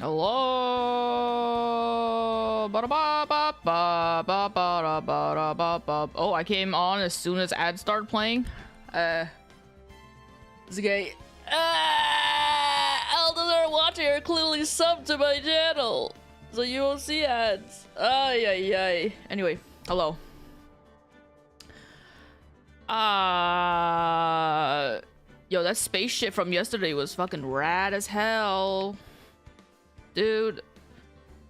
Hello. Ba-da-ba-ba-ba-ba-ba-da-ba-da-ba. Oh, I came on as soon as ads started playing. This guy. All those are watching are clearly subbed to my channel, so you won't see ads. Ay ay ay. Anyway, hello. Yo, that spaceship from yesterday was fucking rad as hell. Dude,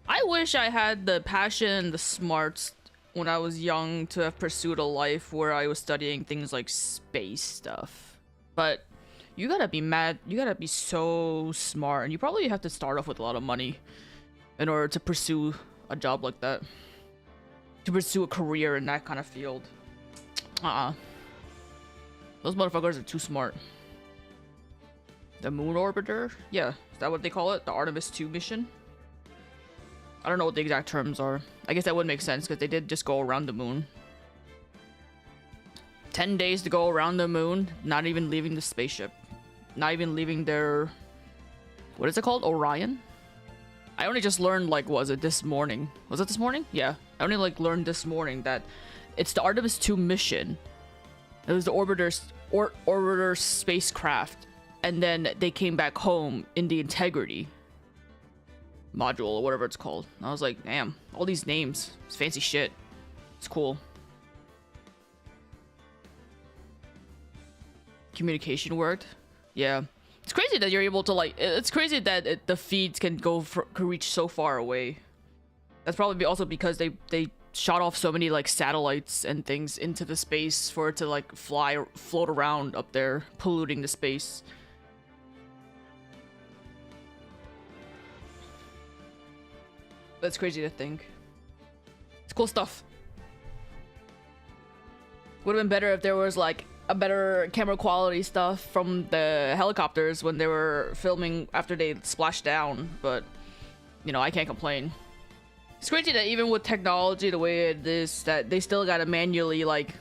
I wish I had the passion and the smarts when I was young to have pursued a life where I was studying things like space stuff. But you gotta be mad, you gotta be so smart, and you probably have to start off with a lot of money in order to pursue a job like that. To pursue a career in that kind of field. Those motherfuckers are too smart. The moon orbiter? Yeah, is that what they call it? The Artemis 2 mission? I don't know what the exact terms are. I guess that would make sense because they did just go around the moon. 10 days to go around the moon, not even leaving the spaceship. Not even leaving their... What is it called? Orion? I only just learned, like, was it this morning? Was it this morning? Yeah. I only, like, learned this morning that it's the Artemis 2 mission. It was the orbiter spacecraft. And then they came back home in the Integrity module or whatever it's called. And I was like, damn, all these names. It's fancy shit. It's cool. Communication worked. Yeah. It's crazy that you're able to, like, it's crazy that the feeds can reach so far away. That's probably also because they shot off so many, like, satellites and things into the space for it to, like, float around up there, polluting the space. That's crazy to think. It's cool stuff. Would have been better if there was, like, a better camera quality stuff from the helicopters when they were filming after they splashed down, but, you know, I can't complain. It's crazy that even with technology the way it is, that they still gotta manually, like,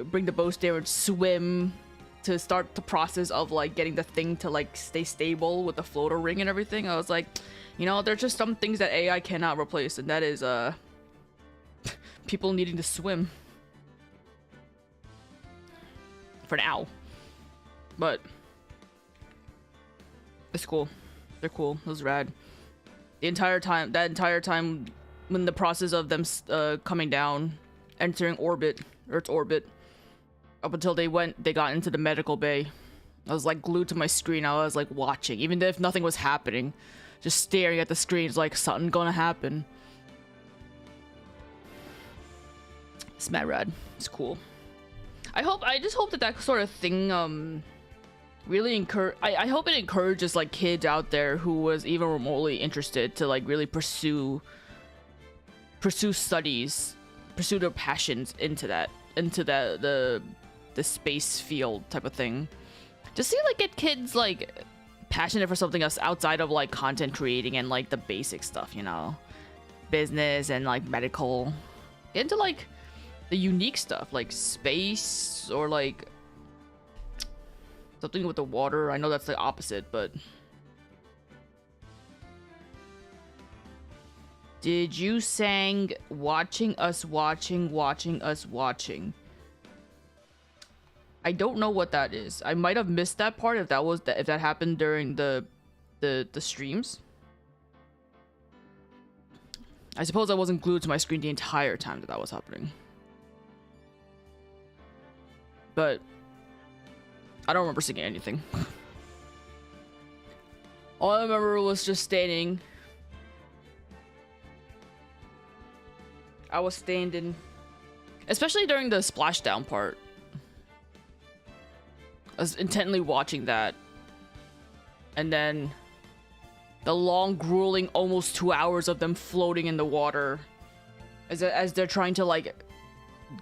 bring the boats there and swim to start the process of, like, getting the thing to, like, stay stable with the floater ring and everything. I was like, you know, there's just some things that AI cannot replace, and that is, people needing to swim. For now. But it's cool. They're cool. It was rad. That entire time when the process of them coming down, entering orbit, Earth's orbit, up until they got into the medical bay, I was like glued to my screen. I was like watching, even if nothing was happening, just staring at the screen. It's like something gonna happen. It's mad rad. It's cool. I just hope that sort of thing really I hope it encourages, like, kids out there who was even remotely interested to, like, really pursue studies, pursue their passions into the space field type of thing. Just see, like, get kids, like, passionate for something else outside of, like, content creating and, like, the basic stuff, you know, business and, like, medical. Get into, like, the unique stuff, like space, or like something with the water. I know that's the opposite, but did you sang watching us watching? I don't know what that is. I might have missed that part if that happened during the streams. I suppose I wasn't glued to my screen the entire time that was happening. But I don't remember singing anything. All I remember was just standing. I was standing. Especially during the splashdown part. I was intently watching that. And then the long, grueling, almost 2 hours of them floating in the water. As they're trying to, like,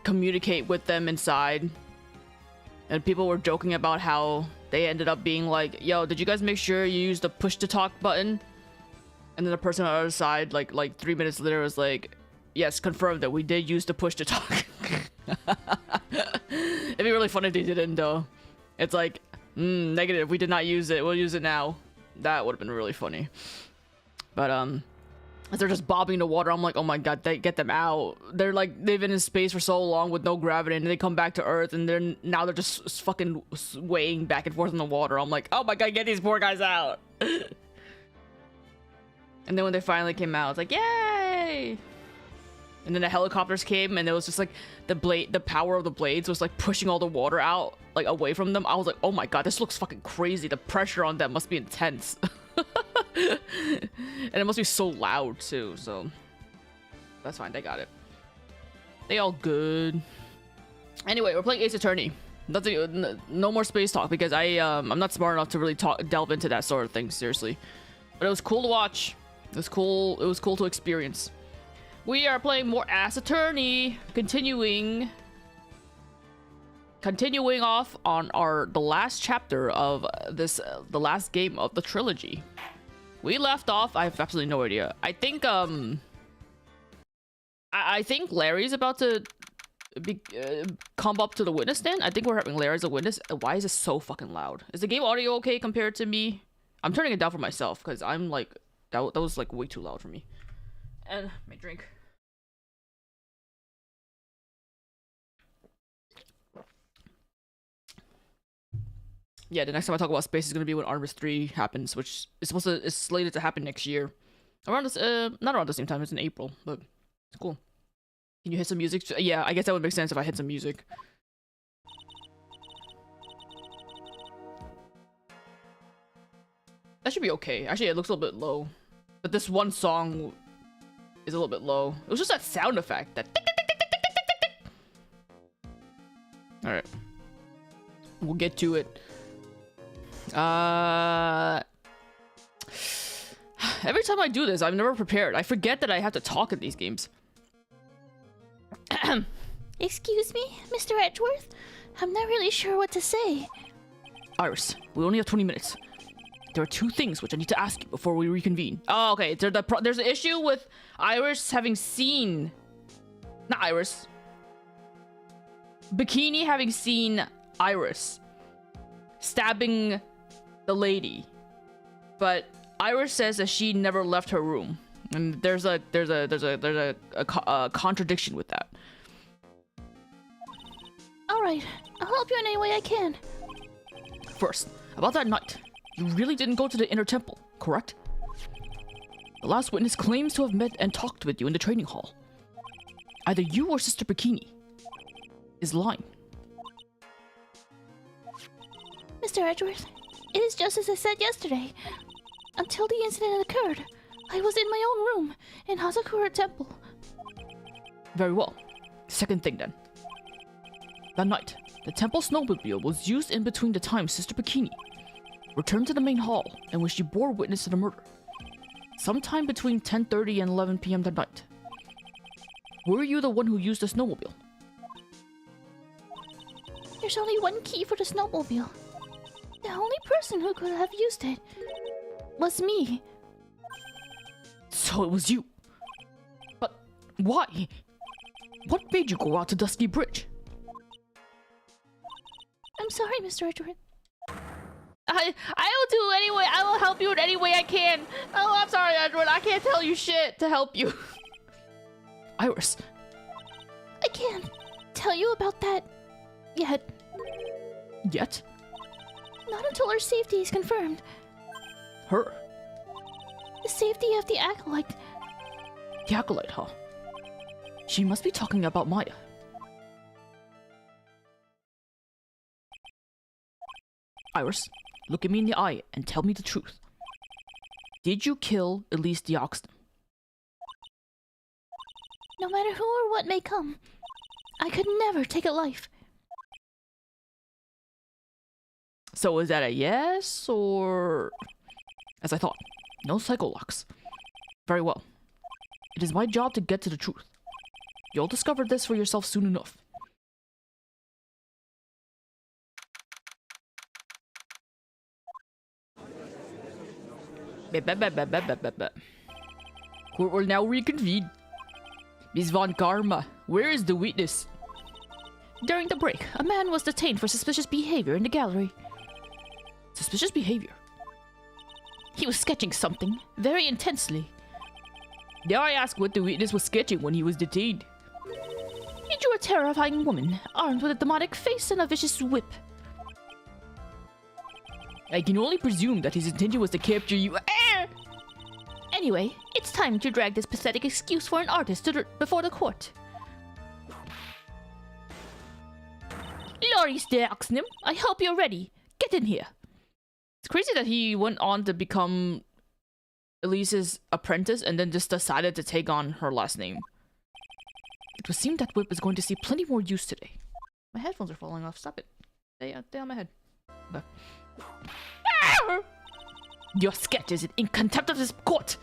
communicate with them inside. And people were joking about how they ended up being like, yo, did you guys make sure you use the push to talk button? And then the person on the other side, like 3 minutes later, was like, yes, confirmed that we did use the push to talk. It'd be really funny if they didn't, though. It's like, negative, we did not use it. We'll use it now. That would have been really funny. But as they're just bobbing in the water, I'm like, oh my god, get them out. They're like, they've been in space for so long with no gravity, and they come back to Earth, and now they're just fucking swaying back and forth in the water. I'm like, oh my god, get these poor guys out. And then when they finally came out, it's like, yay! And then the helicopters came, and it was just like the power of the blades was like pushing all the water out, like away from them. I was like, oh my god, this looks fucking crazy. The pressure on them must be intense. And it must be so loud too, so that's fine, they got it. They all good. Anyway, we're playing Ace Attorney. Nothing, no more space talk because I'm not smart enough to really delve into that sort of thing seriously. But it was cool to watch. It was cool to experience. We are playing more Ace Attorney, continuing off on the last chapter of this, the last game of the trilogy. We left off. I have absolutely no idea. I think I think Larry's about to come up to the witness stand. I think we're having Larry as a witness. Why is this so fucking loud? Is the game audio okay compared to me? I'm turning it down for myself because I'm like that was like way too loud for me. And my drink. Yeah, the next time I talk about space is gonna be when Artemis 3 happens, which is slated to happen next year. Around this, not around the same time. It's in April, but it's cool. Can you hit some music? Yeah, I guess that would make sense if I hit some music. That should be okay. Actually, it looks a little bit low, but this one song is a little bit low. It was just that sound effect. That tick, tick, tick, tick, tick, tick, tick, tick. All right, we'll get to it. Every time I do this, I'm never prepared. I forget that I have to talk in these games. Excuse me, Mr. Edgeworth? I'm not really sure what to say. Iris, we only have 20 minutes. There are two things which I need to ask you before we reconvene. Oh, okay. There's an issue with Iris having seen... Not Iris. Bikini having seen Iris stabbing the lady. But Iris says that she never left her room. And there's a contradiction with that. Alright, I'll help you in any way I can. First, about that night. You really didn't go to the inner temple, correct? The last witness claims to have met and talked with you in the training hall. Either you or Sister Bikini is lying. Mr. Edgeworth, it is just as I said yesterday. Until the incident occurred, I was in my own room in Hazakura Temple. Very well. Second thing then. That night, the temple snowmobile was used in between the times Sister Bikini returned to the main hall in which she bore witness to the murder. Sometime between 10:30 and 11 p.m. that night. Were you the one who used the snowmobile? There's only one key for the snowmobile. The only person who could have used it was me. So it was you. But why? What made you go out to Dusky Bridge? I'm sorry, Mr. Edgeworth. I will do anyway. I will help you in any way I can. Oh, I'm sorry, Edward. I can't tell you shit to help you. Iris. I can't tell you about that yet. Yet? Not until her safety is confirmed. Her? The safety of the Acolyte. The Acolyte, huh? She must be talking about Maya. Iris, look at me in the eye and tell me the truth. Did you kill Elise Dioxton? No matter who or what may come, I could never take a life. So is that a yes, or... As I thought, no psycholocks. Very well. It is my job to get to the truth. You'll discover this for yourself soon enough. Court will now reconvene. Miss Von Karma, where is the witness? During the break, a man was detained for suspicious behavior in the gallery. Suspicious behavior? He was sketching something, very intensely. Dare I ask what the witness was sketching when he was detained? He drew a terrifying woman, armed with a demonic face and a vicious whip. I can only presume that his intention was to capture you. Anyway, it's time to drag this pathetic excuse for an artist before the court. Laurie Starksnim, I hope you're ready. Get in here. It's crazy that he went on to become Elise's apprentice and then just decided to take on her last name. It would seem that whip is going to see plenty more use today. My headphones are falling off. Stop it. Stay on my head. Okay. Your sketch is in contempt of this court.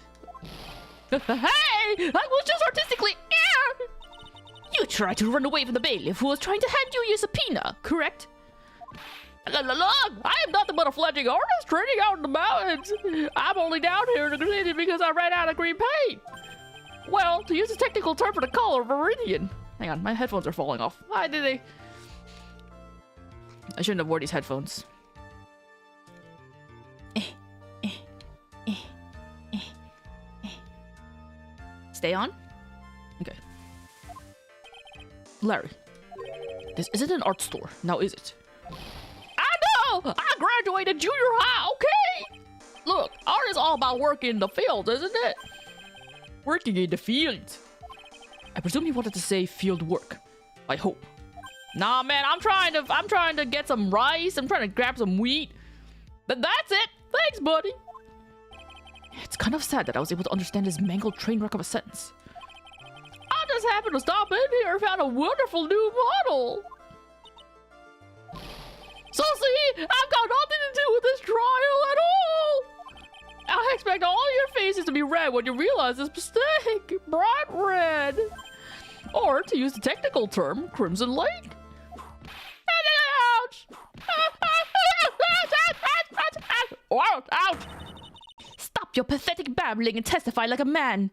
Hey! I was just artistically... You tried to run away from the bailiff who was trying to hand you your subpoena, correct? Look, I am nothing but a fledgling artist training out in the mountains. I'm only down here in the city because I ran out of green paint. Well, to use a technical term for the color, viridian. Hang on, my headphones are falling off. Why did they... I shouldn't have worn these headphones. Stay on? Okay. Larry, this isn't an art store, now is it? I know! I graduated junior high, okay? Look, art is all about working in the field, isn't it? Working in the field. I presume he wanted to say field work. I hope. Nah, man, I'm trying to get some rice. I'm trying to grab some wheat. But that's it. Thanks, buddy. It's kind of sad that I was able to understand his mangled train wreck of a sentence. I just happened to stop in here and found a wonderful new model. So see, I've got nothing to do with this trial at all. I expect all your faces to be red when you realize this mistake. Bright red. Or, to use the technical term, crimson lake. Ouch! Ouch! Ouch! Stop your pathetic babbling and testify like a man.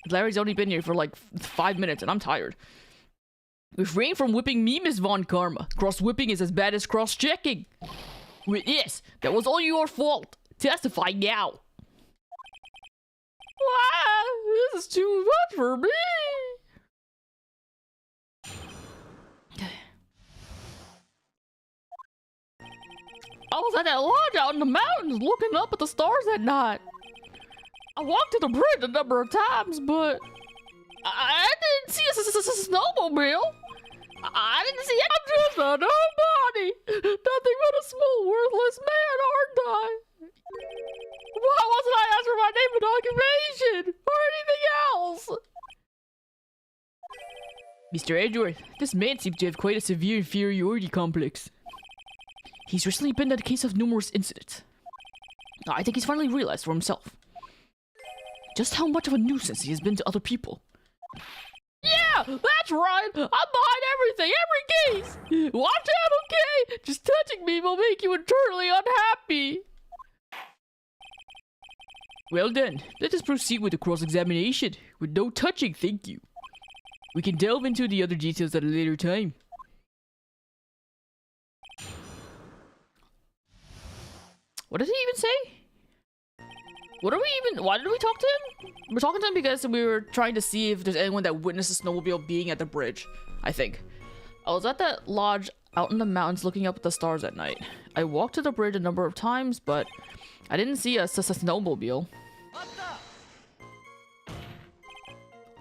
Larry's only been here for like 5 minutes and I'm tired. Refrain from whipping me, Miss Von Karma. Cross-whipping is as bad as cross-checking. Yes, that was all your fault. Testify now. Wow, this is too much for me. I was at that lodge out in the mountains looking up at the stars at night. I walked to the bridge a number of times, but I didn't see a snowmobile. I didn't see it. I'm just a nobody. Nothing but a small, worthless man, aren't I? Why wasn't I asked for my name and occupation? Or anything else? Mr. Edgeworth, this man seems to have quite a severe inferiority complex. He's recently been the case of numerous incidents. I think he's finally realized for himself just how much of a nuisance he has been to other people. Yeah, that's right. I'm behind everything, every case. Watch out, okay? Just touching me will make you eternally unhappy. Well then, let us proceed with the cross-examination. With no touching, thank you. We can delve into the other details at a later time. What did he even say? Why did we talk to him? We're talking to him because we were trying to see if there's anyone that witnessed a snowmobile being at the bridge, I think. I was at that lodge out in the mountains looking up at the stars at night. I walked to the bridge a number of times, but I didn't see a snowmobile.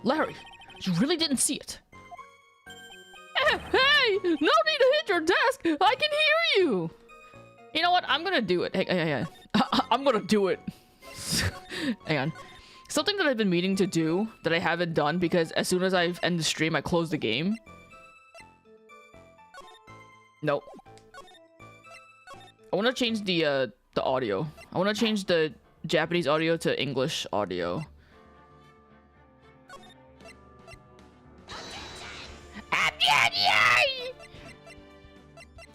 Larry, you really didn't see it. Hey, no need to hit your desk. I can hear you. You know what? I'm gonna do it. Hey. I'm gonna do it. Hang on. Something that I've been meaning to do that I haven't done because as soon as I end the stream, I close the game. Nope. I want to change the audio. I want to change the Japanese audio to English audio.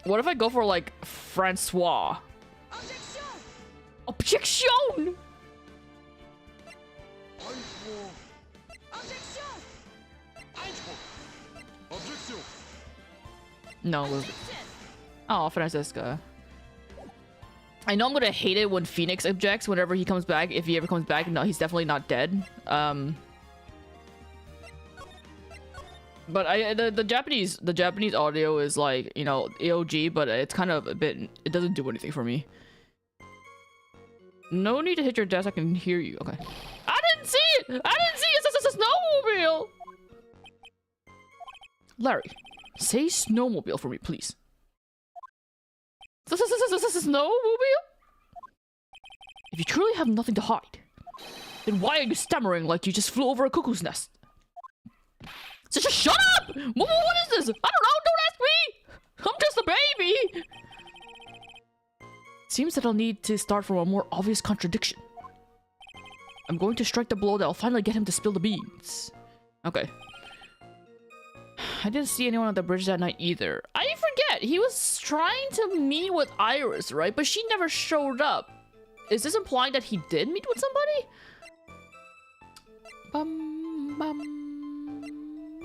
What if I go for like Francois? Objection! No. Oh, Francesca. I know I'm gonna hate it when Phoenix objects whenever he comes back. If he ever comes back, no, he's definitely not dead. But the Japanese audio is like, you know, AOG, but it's kind of a bit. It doesn't do anything for me. No need to hit your desk. I can hear you. Okay. I didn't see it. I didn't see it. It's a snowmobile. Larry, say snowmobile for me, please. Snowmobile? If you truly have nothing to hide, then why are you stammering like you just flew over a cuckoo's nest? So just shut up! What is this? I don't know, don't ask me! I'm just a baby! Seems that I'll need to start from a more obvious contradiction. I'm going to strike the blow that'll finally get him to spill the beans. Okay. I didn't see anyone on the bridge that night either. I forget, he was trying to meet with Iris, right? But she never showed up. Is this implying that he did meet with somebody? Bum, bum,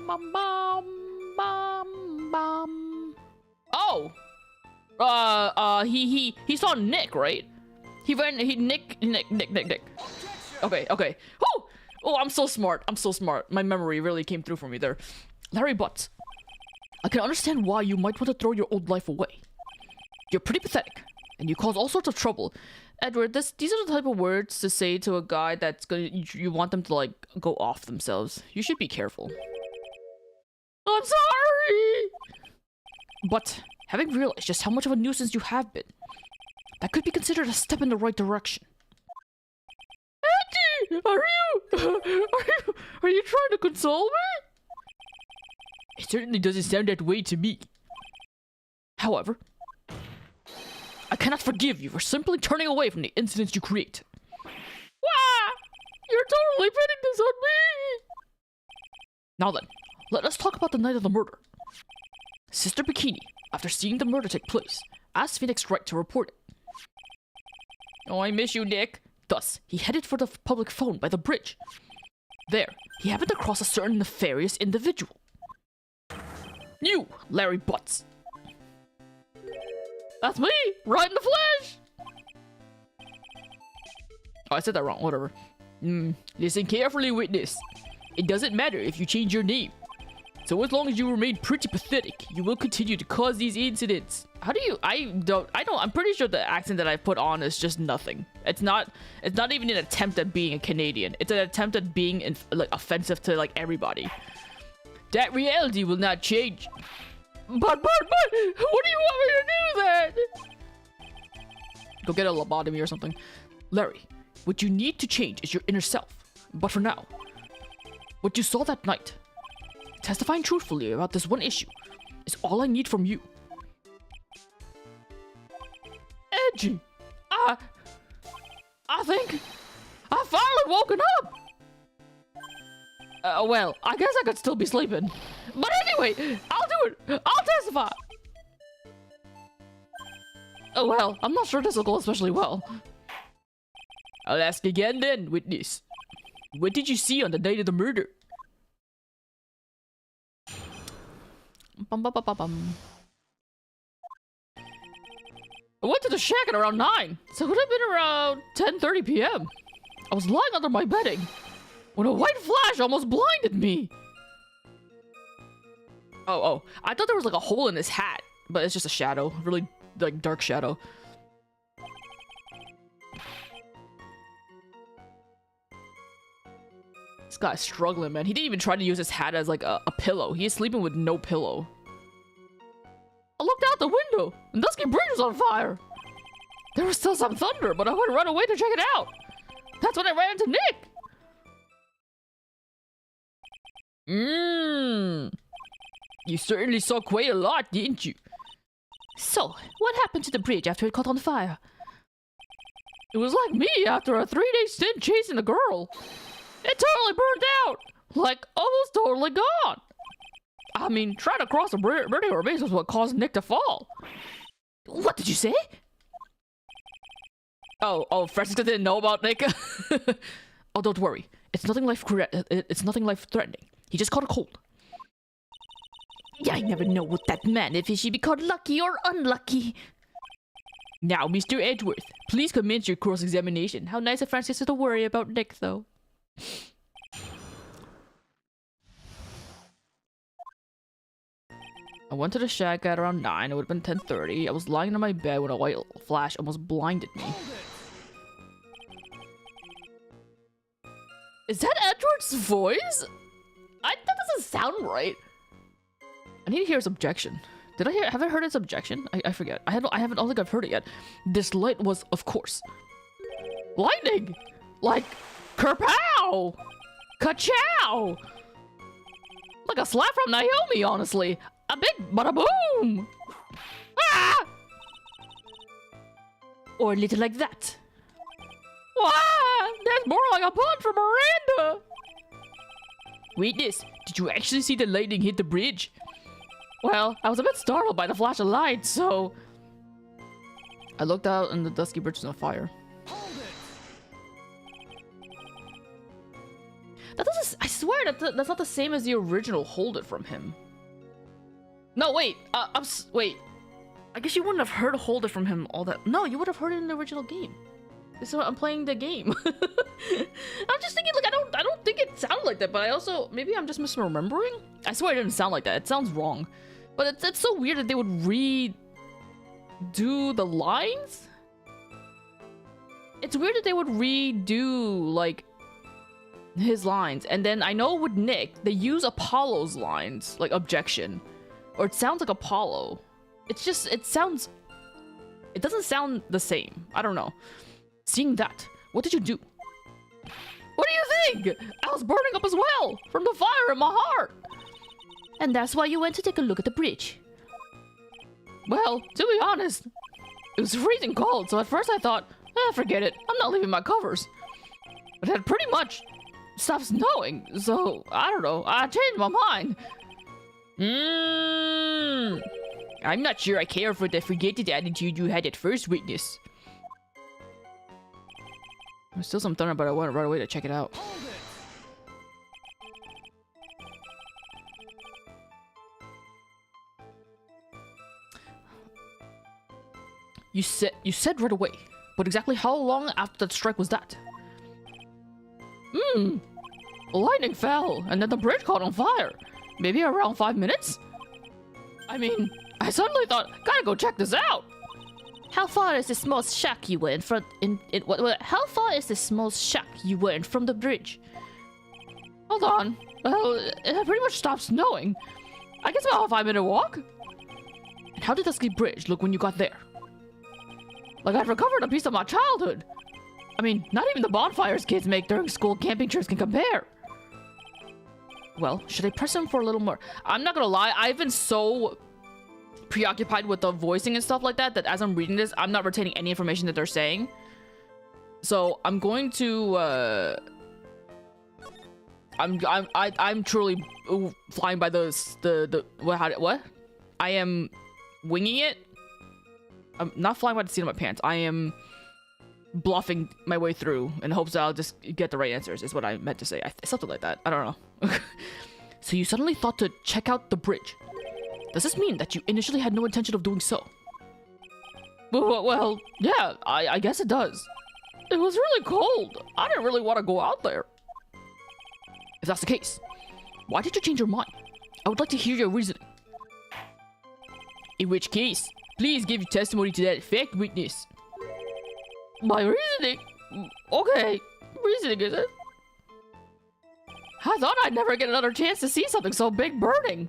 bum, bum, bum, bum. Oh! He saw Nick, right? Nick. Okay. Oh! Oh, I'm so smart. My memory really came through for me there. Larry Butts, I can understand why you might want to throw your old life away. You're pretty pathetic, and you cause all sorts of trouble. Edward, these are the type of words to say to a guy that's you want them to, like, go off themselves. You should be careful. I'm sorry! But, having realized just how much of a nuisance you have been, that could be considered a step in the right direction. Angie! Are you trying to console me? It certainly doesn't sound that way to me. However, I cannot forgive you for simply turning away from the incidents you create. Why? You're totally pinning this on me! Now then, let us talk about the night of the murder. Sister Bikini, after seeing the murder take place, asked Phoenix Wright to report it. Oh, I miss you, Nick. Thus, he headed for the public phone by the bridge. There, he happened across a certain nefarious individual. You, Larry Butts. That's me, right in the flesh. Oh, I said that wrong, whatever. Listen carefully, witness. It doesn't matter if you change your name. So as long as you remain pretty pathetic, you will continue to cause these incidents. How do you, I'm pretty sure the accent that I put on is just nothing. It's not even an attempt at being a Canadian. It's an attempt at being, like, offensive to, like, everybody. That reality will not change. But, what do you want me to do then? Go get a lobotomy or something. Larry, what you need to change is your inner self. But for now, what you saw that night, testifying truthfully about this one issue, is all I need from you. Edgy, I think I've finally woken up. Well, I guess I could still be sleeping. But anyway, I'll do it. I'll testify. Oh well, I'm not sure this will go especially well. I'll ask again then, witness. What did you see on the night of the murder? Bum, bum, bum, bum, bum. I went to the shack at around 9, so it would have been around 10:30 p.m. I was lying under my bedding when a white flash almost blinded me. Oh, I thought there was like a hole in his hat, but it's just a shadow, really like dark shadow. This guy's struggling, man. He didn't even try to use his hat as like a pillow. He is sleeping with no pillow. I looked out the window, and Dusky Bridge was on fire. There was still some thunder, but I would run away to check it out. That's when I ran into Nick. You certainly saw quite a lot, didn't you? So, what happened to the bridge after it caught on fire? It was like me after a 3-day stint chasing a girl. It totally burned out, like almost totally gone. I mean, trying to cross a burning remains was what caused Nick to fall. What did you say? Oh, Francisca didn't know about Nick. Oh, don't worry. It's nothing life-threatening. He just caught a cold. Yeah, I never know what that meant, if he should be called lucky or unlucky. Now, Mr. Edgeworth, please commence your cross-examination. How nice of Francis to worry about Nick, though. I went to the shack at around 9. It would have been 10:30. I was lying on my bed when a white flash almost blinded me. Is that Edward's voice? That doesn't sound right. I need to hear his objection. Have I heard his objection? I forget. I don't think I've heard it yet. This light was, of course, lightning! Like, kerpow! Ka-chow! Like a slap from Naomi, honestly. A big bada boom! Ah! Or a little like that. Wow! That's more like a punch from Miranda! Witness, did you actually see the lightning hit the bridge? Well, I was a bit startled by the flash of light, so... I looked out and the dusky bridge was on fire. That doesn't... I swear that's not the same as the original Hold It from him. No, wait. Wait. I guess you wouldn't have heard Hold It from him all that... No, you would have heard it in the original game. So I'm playing the game. I'm just thinking, like, I don't think it sounded like that, but I also... Maybe I'm just misremembering? I swear it didn't sound like that. It sounds wrong. But it's so weird that they would redo the lines? It's weird that they would redo, like, his lines. And then I know with Nick, they use Apollo's lines, like, objection. Or it sounds like Apollo. It's just, it doesn't sound the same. I don't know. Seeing that, what did you do? What do you think? I was burning up as well, from the fire in my heart. And that's why you went to take a look at the bridge. Well, to be honest, it was freezing cold, so at first I thought, forget it, I'm not leaving my covers. But it had pretty much stopped snowing, so I don't know, I changed my mind. I'm not sure I care for the forget-it attitude you had at first, Witness. There's still some thunder, but I went right away to check it out. You said right away, but exactly how long after the strike was that? Lightning fell, and then the bridge caught on fire. Maybe around 5 minutes? I mean, I suddenly thought, gotta go check this out. How far is the small shack you were in from? How far is the small shack you were in from the bridge? Hold on. Well, it had pretty much stopped snowing. I guess about a 5-minute walk. And how did the ski bridge look when you got there? Like I'd recovered a piece of my childhood. I mean, not even the bonfires kids make during school camping trips can compare. Well, should I press him for a little more? I'm not gonna lie, I've been so preoccupied with the voicing and stuff like that as I'm reading this, I'm not retaining any information that they're saying. So I'm going to I'm truly flying by the what? I am winging it. I'm not flying by the seat of my pants. I am bluffing my way through in hopes that I'll just get the right answers, is what I meant to say. Something like that. I don't know. So you suddenly thought to check out the bridge. Does this mean that you initially had no intention of doing so? Well, yeah, I guess it does. It was really cold. I didn't really want to go out there. If that's the case, why did you change your mind? I would like to hear your reasoning. In which case, please give your testimony to that effect, Witness. My reasoning? Okay, reasoning is it? I thought I'd never get another chance to see something so big burning.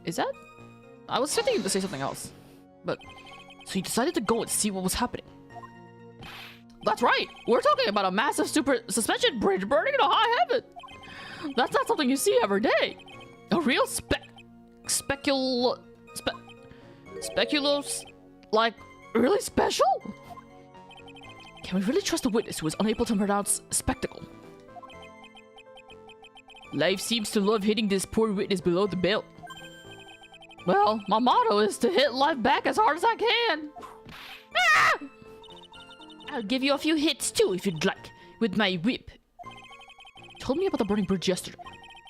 Is that? I was thinking to say something else. But, so you decided to go and see what was happening. That's right! We're talking about a massive super suspension bridge burning into high heaven! That's not something you see every day! A real speculos, like, really special? Can we really trust a witness who is unable to pronounce spectacle? Life seems to love hitting this poor witness below the belt. Well, my motto is to hit life back as hard as I can. Ah! I'll give you a few hits too if you'd like, with my whip. told me about the burning bridge yesterday,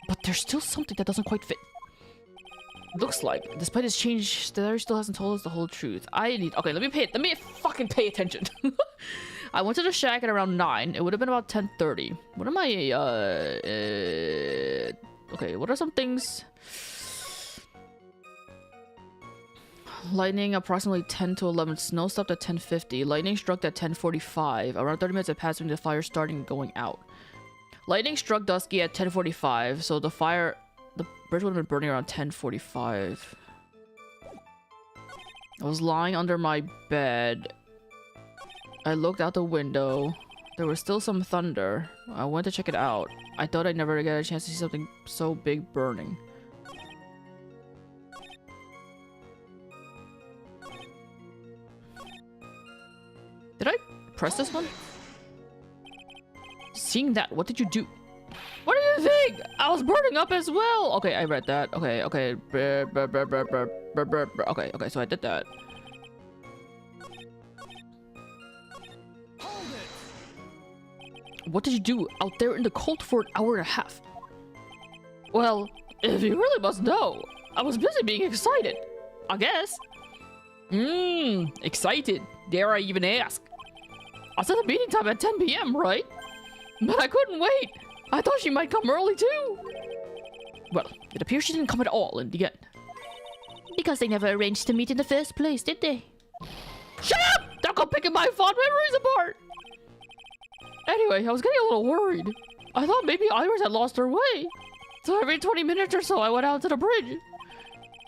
but there's still something that doesn't quite fit. Looks like, despite his change, the diary still hasn't told us the whole truth. Okay, let me fucking pay attention. I went to the shack at around 9. It would have been about 10:30. What am I, okay, what are some things? Lightning approximately 10 to 11. Snow stopped at 10:50. Lightning struck at 10:45. Around 30 minutes had passed between the fire starting and going out. Lightning struck Dusky at 10:45, so the bridge would have been burning around 10:45. I was lying under my bed. I looked out the window. There was still some thunder. I went to check it out. I thought I'd never get a chance to see something so big burning. Did I press this one? Seeing that, what did you do? What do you think? I was burning up as well. Okay, I read that. Okay. Okay, so I did that. What did you do out there in the cold for an hour and a half? Well, if you really must know, I was busy being excited, I guess. Excited. Dare I even ask? I set the meeting time at 10 p.m., right? But I couldn't wait. I thought she might come early too. Well, it appears she didn't come at all in the end. Because they never arranged to meet in the first place, did they? Shut up! Don't go picking my fond memories apart! Anyway, I was getting a little worried. I thought maybe Iris had lost her way. So every 20 minutes or so, I went out to the bridge.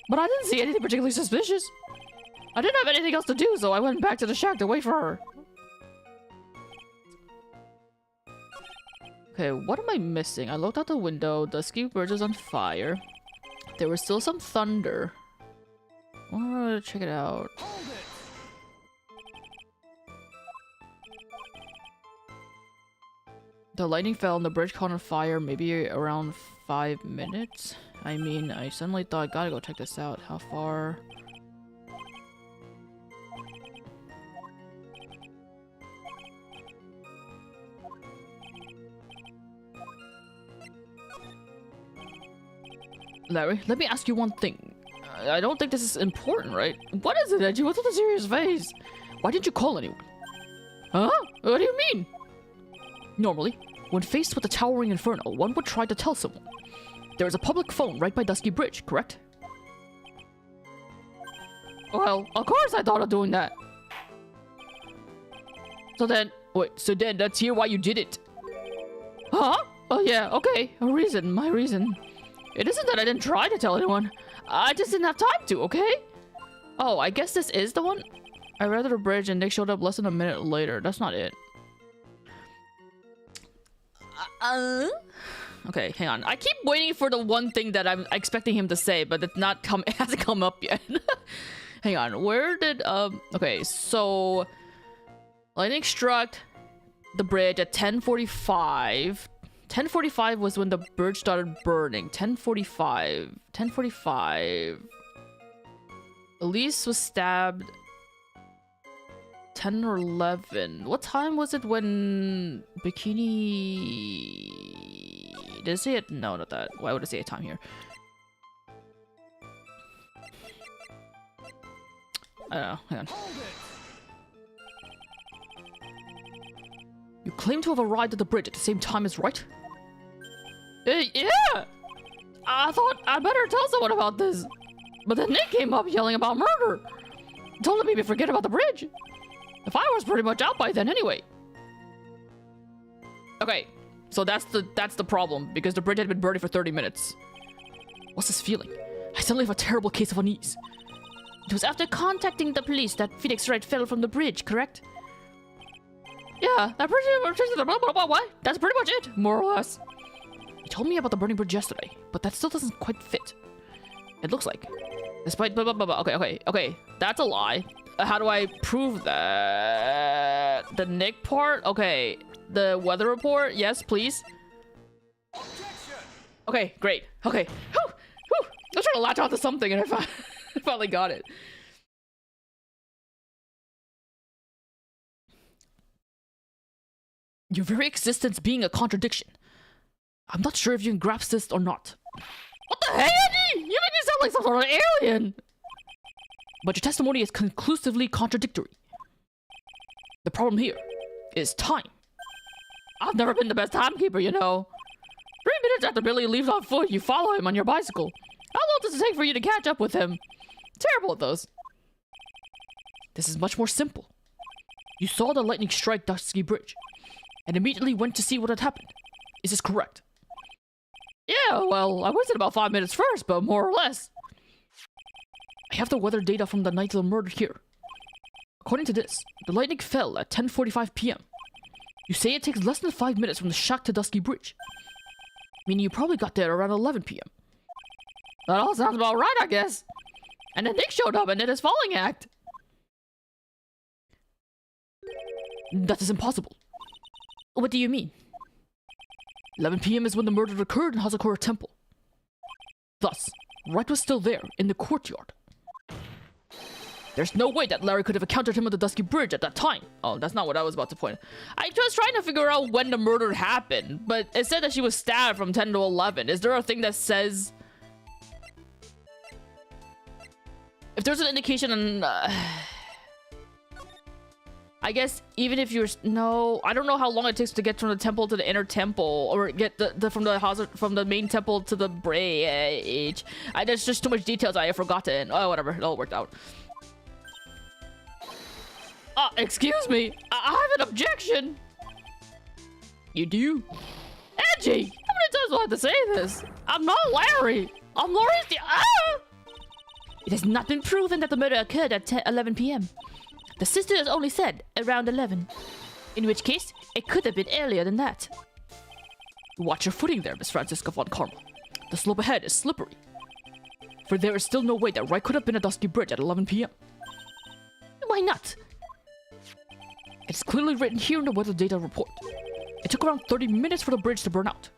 But I didn't see anything particularly suspicious. I didn't have anything else to do, so I went back to the shack to wait for her. Okay, what am I missing? I looked out the window. Dusky Bridge was on fire. There was still some thunder. I want to check it out. The lightning fell and the bridge caught on fire maybe around 5 minutes. I mean, I suddenly thought, gotta go check this out. How far? Larry, let me ask you one thing. I don't think this is important, right? What is it, Edgy? What's with the serious face? Why didn't you call anyone? Huh? What do you mean? Normally, when faced with a towering inferno, one would try to tell someone. There is a public phone right by Dusky Bridge, correct? Well, of course I thought of doing that. So then let's hear why you did it. Huh? Oh yeah, okay. My reason. It isn't that I didn't try to tell anyone. I just didn't have time to, okay? Oh, I guess this is the one? I read the bridge and Nick showed up less than a minute later. That's not it. Okay, hang on. I keep waiting for the one thing that I'm expecting him to say, but it hasn't come up yet. Hang on. Where did okay, so lightning struck the bridge at 10:45. 10:45 was when the bridge started burning. 10:45. Elise was stabbed 10 or 11. What time was it when Bikini... Did it say it? No, not that. Why would it say a time here? I don't know. Hang on. You claim to have arrived at the bridge at the same time as right? Yeah! I thought I'd better tell someone about this. But then Nick came up yelling about murder. Told me to forget about the bridge. The fire was pretty much out by then anyway. Okay, so that's the problem, because the bridge had been burning for 30 minutes. What's this feeling? I suddenly have a terrible case of unease. It was after contacting the police that Phoenix Wright fell from the bridge, correct? Yeah, that's pretty much it, more or less. He told me about the burning bridge yesterday, but that still doesn't quite fit. It looks like, despite okay, that's a lie. How do I prove that? The Nick part? Okay, the weather report? Yes, please. Okay, great. Okay, whew. I was trying to latch onto something and I finally got it. Your very existence being a contradiction. I'm not sure if you can grasp this or not. What the heck, Eddie? You make me sound like some sort of alien! But your testimony is conclusively contradictory. The problem here is time. I've never been the best timekeeper, you know. 3 minutes after Billy leaves on foot, you follow him on your bicycle. How long does it take for you to catch up with him? Terrible at those. This is much more simple. You saw the lightning strike Dusky Bridge, and immediately went to see what had happened. Is this correct? Yeah, well, I wasted about 5 minutes first, but more or less. I have the weather data from the night of the murder here. According to this, the lightning fell at 10:45 p.m. You say it takes less than 5 minutes from the shock to Dusky Bridge, meaning you probably got there around 11 p.m. That all sounds about right, I guess. And then Nick showed up and did his falling act. That is impossible. What do you mean? 11 p.m. is when the murder occurred in Hazakura Temple. Thus, Wright was still there, in the courtyard. There's no way that Larry could have encountered him at the Dusky Bridge at that time. Oh, that's not what I was about to point. I was trying to figure out when the murder happened, but it said that she was stabbed from 10 to 11. Is there a thing that says... If there's an indication on... I guess even if you're... No, I don't know how long it takes to get from the temple to the inner temple, or get from the main temple to the bridge. There's just too much details I have forgotten. Oh, whatever. It all worked out. Excuse me. I have an objection. You do? Angie! How many times do I have to say this? I'm not Larry. I'm Lawrence. It has not been proven that the murder occurred at 11 p.m. The sister has only said around 11. In which case, it could have been earlier than that. Watch your footing there, Miss Francisca von Karma. The slope ahead is slippery. For there is still no way that Wright could have been at Dusky Bridge at 11 p.m. Why not? It's clearly written here in the weather data report. It took around 30 minutes for the bridge to burn out.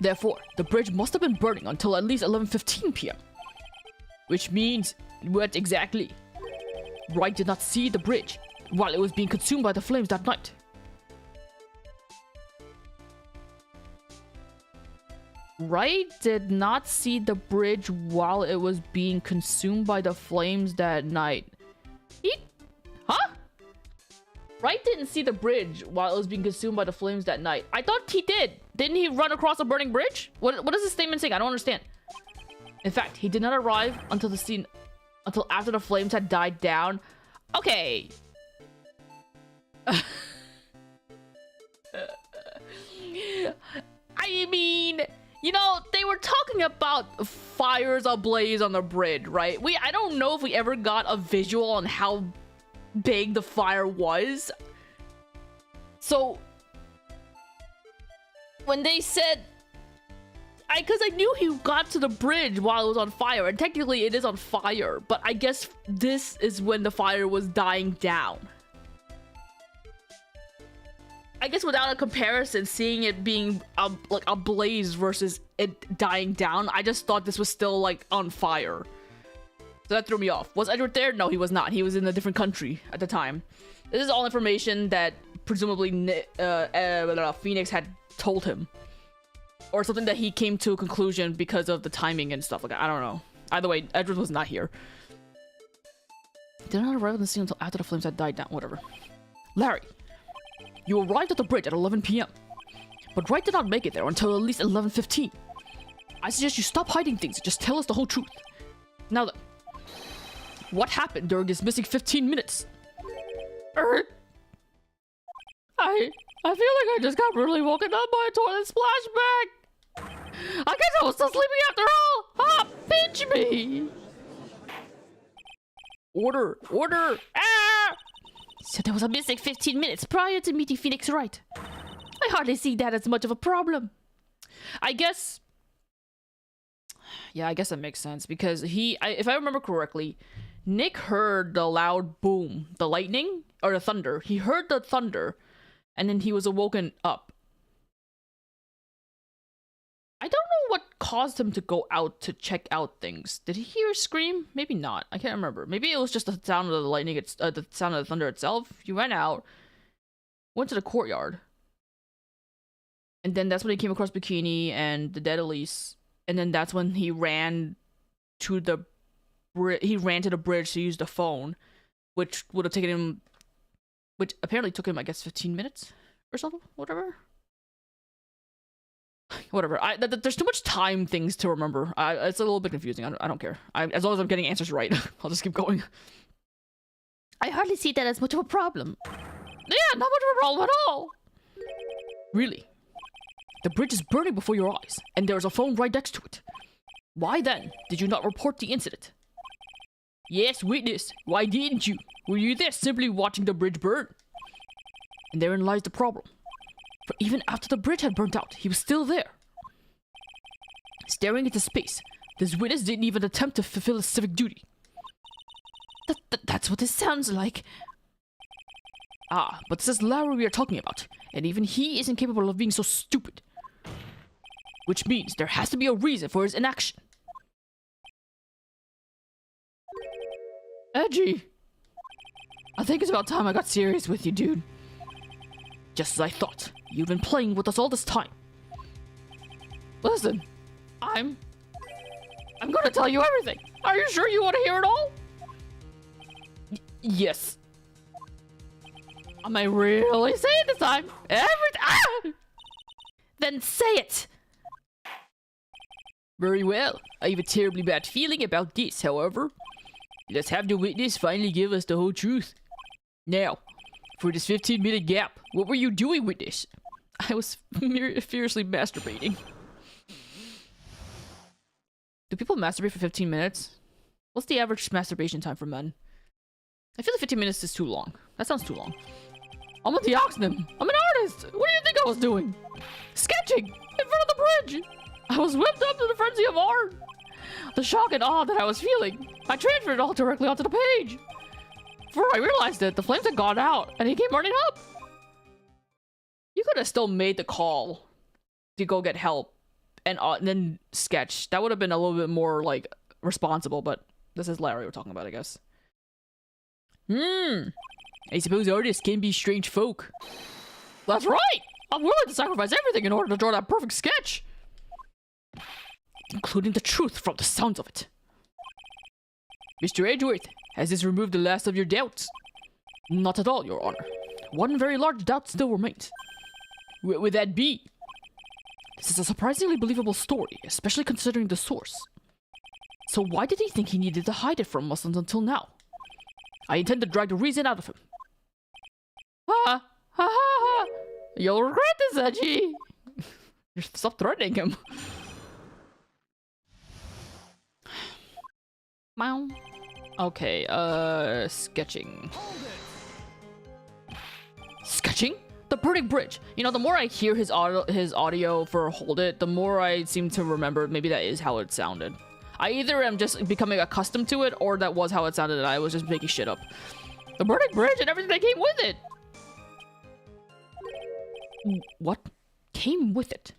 Therefore, the bridge must have been burning until at least 11:15 p.m. Which means, what exactly? Wright did not see the bridge while it was being consumed by the flames that night. Wright did not see the bridge while it was being consumed by the flames that night. Huh? Wright didn't see the bridge while it was being consumed by the flames that night. I thought he did. Didn't he run across a burning bridge? What is this statement saying? I don't understand. In fact, he did not arrive until the scene... until after the flames had died down. Okay. I mean, you know, they were talking about fires ablaze on the bridge, right? I don't know if we ever got a visual on how big the fire was. So when they said, because I knew he got to the bridge while it was on fire, and technically it is on fire, but I guess this is when the fire was dying down. I guess without a comparison, seeing it being like a blaze versus it dying down, I just thought this was still like on fire. So that threw me off. Was Edward there? No, he was not. He was in a different country at the time. This is all information that presumably Phoenix had told him. Or something that he came to a conclusion because of the timing and stuff like that. I don't know. Either way, Edward was not here. Did not arrive on the scene until after the flames had died down. Whatever. Larry, you arrived at the bridge at 11 p.m. But Wright did not make it there until at least 11:15. I suggest you stop hiding things and just tell us the whole truth. Now then, what happened during this missing 15 minutes? I feel like I just got brutally woken up by a toilet splashback. I guess I was still sleeping after all. Ah, pinch me. Order, order. Ah! So there was a missing 15 minutes prior to meeting Phoenix Wright. I hardly see that as much of a problem. I guess... Yeah, I guess that makes sense because if I remember correctly, Nick heard the loud boom, the lightning, or the thunder. He heard the thunder, and then he was awoken up. I don't know what caused him to go out to check out things. Did he hear a scream? Maybe not. I can't remember. Maybe it was just the sound of the lightning, the sound of the thunder itself. He went out, went to the courtyard. And then that's when he came across Bikini and the dead Elise. And then that's when he ran to the bridge to use the phone, which would have taken him, which apparently took him, I guess, 15 minutes or something. Whatever. There's too much time things to remember. It's a little bit confusing. I don't care. As long as I'm getting answers right, I'll just keep going. I hardly see that as much of a problem. Yeah, not much of a problem at all. Really? The bridge is burning before your eyes, and there is a phone right next to it. Why then did you not report the incident? Yes, witness. Why didn't you? Were you there simply watching the bridge burn? And therein lies the problem. For even after the bridge had burnt out, he was still there. Staring into space, this witness didn't even attempt to fulfill his civic duty. That's what this sounds like. Ah, but this is Larry we are talking about, and even he isn't capable of being so stupid. Which means there has to be a reason for his inaction. Edgy. I think it's about time I got serious with you, dude. Just as I thought, you've been playing with us all this time. Listen, I'm gonna tell you everything. Are you sure you want to hear it all? Yes. Am I really saying it this time? Everything. Then say it. Very well. I have a terribly bad feeling about this, however. Let's have the witness finally give us the whole truth. Now, for this 15-minute gap, what were you doing with this? I was furiously masturbating. Do people masturbate for 15 minutes? What's the average masturbation time for men? I feel like 15 minutes is too long. That sounds too long. I'm a Deoxnym. I'm an artist. What do you think I was doing? Sketching in front of the bridge. I was whipped up to the frenzy of art. The shock and awe that I was feeling, I transferred it all directly onto the page. Before I realized it, the flames had gone out, and he came running up. You could have still made the call to go get help, and then sketch. That would have been a little bit more, like, responsible, but this is Larry we're talking about, I guess. I suppose artists can be strange folk. That's right! I'm willing to sacrifice everything in order to draw that perfect sketch! Including the truth from the sounds of it. Mr. Edgeworth, has this removed the last of your doubts? Not at all, Your Honor. One very large doubt still remains. What would that be? This is a surprisingly believable story, especially considering the source. So why did he think he needed to hide it from us until now? I intend to drag the reason out of him. Ha ha ha! You'll regret this, Edgy! Stop threatening him. Meow. Okay, sketching. Sketching? The burning bridge. You know, the more I hear his audio for Hold It, the more I seem to remember maybe that is how it sounded. I either am just becoming accustomed to it, or that was how it sounded and I was just making shit up. The burning bridge and everything that came with it! What came with it?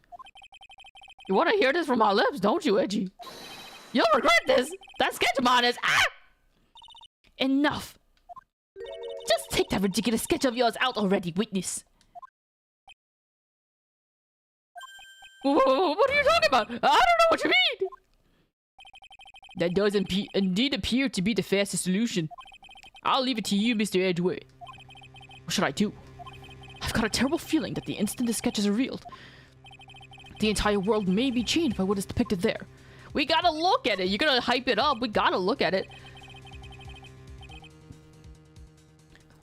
You want to hear this from my lips, don't you, Edgy? You'll regret this! That sketch of mine is... Ah! Enough! Just take that ridiculous sketch of yours out already, witness. What are you talking about? I don't know what you mean! That does indeed appear to be the fastest solution. I'll leave it to you, Mr. Edgeworth. What should I do? I've got a terrible feeling that the instant the sketch is revealed, the entire world may be changed by what is depicted there. We gotta look at it. You're gonna hype it up. We gotta look at it.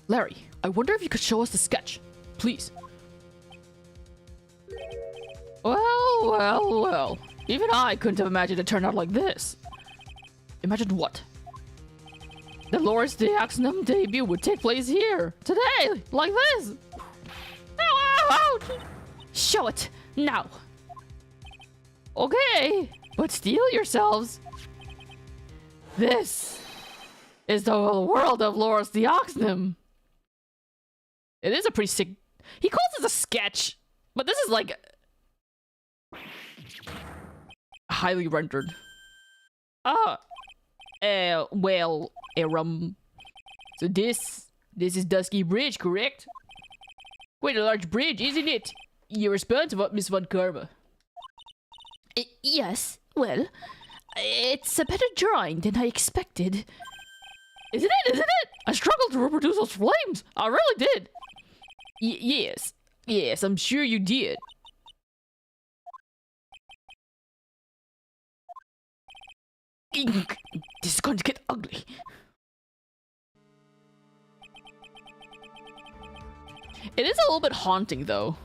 Larry, I wonder if you could show us the sketch. Please. Well. Even I couldn't have imagined it turned out like this. Imagine what? The Loris Deoxnym debut would take place here, today, like this. Ouch! Show it, now. Okay, but steel yourselves. This is the world of Loris Deoxnym. It is a pretty sick... He calls this a sketch, but this is like... highly rendered. Well, so this is Dusky Bridge, correct? Quite a large bridge, isn't it? Your response about Miss Von Karma. Yes, well, it's a better drawing than I expected. Isn't it? I struggled to reproduce those flames. I really did. Yes. Yes, I'm sure you did. This is going to get ugly. It is a little bit haunting, though.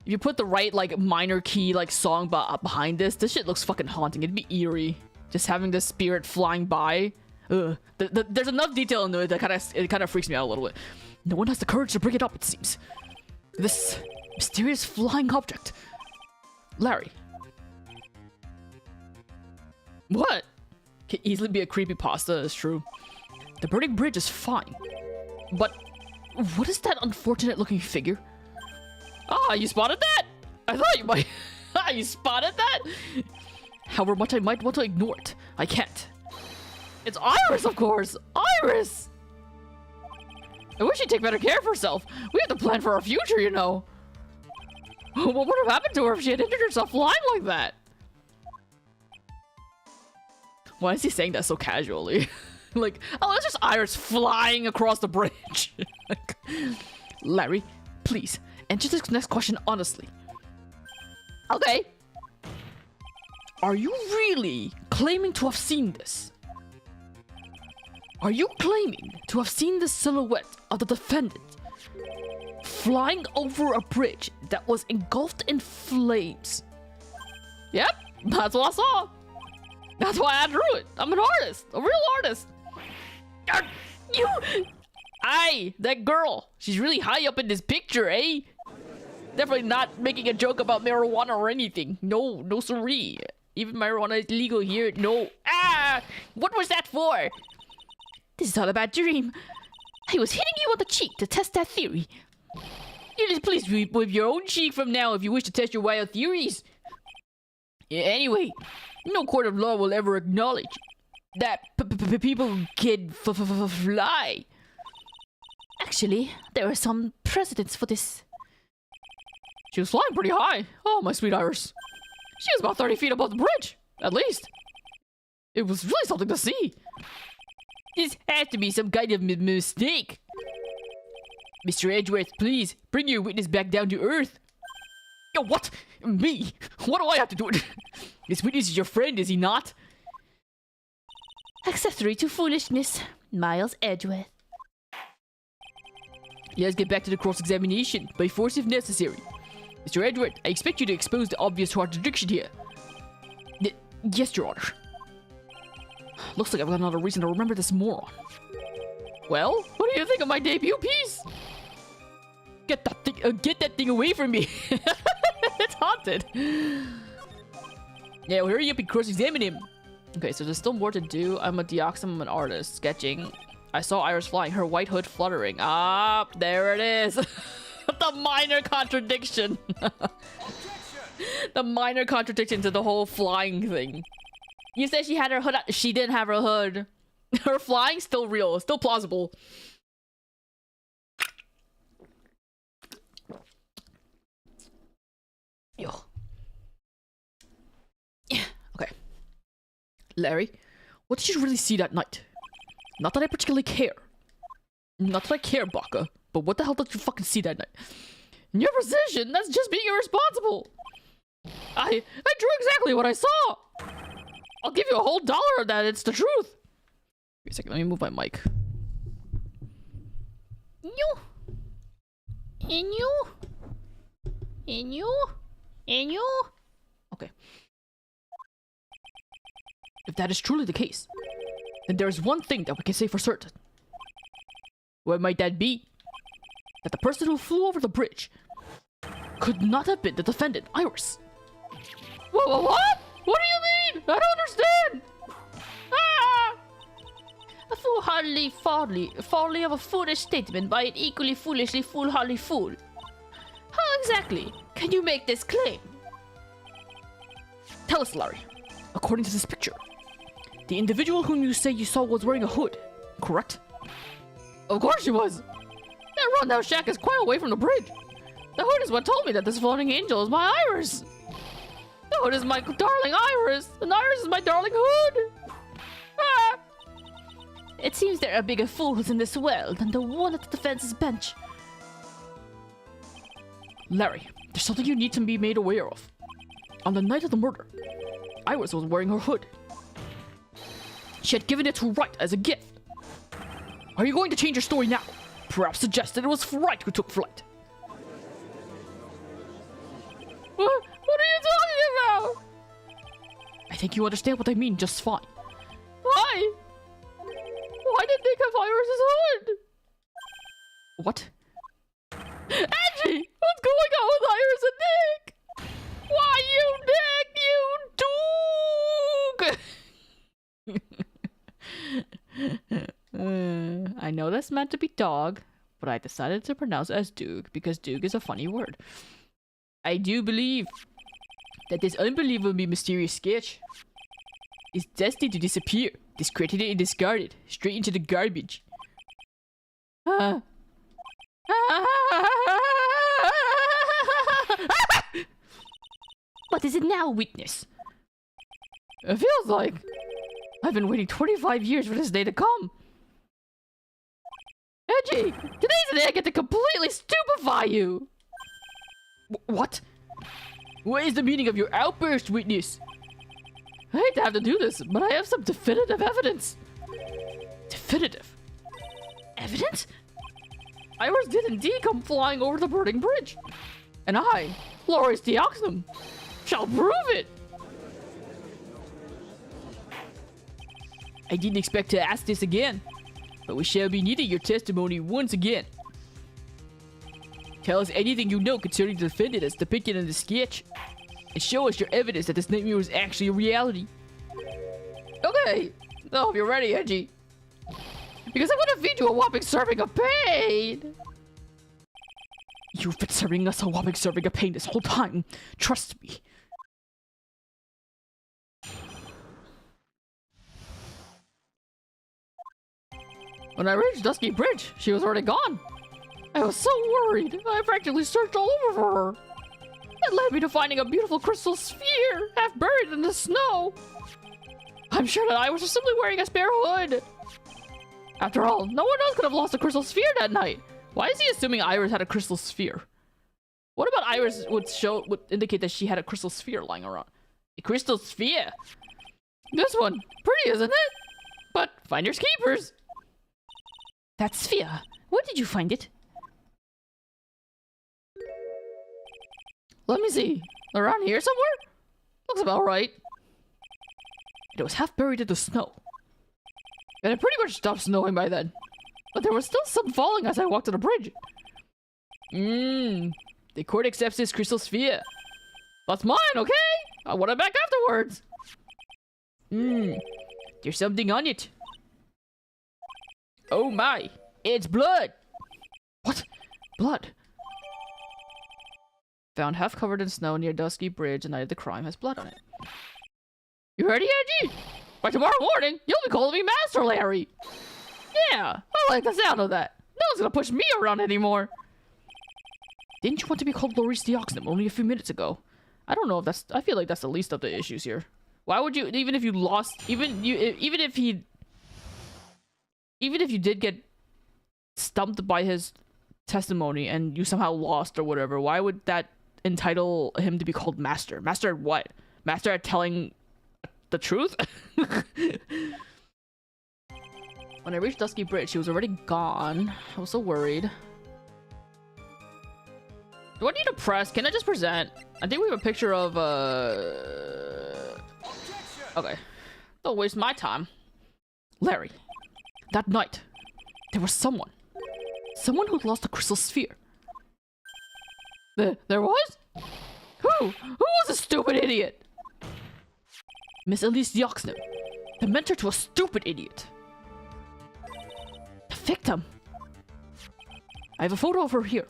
If you put the right, like, minor key, like, song behind this shit looks fucking haunting. It'd be eerie. Just having this spirit flying by. Ugh. There's enough detail into it that kind of freaks me out a little bit. No one has the courage to bring it up, it seems. This mysterious flying object. Larry. What? Can easily be a creepypasta, it's true. The burning bridge is fine. But what is that unfortunate looking figure? Ah, you spotted that? I thought you might. You spotted that? However much I might want to ignore it, I can't. It's Iris, of course! Iris! I wish she'd take better care of herself. We have to plan for our future, you know. What would have happened to her if she had injured herself flying like that? Why is he saying that so casually? Like, oh, it's just Iris flying across the bridge. Larry, please, answer this next question honestly. Okay. Are you really claiming to have seen this? Are you claiming to have seen the silhouette of the defendant flying over a bridge that was engulfed in flames? Yep, that's what I saw. That's why I drew it. I'm an artist, a real artist. You! Aye, that girl. She's really high up in this picture, eh? Definitely not making a joke about marijuana or anything. No, no siree. Even marijuana is legal here. No. Ah! What was that for? This is all a bad dream. I was hitting you on the cheek to test that theory. Please with your own cheek from now if you wish to test your wild theories. Anyway, no court of law will ever acknowledge that people can fly. Actually, there are some precedents for this. She was flying pretty high. Oh, my sweet Iris. She was about 30 feet above the bridge, at least. It was really something to see. This has to be some kind of mistake. Mr. Edgeworth, please, bring your witness back down to earth. Yo, what? Me? What do I have to do? This witness is your friend, is he not? Accessory to foolishness, Miles Edgeworth. Let's get back to the cross-examination, by force if necessary. Mr. Edgeworth, I expect you to expose the obvious contradiction here. Yes, Your Honor. Looks like I've got another reason to remember this moron. Well, what do you think of my debut piece? Get that thing away from me. It's haunted. Yeah, well, hurry up and cross-examine him. Okay, so there's still more to do. I'm a deoxym, I'm an artist. Sketching. I saw Iris flying, her white hood fluttering. Ah, there it is. The minor contradiction. The minor contradiction to the whole flying thing. You said she had her hood. She didn't have her hood. Her flying's still real. Still plausible. Yo. Yeah. Okay. Larry, what did you really see that night? Not that I particularly care. Not that I care, Baka. But what the hell did you fucking see that night? In your position, that's just being irresponsible. I drew exactly what I saw. I'll give you a whole $1 on that. It's the truth. Wait a second. Let me move my mic. Okay. If that is truly the case, then there is one thing that we can say for certain. What might that be? That the person who flew over the bridge could not have been the defendant, Iris. Whoa, what? What do you mean? I don't understand. Ah! A foolhardy folly of a foolish statement by an equally foolishly foolhardy fool. How exactly can you make this claim? Tell us, Larry. According to this picture, the individual whom you say you saw was wearing a hood, correct? Of course she was. That rundown shack is quite away from the bridge. The hood is what told me that this floating angel is my Iris. The hood is my darling Iris, and Iris is my darling hood. Ah! It seems there are bigger fools in this world than the one at the defense's bench. Larry, there's something you need to be made aware of. On the night of the murder, Iris was wearing her hood. She had given it to Wright as a gift. Are you going to change your story now? Perhaps suggest that it was Wright who took flight. What are you talking about? I think you understand what I mean just fine. Why? Why did they have Iris's hood? What? Angie! What's going on with Iris and Nick? Why you Nick, you Doog? I know that's meant to be dog, but I decided to pronounce it as Doog because Doog is a funny word. I do believe that this unbelievably mysterious sketch is destined to disappear, discredited and discarded, straight into the garbage. What is it now, witness? It feels like I've been waiting 25 years for this day to come. Edgy, today's the day I get to completely stupefy you. What? What is the meaning of your outburst, witness? I hate to have to do this, but I have some definitive evidence. Definitive? Evidence? Iris did indeed come flying over the burning bridge. And I, Loris Deoxnum, shall prove it. I didn't expect to ask this again, but we shall be needing your testimony once again. Tell us anything you know concerning the defendant as depicted in the sketch, and show us your evidence that this nightmare was actually a reality. Okay, oh, if you're ready, Edgy. Because I'm gonna feed you a whopping serving of pain! You've been serving us a whopping serving of pain this whole time. Trust me. When I reached Dusky Bridge, she was already gone. I was so worried. I practically searched all over for her. It led me to finding a beautiful crystal sphere, half buried in the snow. I'm sure that Iris was simply wearing a spare hood. After all, no one else could have lost a crystal sphere that night. Why is he assuming Iris had a crystal sphere? What about Iris would indicate that she had a crystal sphere lying around? A crystal sphere? This one. Pretty, isn't it? But finders keepers. That sphere. Where did you find it? Let me see. Around here somewhere? Looks about right. It was half buried in the snow. And it pretty much stopped snowing by then. But there was still some falling as I walked to the bridge. The court accepts this crystal sphere. That's mine, okay? I want it back afterwards. There's something on it. Oh my, it's blood. What? Blood? Found half covered in snow near Dusky Bridge the night of the crime has blood on it. You ready, Edgy? By tomorrow morning, you'll be calling me Master Larry. Yeah, I like the sound of that. No one's gonna push me around anymore. Didn't you want to be called Loris Deoxnum only a few minutes ago? I don't know if that's... I feel like that's the least of the issues here. Why would you... Even if you lost... Even if you did get stumped by his testimony and you somehow lost or whatever, why would that entitle him to be called Master? Master at what? Master at telling the truth? When I reached Dusky Bridge, she was already gone. I was so worried. Do I need to press? Can I just present? I think we have a picture of, Okay. Don't waste my time. Larry. That night, there was someone. Someone who'd lost a crystal sphere. There was? Who? Who was a stupid idiot? Miss Elise Deoxnum, the mentor to a stupid idiot. The victim. I have a photo of her here.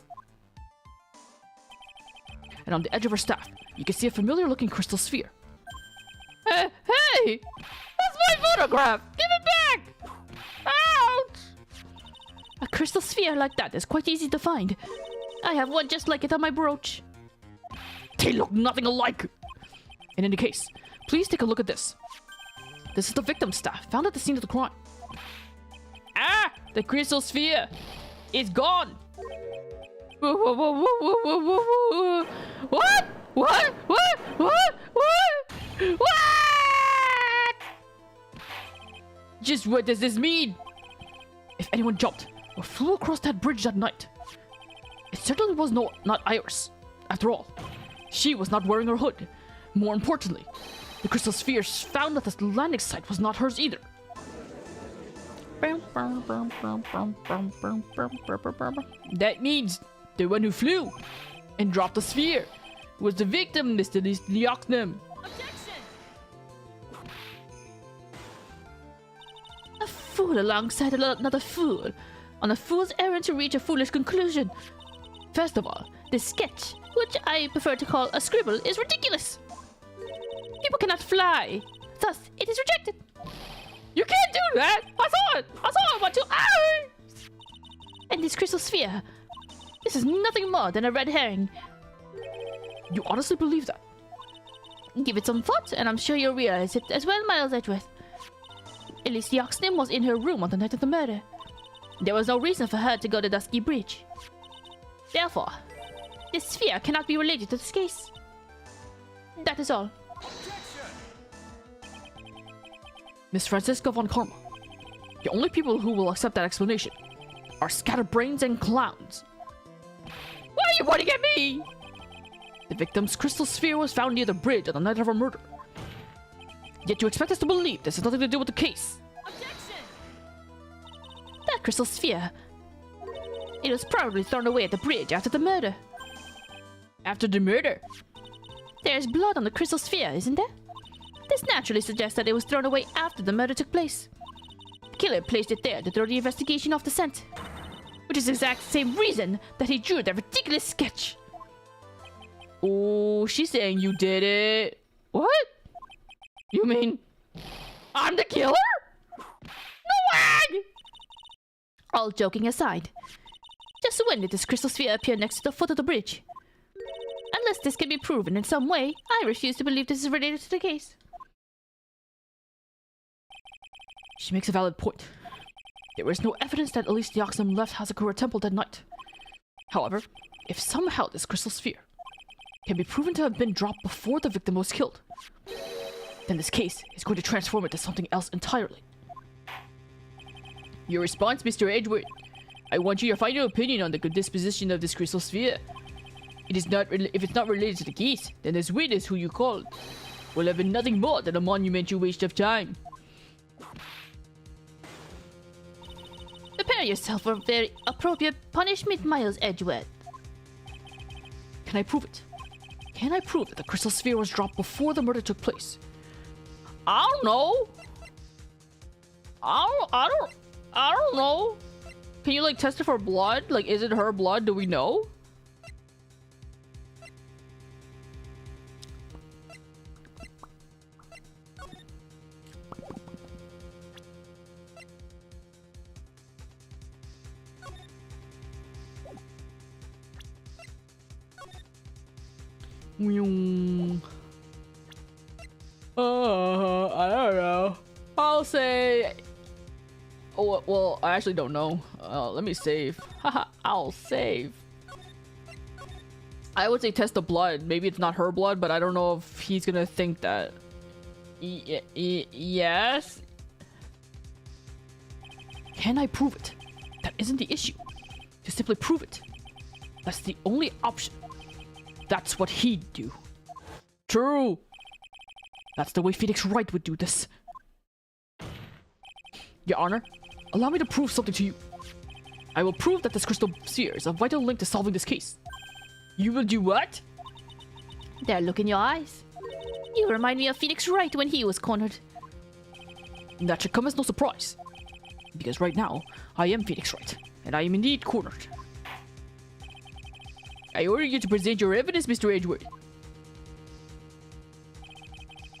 And on the edge of her staff, you can see a familiar-looking crystal sphere. Hey! That's my photograph! Give it back! Ouch! A crystal sphere like that is quite easy to find. I have one just like it on my brooch. They look nothing alike. In any case, please take a look at this. This is the victim's staff found at the scene of the crime. Ah! The crystal sphere is gone. What? What? Just what does this mean? If anyone jumped or flew across that bridge that night, it certainly was not Iris. After all, she was not wearing her hood. More importantly, the crystal sphere found at the landing site was not hers either. That means the one who flew and dropped the sphere was the victim, Mr. Leochnem. A fool alongside another fool, on a fool's errand to reach a foolish conclusion. First of all, this sketch, which I prefer to call a scribble, is ridiculous. People cannot fly, thus it is rejected. You can't do that! I saw it about 2 hours! And this crystal sphere, this is nothing more than a red herring. You honestly believe that? Give it some thought, and I'm sure you'll realize it as well, Miles Edgeworth. At least the Oxnim was in her room on the night of the murder. There was no reason for her to go to Dusky Bridge. Therefore, this sphere cannot be related to this case. That is all. Miss Francisca von Karma, the only people who will accept that explanation are scatterbrains and clowns. Why are you pointing at me? The victim's crystal sphere was found near the bridge on the night of her murder. Yet you expect us to believe this has nothing to do with the case. Objection! That crystal sphere, it was probably thrown away at the bridge after the murder. After the murder? There's blood on the crystal sphere, isn't there? This naturally suggests that it was thrown away after the murder took place. The killer placed it there to throw the investigation off the scent. Which is the exact same reason that he drew that ridiculous sketch. Oh, she's saying you did it. What? You mean I'm the killer? No way! All joking aside, just when did this crystal sphere appear next to the foot of the bridge? Unless this can be proven in some way, I refuse to believe this is related to the case. She makes a valid point. There is no evidence that Elise Deoxam left Hazakura Temple that night. However, if somehow this crystal sphere can be proven to have been dropped before the victim was killed, then this case is going to transform into something else entirely. Your response, Mr. Edgeworth. I want your final opinion on the good disposition of this crystal sphere. If it's not related to the case, then this witness who you called will have been nothing more than a monumental waste of time. Prepare yourself for a very appropriate punishment, Miles Edgeworth. Can I prove it? Can I prove that the crystal sphere was dropped before the murder took place? I don't know. I don't know. Can you like test it for blood? Like, is it her blood? Do we know? I don't know. I'll say... Oh, well, I actually don't know. Let me save. Haha, I'll save. I would say test the blood. Maybe it's not her blood, but I don't know if he's gonna think that. Yes? Can I prove it? That isn't the issue. To simply prove it. That's the only option. That's what he'd do. True. That's the way Phoenix Wright would do this. Your Honor, allow me to prove something to you. I will prove that this crystal sphere is a vital link to solving this case. You will do what? That look in your eyes. You remind me of Phoenix Wright when he was cornered. That should come as no surprise. Because right now, I am Phoenix Wright, and I am indeed cornered. I order you to present your evidence, Mr. Edgeworth.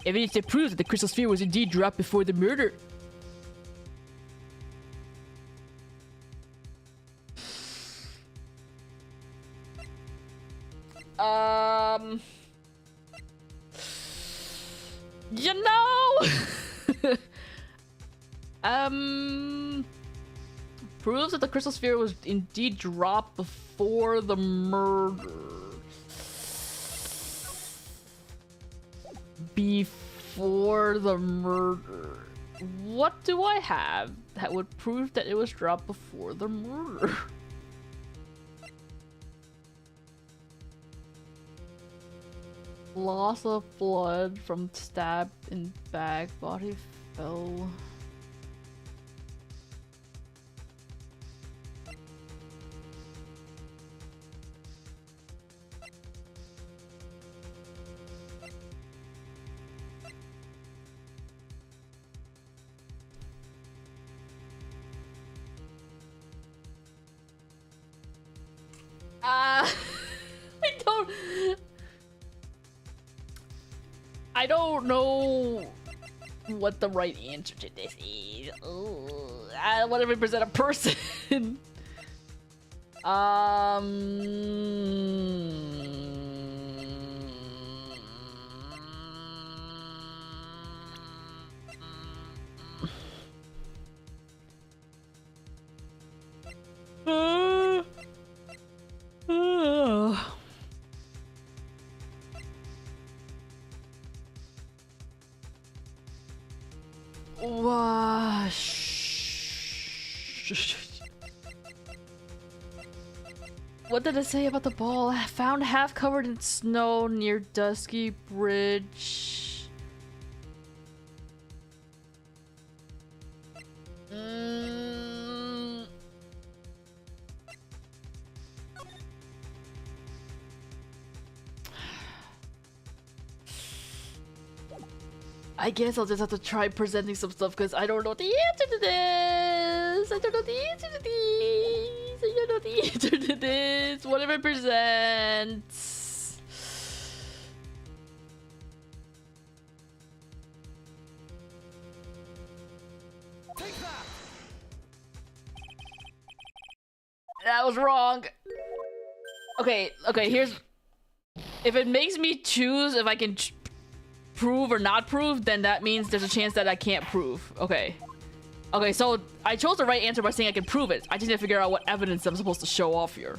Evidence that proves that the crystal sphere was indeed dropped before the murder. You know. Proves that the crystal sphere was indeed dropped before the murder. Before the murder. What do I have that would prove that it was dropped before the murder? Loss of blood from stab in back, body fell. I don't know what the right answer to this is. I want to represent a person. What did it say about the ball? Found half covered in snow near Dusky Bridge. I guess I'll just have to try presenting some stuff because I don't know the answer to this. I don't know the answer to these. I don't know the answer to this. What it represents. Take that. That was wrong. Okay, here's... If it makes me choose if I can prove or not prove, then that means there's a chance that I can't prove. Okay, so I chose the right answer by saying I can prove it. I just need to figure out what evidence I'm supposed to show off here.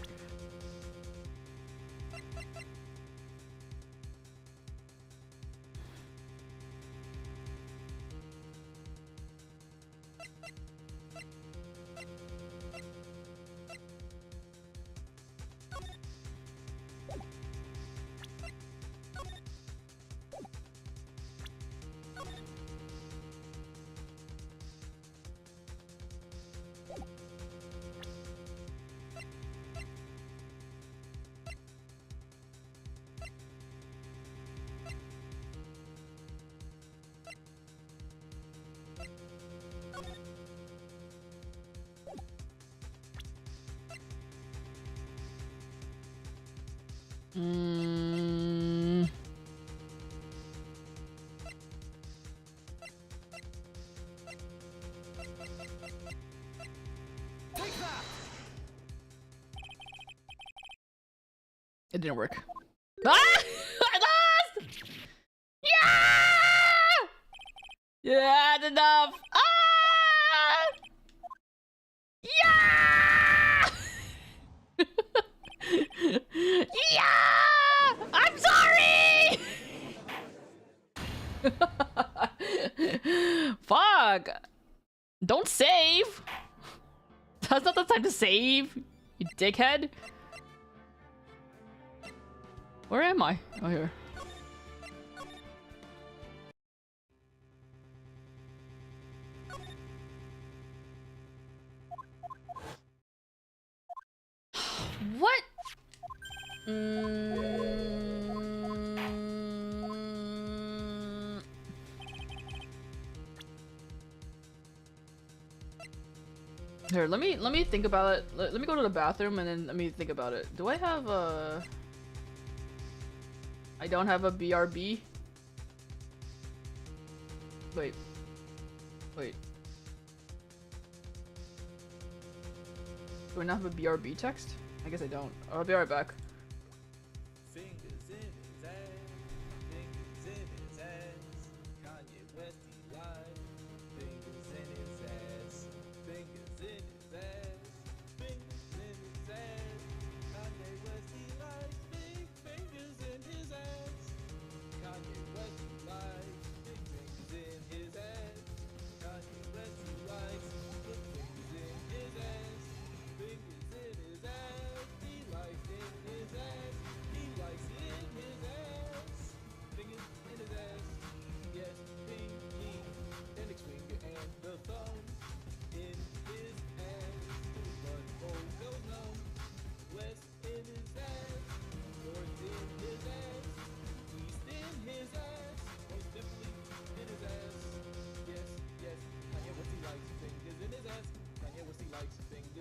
It didn't work. Ah! I lost! Yeah! Yeah, that's enough. Ah! Yeah! Yeah! I'm sorry! Fuck! Don't save! That's not the time to save, you dickhead. Where am I? Oh, here. What? Here, let me think about it. Let me go to the bathroom and then let me think about it. Do I have a... I don't have a BRB. Wait. Do I not have a BRB text? I guess I don't. I'll be right back. Fingers in his ass, fingers in his ass.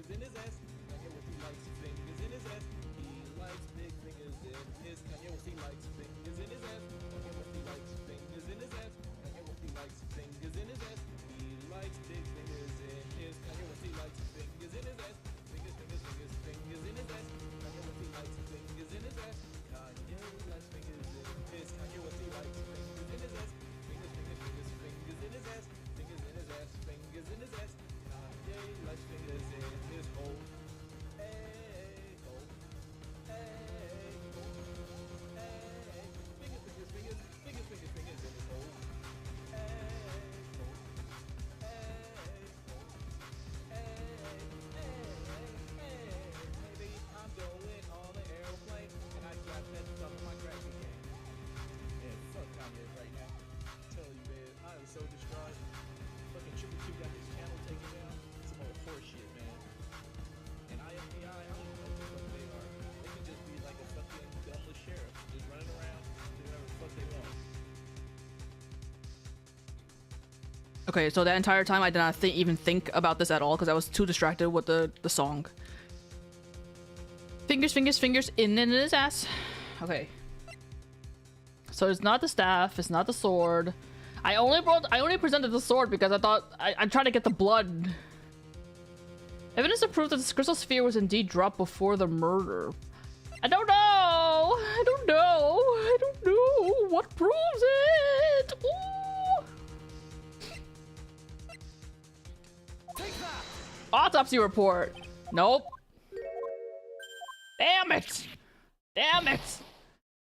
fingers in his ass. Kanye West, he likes fingers in his ass. He likes big fingers in his. Kanye West, he likes fingers in his ass. Kanye West, he likes fingers in his ass. Kanye West, he likes fingers in his ass. He likes big fingers in his. Kanye West, he likes fingers in his ass. Fingers, fingers, fingers, fingers in his ass. Kanye West, he likes fingers in his ass. Kanye likes fingers in his. Kanye West, he likes fingers in his ass. Fingers, fingers, fingers, fingers in his ass. Fingers in his ass. Fingers in his ass. Kanye likes fingers in his hole. Hey, hole. Hey, hole. Hey, fingers, fingers, fingers, fingers, fingers, fingers in his hole. Hey, hole. Baby, I'm going on an airplane, and I got that stuff in my crack again. And fuck Kanye right now. Tell you, man, I am so distraught. Fucking Triple Q got his channel taken down. Some old horse shit, man. And IFBI, I don't even know what the fuck they are. They could just be like a fucking dumbless sheriff, just running around, doing whatever the fuck they want. Okay, so that entire time I did not even think about this at all because I was too distracted with the song. Fingers, fingers, fingers in his ass. Okay. So it's not the staff, it's not the sword. I only presented the sword because I thought I tried to get the blood. Evidence to prove that the crystal sphere was indeed dropped before the murder. I don't know. I don't know. I don't know. What proves it? Ooh. Take that! Autopsy report. Nope. Damn it. Damn it.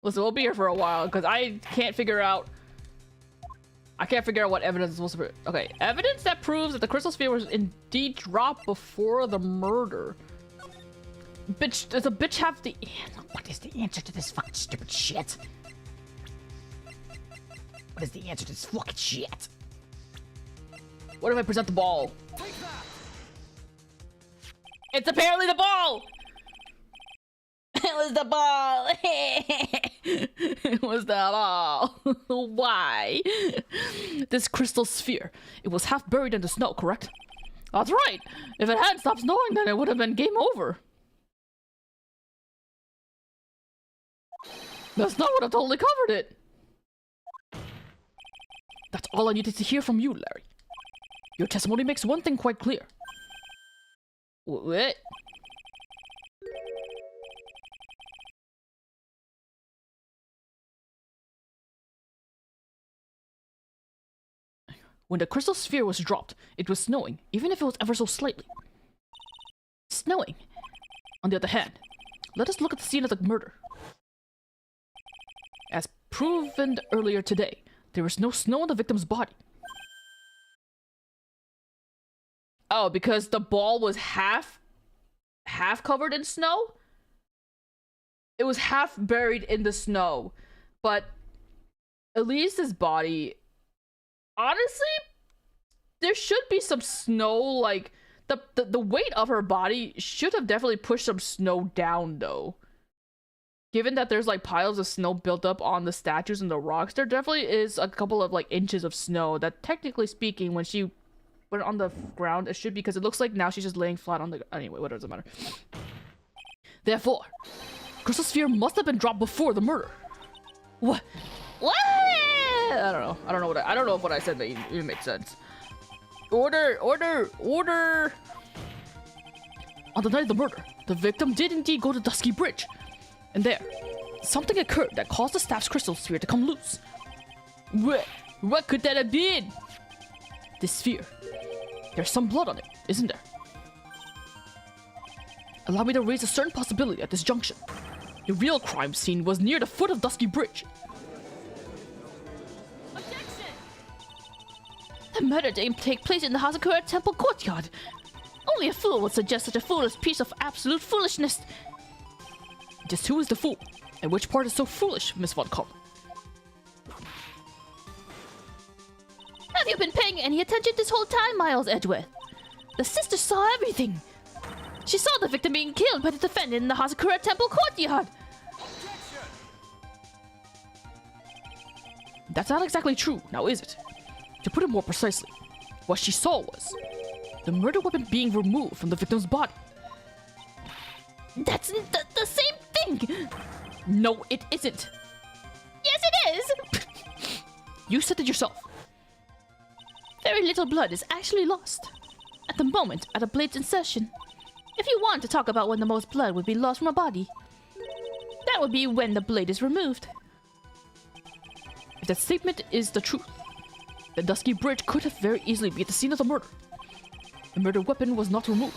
Listen, we'll be here for a while because I can't figure out what evidence is supposed to be. Okay, evidence that proves that the crystal sphere was indeed dropped before the murder. Bitch, does a bitch have the... What is the answer to this fucking stupid shit? What is the answer to this fucking shit? What if I present the ball? Take that! It's apparently the ball! It was the ball! It was the ball. Why? This crystal sphere. It was half buried in the snow, correct? That's right! If it hadn't stopped snowing, then it would have been game over. The snow would have totally covered it. That's all I needed to hear from you, Larry. Your testimony makes one thing quite clear. What? When the crystal sphere was dropped, it was snowing, even if it was ever so slightly. Snowing. On the other hand, let us look at the scene of the murder. As proven earlier today, there was no snow on the victim's body. Oh, because the ball was half covered in snow? It was half buried in the snow. But Elise's body, honestly, there should be some snow, like the weight of her body should have definitely pushed some snow down though. Given that there's like piles of snow built up on the statues and the rocks, there definitely is a couple of like inches of snow that, technically speaking, when she put it on the ground, it should be, because it looks like now she's just laying flat on the... Anyway, what does it matter? Therefore, crystal sphere must have been dropped before the murder. What? What? I don't know. I don't know if what I said even makes sense. Order! Order! Order! On the night of the murder, the victim did indeed go to Dusky Bridge. And there, something occurred that caused the staff's crystal sphere to come loose. What could that have been? This sphere. There's some blood on it, isn't there? Allow me to raise a certain possibility at this junction. The real crime scene was near the foot of Dusky Bridge. Objection! The murder didn't take place in the Hazakura Temple courtyard. Only a fool would suggest such a foolish piece of absolute foolishness. Just who is the fool? And which part is so foolish, Miss Von Comp? Have you been paying any attention this whole time, Miles Edgeworth? The sister saw everything. She saw the victim being killed by the defendant in the Hazakura Temple courtyard. Objection! That's not exactly true, now is it? To put it more precisely, what she saw was the murder weapon being removed from the victim's body. That's the same thing! No, it isn't. Yes, it is! You said it yourself. Very little blood is actually lost. At the moment, at a blade's insertion. If you want to talk about when the most blood would be lost from a body, that would be when the blade is removed. If that statement is the truth, the Dusky Bridge could have very easily been the scene of the murder. The murder weapon was not removed.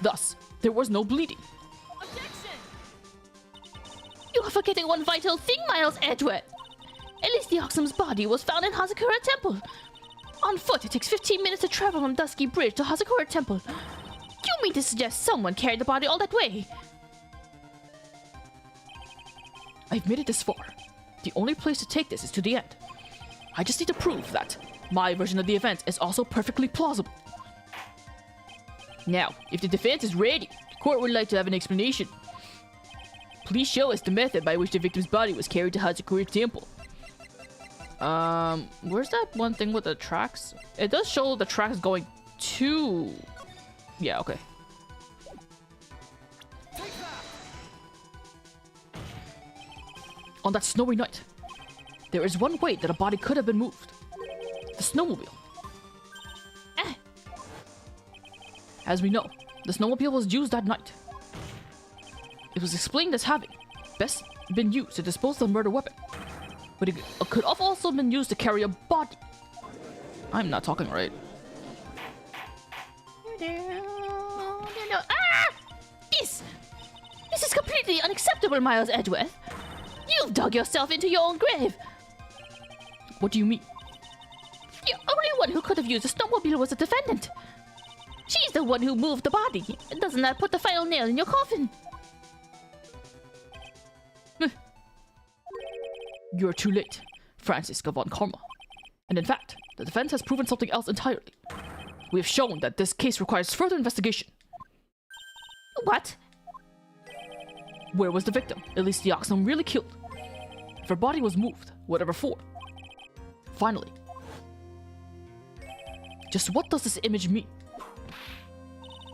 Thus, there was no bleeding. Objection! You are forgetting one vital thing, Miles Edgeworth. At least the Oxum's body was found in Hazakura Temple. On foot, it takes 15 minutes to travel from Dusky Bridge to Hazakura Temple. You mean to suggest someone carried the body all that way? I've made it this far. The only place to take this is to the end. I just need to prove that my version of the event is also perfectly plausible. Now, if the defense is ready, the court would like to have an explanation. Please show us the method by which the victim's body was carried to Hazakura Temple. Where's that one thing with the tracks? It does show the tracks going to... Yeah, okay. On that snowy night, there is one way that a body could have been moved. The snowmobile. As we know, the snowmobile was used that night. It was explained as having best been used to dispose of the murder weapon, but it could have also been used to carry a body. I'm not talking right. This is completely unacceptable, Miles Edgeworth. You've dug yourself into your own grave. What do you mean? The only one who could have used the snowmobile was the defendant. She's the one who moved the body. Doesn't that put the final nail in your coffin? You're too late, Francisca von Karma. And in fact, the defense has proven something else entirely. We have shown that this case requires further investigation. What? Where was the victim, at least the Oxum, really killed? If her body was moved, whatever for? Finally, just what does this image mean?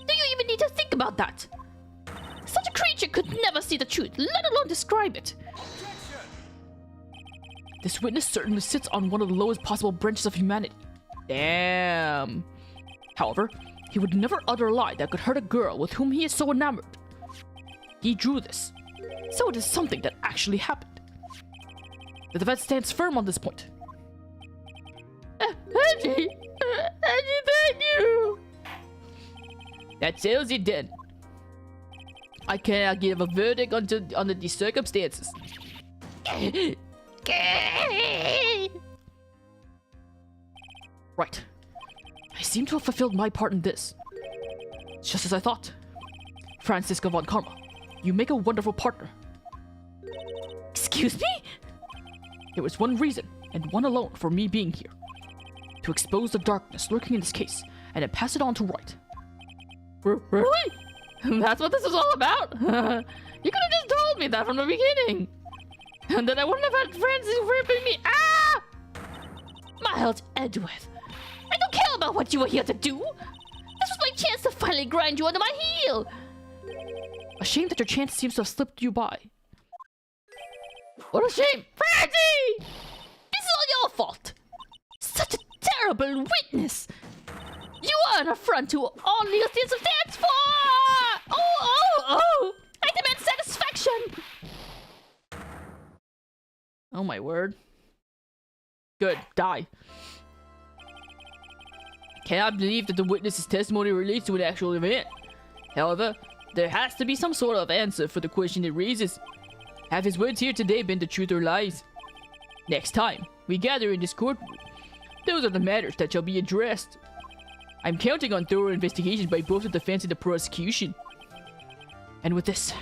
Do you even need to think about that? Such a creature could never see the truth, let alone describe it. This witness certainly sits on one of the lowest possible branches of humanity. Damn. However, he would never utter a lie that could hurt a girl with whom he is so enamored. He drew this, so it is something that actually happened. The defense stands firm on this point. Angie, thank you. That settles it then. I cannot give a verdict under these circumstances. Right. I seem to have fulfilled my part in this. Just as I thought. Francisca von Karma, you make a wonderful partner. Excuse me? There was one reason, and one alone, for me being here. To expose the darkness lurking in this case, and then pass it on to Wright. Really? That's what this is all about? You could have just told me that from the beginning. And then I wouldn't have had Francis ripping me. Ah! Miles Edgeworth, I don't care about what you were here to do. This was my chance to finally grind you under my heel. A shame that your chance seems to have slipped you by. What a shame. Francie! This is all your fault. Such a terrible witness. You are an affront to all legal standards of dance for. Oh! I demand satisfaction. Oh my word. Good, die. Cannot believe that the witness's testimony relates to an actual event. However, there has to be some sort of answer for the question it raises. Have his words here today been the truth or lies? Next time we gather in this courtroom, those are the matters that shall be addressed. I'm counting on thorough investigation by both the defense and the prosecution. And with this,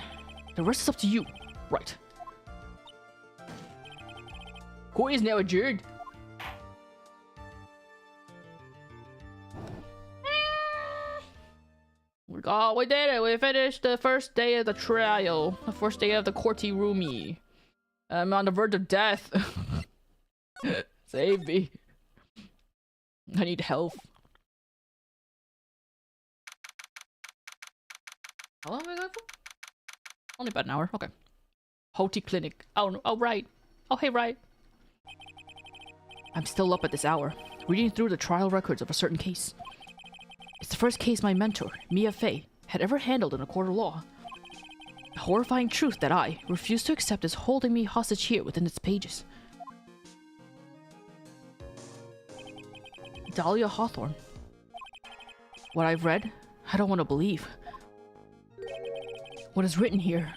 the rest is up to you, right? Court is now adjourned. We did it. We finished the first day of the trial. The first day of the courty roomie. I'm on the verge of death. Save me. I need help. How long have I got for? Only about an hour. Okay. Hoti Clinic. Oh, no. Oh, right. Oh, hey, right. I'm still up at this hour, reading through the trial records of a certain case. It's the first case my mentor, Mia Fey, had ever handled in a court of law. A horrifying truth that I refuse to accept is holding me hostage here within its pages. Dahlia Hawthorne. What I've read, I don't want to believe. What is written here,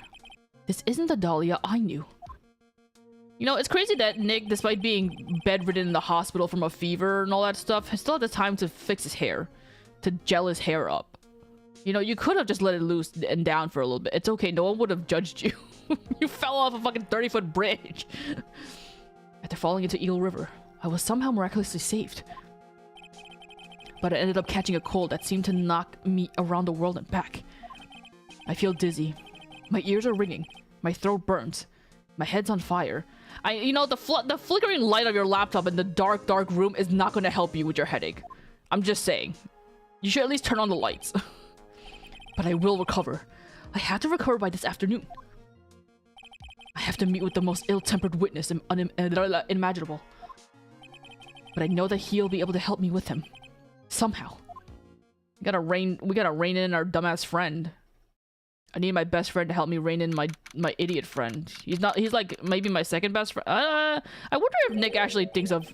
this isn't the Dahlia I knew. You know, it's crazy that Nick, despite being bedridden in the hospital from a fever and all that stuff, has still had the time to fix his hair. To gel his hair up. You know, you could have just let it loose and down for a little bit. It's okay, no one would have judged you. You fell off a fucking 30-foot bridge. After falling into Eagle River, I was somehow miraculously saved. But I ended up catching a cold that seemed to knock me around the world and back. I feel dizzy. My ears are ringing. My throat burns. My head's on fire. You know, the flickering light of your laptop in the dark, dark room is not going to help you with your headache. I'm just saying. You should at least turn on the lights. But I will recover. I have to recover by this afternoon. I have to meet with the most ill-tempered witness imaginable. But I know that he'll be able to help me with him. Somehow. We gotta rein in our dumbass friend. I need my best friend to help me rein in my idiot friend. He's like maybe my second best friend. I wonder if Nick actually thinks of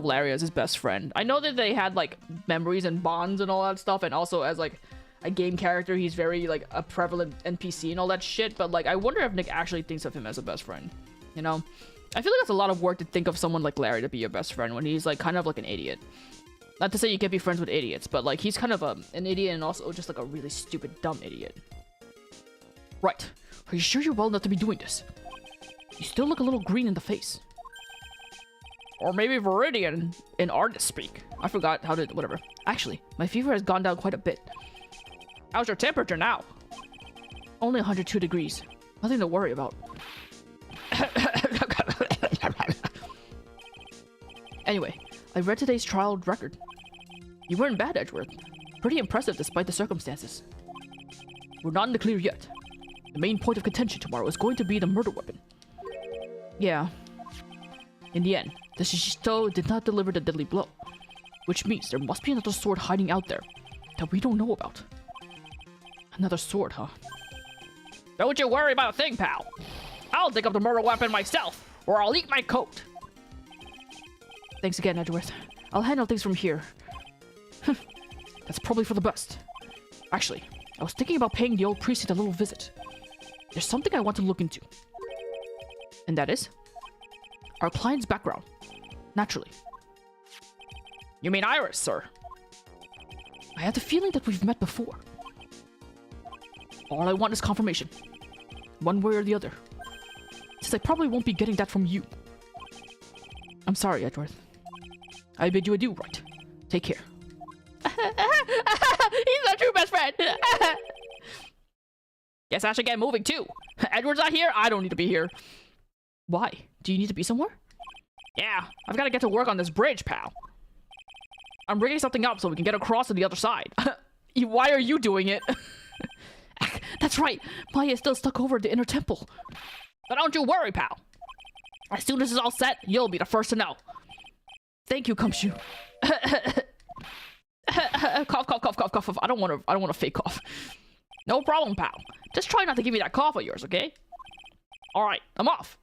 Larry as his best friend. I know that they had like memories and bonds and all that stuff, and also as like a game character, he's very like a prevalent NPC and all that shit, but like I wonder if Nick actually thinks of him as a best friend. You know? I feel like that's a lot of work to think of someone like Larry to be your best friend when he's like kind of like an idiot. Not to say you can't be friends with idiots, but like he's kind of an idiot and also just like a really stupid, dumb idiot. Right. Are you sure you're well enough to be doing this? You still look a little green in the face. Or maybe Viridian in artist speak. I forgot how to... whatever. Actually, my fever has gone down quite a bit. How's your temperature now? Only 102 degrees. Nothing to worry about. Anyway, I read today's trial record. You weren't bad, Edgeworth. Pretty impressive despite the circumstances. We're not in the clear yet. The main point of contention tomorrow is going to be the murder weapon. Yeah. In the end, the Shishisto did not deliver the deadly blow. Which means there must be another sword hiding out there that we don't know about. Another sword, huh? Don't you worry about a thing, pal. I'll dig up the murder weapon myself, or I'll eat my coat. Thanks again, Edgeworth. I'll handle things from here. That's probably for the best. Actually, I was thinking about paying the old precinct a little visit. There's something I want to look into. And that is? Our client's background. Naturally. You mean Iris, sir? I have the feeling that we've met before. All I want is confirmation. One way or the other. Since I probably won't be getting that from you. I'm sorry, Edgeworth. I bid you adieu, right? Take care. He's my true best friend! Guess I should get moving too. Edward's not here, I don't need to be here. Why? Do you need to be somewhere? Yeah, I've got to get to work on this bridge, pal. I'm rigging something up so we can get across to the other side. Why are you doing it? That's right, Maya is still stuck over at the inner temple. But don't you worry, pal. As soon as it's all set, you'll be the first to know. Thank you, Kumshu. Cough, cough, cough, cough, cough. I don't want to fake cough. No problem, pal. Just try not to give me that cough of yours, okay? All right, I'm off.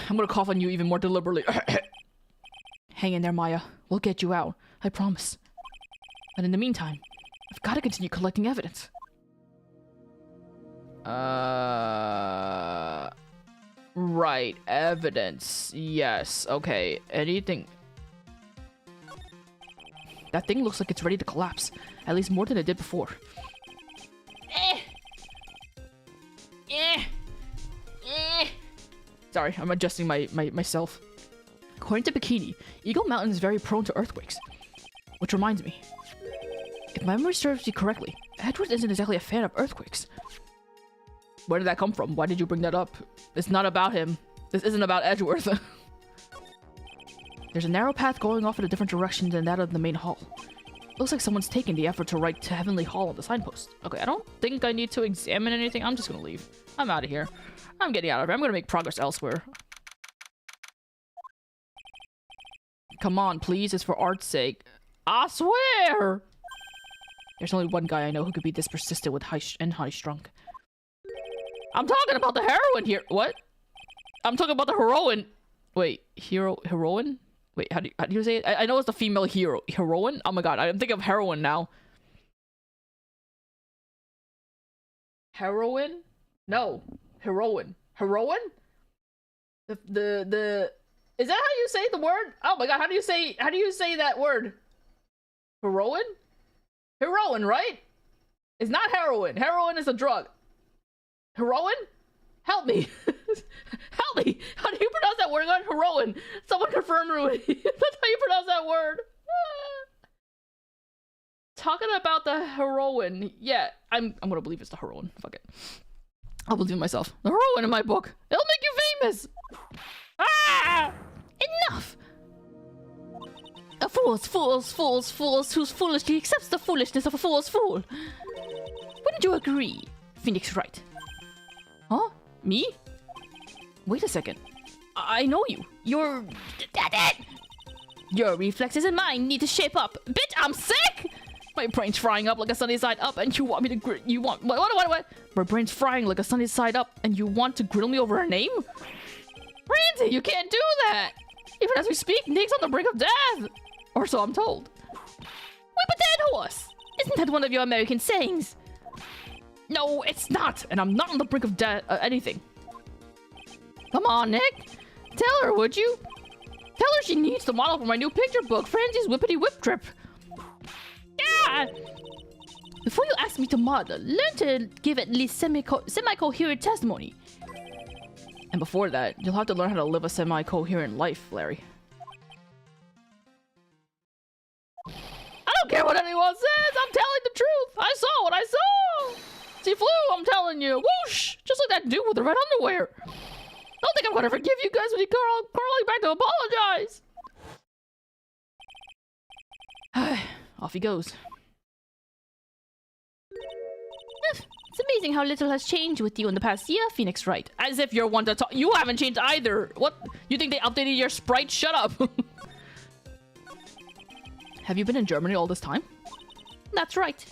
I'm gonna cough on you even more deliberately. Hang in there, Maya. We'll get you out. I promise. But in the meantime, I've got to continue collecting evidence. Right, evidence. Yes, okay. Anything... That thing looks like it's ready to collapse. At least more than it did before. Sorry, I'm adjusting myself. According to Bikini, Eagle Mountain is very prone to earthquakes. Which reminds me. If my memory serves me correctly, Edward isn't exactly a fan of earthquakes. Where did that come from? Why did you bring that up? It's not about him. This isn't about Edgeworth. There's a narrow path going off in a different direction than that of the main hall. Looks like someone's taking the effort to write to Heavenly Hall on the signpost. Okay, I don't think I need to examine anything. I'm just gonna leave. I'm out of here. I'm getting out of here. I'm gonna make progress elsewhere. Come on, please. It's for art's sake. I swear! There's only one guy I know who could be this persistent with high strung. I'm talking about the heroine here. What? I'm talking about the heroine. Wait, heroine? Wait, how do you say it? I know it's the female hero. Heroine? Oh my god, I'm thinking of heroine now. Heroine? No. Heroine. Heroine? The is that how you say the word? Oh my god, how do you say that word? Heroine? Heroine, right? It's not heroin. Heroin is a drug. Heroin? Help me. Help me. How do you pronounce that word? Not heroin. Someone confirm Rui. That's how you pronounce that word. Talking about the heroine. Yeah, I'm gonna believe it's the heroine. Fuck it. I'll believe it myself. The heroine in my book. It'll make you famous. Ah! Enough! Fools who foolishly accepts the foolishness of a fool's fool. Wouldn't you agree, Phoenix Wright? Huh? Me? Wait a second. I know you. Your reflexes and mine need to shape up. Bitch, I'm sick! My brain's frying up like a sunny side up and you want me to what? My brain's frying like a sunny side up and you want to grill me over her name? Randy, you can't do that! Even as we speak, Nick's on the brink of death! Or so I'm told. Whip a dead horse! Isn't that one of your American sayings? No, it's not! And I'm not on the brink of death, anything. Come on, Nick! Tell her, would you? Tell her she needs the model for my new picture book, Franzie's Whippity Whip Trip. Yeah! Before you ask me to model, learn to give at least semi-coherent testimony. And before that, you'll have to learn how to live a semi-coherent life, Larry. I don't care what anyone says! I'm telling the truth! I saw what I saw! She flew, I'm telling you! Whoosh! Just like that dude with the red underwear! Don't think I'm gonna forgive you guys when you crawling back to apologize! Off he goes. It's amazing how little has changed with you in the past year, Phoenix Wright. As if you're one to talk. You haven't changed either. What? You think they updated your sprite? Shut up. Have you been in Germany all this time? That's right.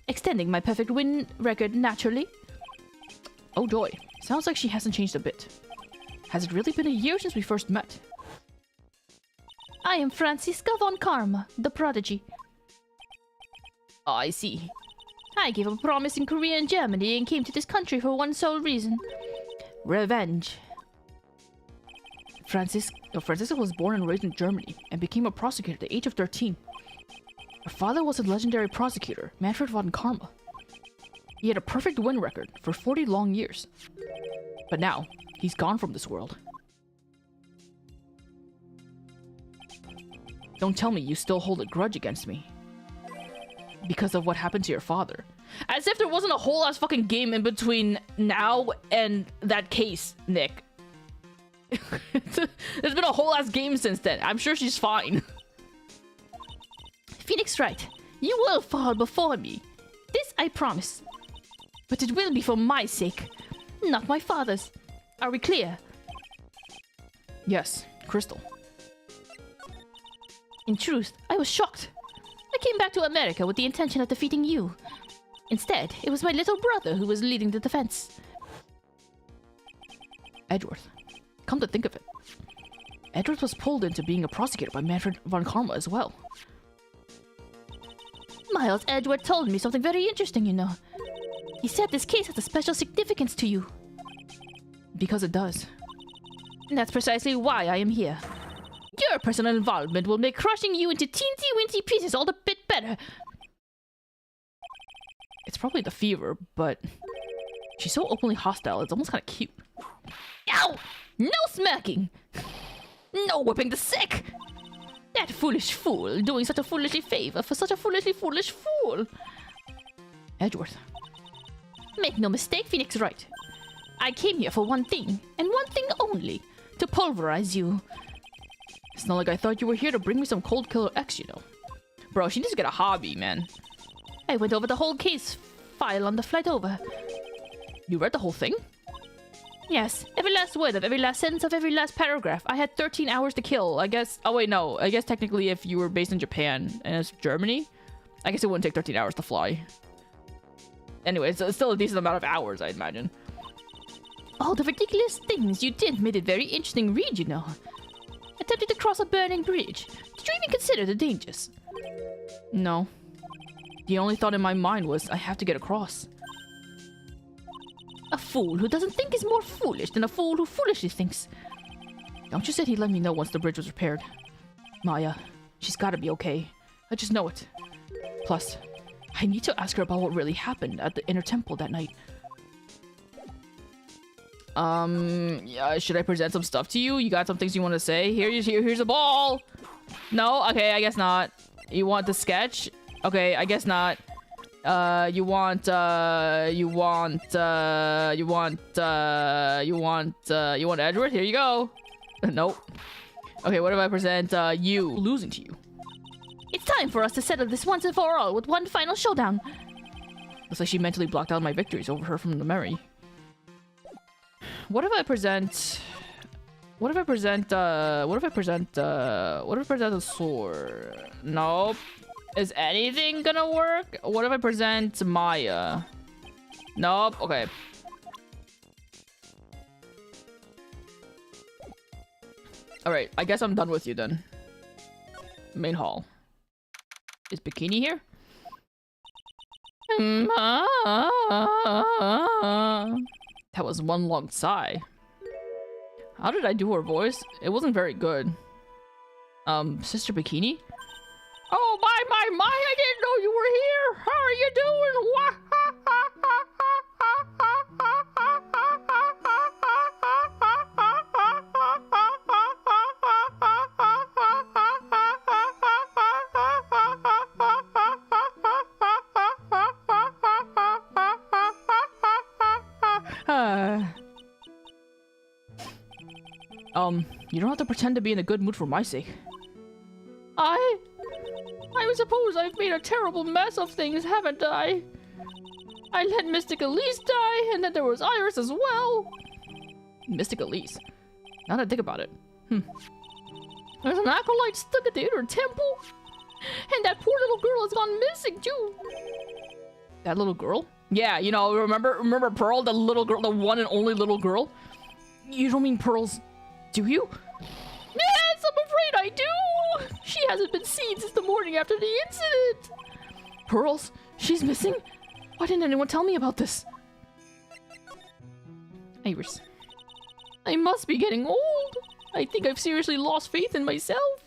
Extending my perfect win record naturally. Oh joy. Sounds like she hasn't changed a bit. Has it really been a year since we first met? I am Franziska von Karma, the prodigy. Oh, I see. I gave up a promising career in Germany and came to this country for one sole reason. Revenge. Franziska was born and raised in Germany and became a prosecutor at the age of 13. Her father was a legendary prosecutor, Manfred von Karma. He had a perfect win record for 40 long years. But now, he's gone from this world. Don't tell me you still hold a grudge against me. Because of what happened to your father. As if there wasn't a whole ass fucking game in between now and that case, Nick. There's been a whole ass game since then. I'm sure she's fine. Phoenix Wright, you will fall before me. This I promise. But it will be for my sake, not my father's. Are we clear? Yes, Crystal. In truth, I was shocked. I came back to America with the intention of defeating you. Instead, it was my little brother who was leading the defense. Edgeworth. Come to think of it, Edgeworth was pulled into being a prosecutor by Manfred von Karma as well. Miles Edgeworth told me something very interesting, you know. He said this case has a special significance to you. Because it does. And that's precisely why I am here. Your personal involvement will make crushing you into teensy-weensy pieces all the bit better. It's probably the fever, but she's so openly hostile, it's almost kind of cute. Ow! No smirking! No whipping the sick! That foolish fool doing such a foolishly favor for such a foolishly foolish fool! Edgeworth. Make no mistake, Phoenix Wright. I came here for one thing, and one thing only. To pulverize you. It's not like I thought you were here to bring me some Cold Killer X, you know. Bro, she needs to get a hobby, man. I went over the whole case file on the flight over. You read the whole thing? Yes, every last word of every last sentence of every last paragraph. I had 13 hours to kill. I guess... Oh, wait, no. I guess technically if you were based in Japan and it's Germany, I guess it wouldn't take 13 hours to fly. Anyway, it's still a decent amount of hours, I'd imagine. All the ridiculous things you did made it very interesting read, you know. Attempted to cross a burning bridge. Did you even consider the dangers? No. The only thought in my mind was, I have to get across. A fool who doesn't think is more foolish than a fool who foolishly thinks. Don't you said he'd let me know once the bridge was repaired? Maya, she's gotta be okay. I just know it. Plus, I need to ask her about what really happened at the inner temple that night. Yeah, should I present some stuff to you? You got some things you want to say? Here's a ball! No? Okay, I guess not. You want the sketch? Okay, I guess not. You want Edward? Here you go. Nope. Okay, what if I present, you losing to you? It's time for us to settle this once and for all with one final showdown. Looks like she mentally blocked out my victories over her from the memory. What if I present a sword? Nope. Is anything gonna work? What if I present Maya? Nope. Okay. Alright, I guess I'm done with you then. Main hall. Is Bikini here? That was one long sigh. How did I do her voice? It wasn't very good. Sister Bikini? Oh, my, I didn't know you were here! How are you doing? You don't have to pretend to be in a good mood for my sake. I suppose I've made a terrible mess of things, haven't I? I let Mystic Elise die, and then there was Iris as well. Mystic Elise? Now that I think about it. There's an acolyte stuck at the inner temple, and that poor little girl has gone missing too. That little girl? Yeah, you know, remember Pearl, the little girl, the one and only little girl? You don't mean Pearl's, do you? Yes, I'm afraid I do! She hasn't been seen since the morning after the incident! Pearls? She's missing? Why didn't anyone tell me about this? Iris. I must be getting old. I think I've seriously lost faith in myself.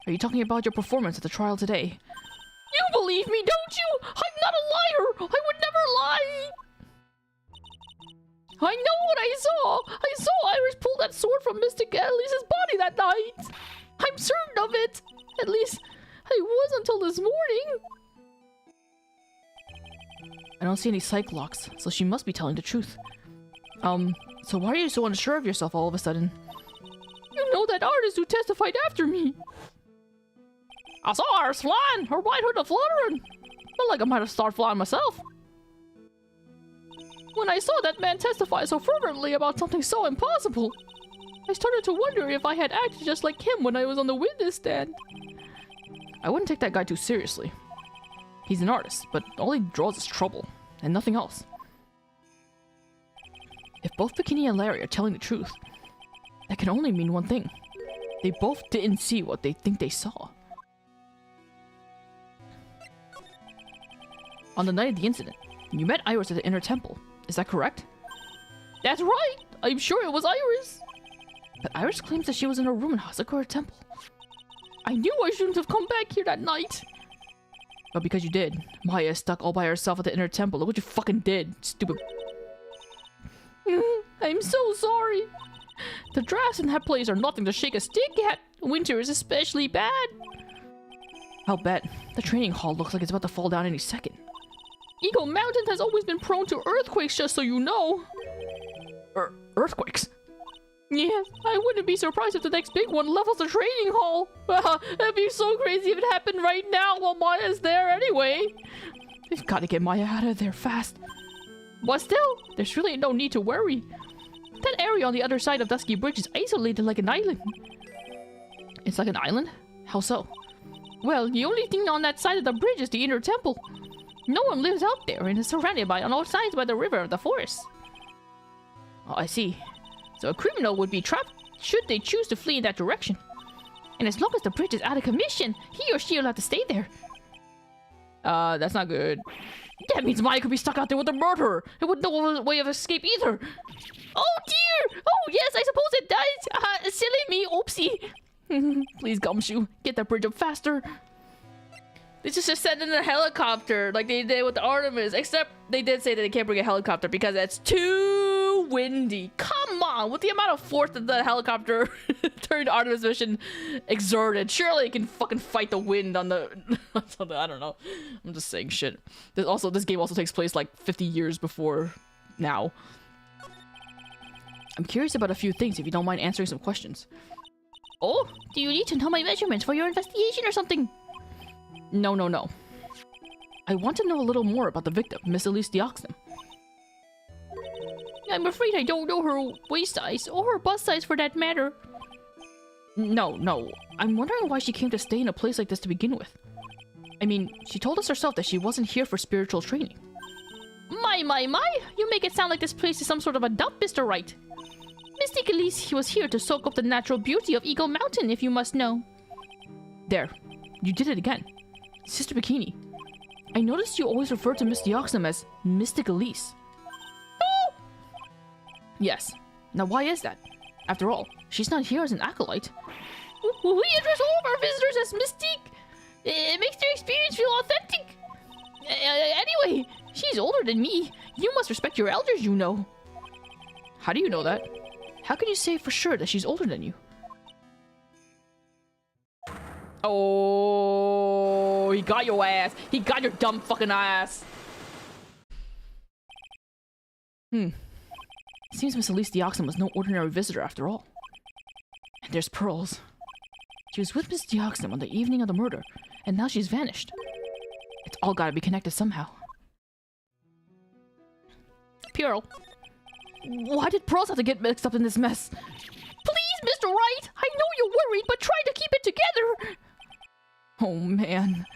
Are you talking about your performance at the trial today? You believe me, don't you? I'm not a liar! I would never lie! I know what I saw! I saw Iris pull that sword from Mystic Elise's body that night! I'm certain of it! At least, I was until this morning! I don't see any psych locks, so she must be telling the truth. So why are you so unsure of yourself all of a sudden? You know that artist who testified after me! I saw Iris flying, her white hood fluttering! Felt like I might have started flying myself. When I saw that man testify so fervently about something so impossible, I started to wonder if I had acted just like him when I was on the witness stand. I wouldn't take that guy too seriously. He's an artist, but all he draws is trouble, and nothing else. If both Bikini and Larry are telling the truth, that can only mean one thing. They both didn't see what they think they saw. On the night of the incident, you met Iris at the inner temple. Is that correct? That's right! I'm sure it was Iris! But Iris claims that she was in her room in Hasakura Temple. I knew I shouldn't have come back here that night! But because you did, Maya is stuck all by herself at the inner temple. Look what you fucking did, stupid... I'm so sorry! The drafts in that place are nothing to shake a stick at! Winter is especially bad! I'll bet. The training hall looks like it's about to fall down any second. Eagle Mountain has always been prone to earthquakes, just so you know. Earthquakes? Yes, I wouldn't be surprised if the next big one levels the training hall. That'd be so crazy if it happened right now while Maya's there anyway. We've got to get Maya out of there fast. But still, there's really no need to worry. That area on the other side of Dusky Bridge is isolated like an island. It's like an island? How so? Well, the only thing on that side of the bridge is the inner temple. No one lives out there and is surrounded by on all sides by the river of the forest. Oh, I see. So a criminal would be trapped should they choose to flee in that direction. And as long as the bridge is out of commission, he or she will have to stay there. That's not good. That means Maya could be stuck out there with a murderer and with no way of escape either. Oh dear! Oh yes, I suppose it does! Silly me, oopsie. Please, Gumshoe, get that bridge up faster. They just send in a helicopter like they did with the Artemis, except they did say that they can't bring a helicopter because it's too windy. Come on, with the amount of force that the helicopter during the Artemis mission exerted, surely it can fucking fight the wind on the... I don't know. I'm just saying shit. This game also takes place like 50 years before now. I'm curious about a few things if you don't mind answering some questions. Oh, do you need to know my measurements for your investigation or something? No. I want to know a little more about the victim, Miss Elise Dioxnum. I'm afraid I don't know her waist size, or her bust size for that matter. No. I'm wondering why she came to stay in a place like this to begin with. I mean, she told us herself that she wasn't here for spiritual training. My! You make it sound like this place is some sort of a dump, Mr. Wright. Mystic Elise was here to soak up the natural beauty of Eagle Mountain, if you must know. There. You did it again. Sister Bikini, I noticed you always refer to Miss Dioxnum as Mystic Elise. Oh! Yes. Now why is that? After all, she's not here as an acolyte. We address all of our visitors as Mystique. It makes their experience feel authentic. Anyway, she's older than me. You must respect your elders, you know. How do you know that? How can you say for sure that she's older than you? Oh, he got your ass. He got your dumb fucking ass. Seems Miss Elise Dioxnum was no ordinary visitor after all. And there's Pearls. She was with Miss Dioxnum on the evening of the murder, and now she's vanished. It's all gotta be connected somehow. Pearl. Why did Pearls have to get mixed up in this mess? Please, Mr. Wright! I know you're worried, but try to keep it together! Oh man,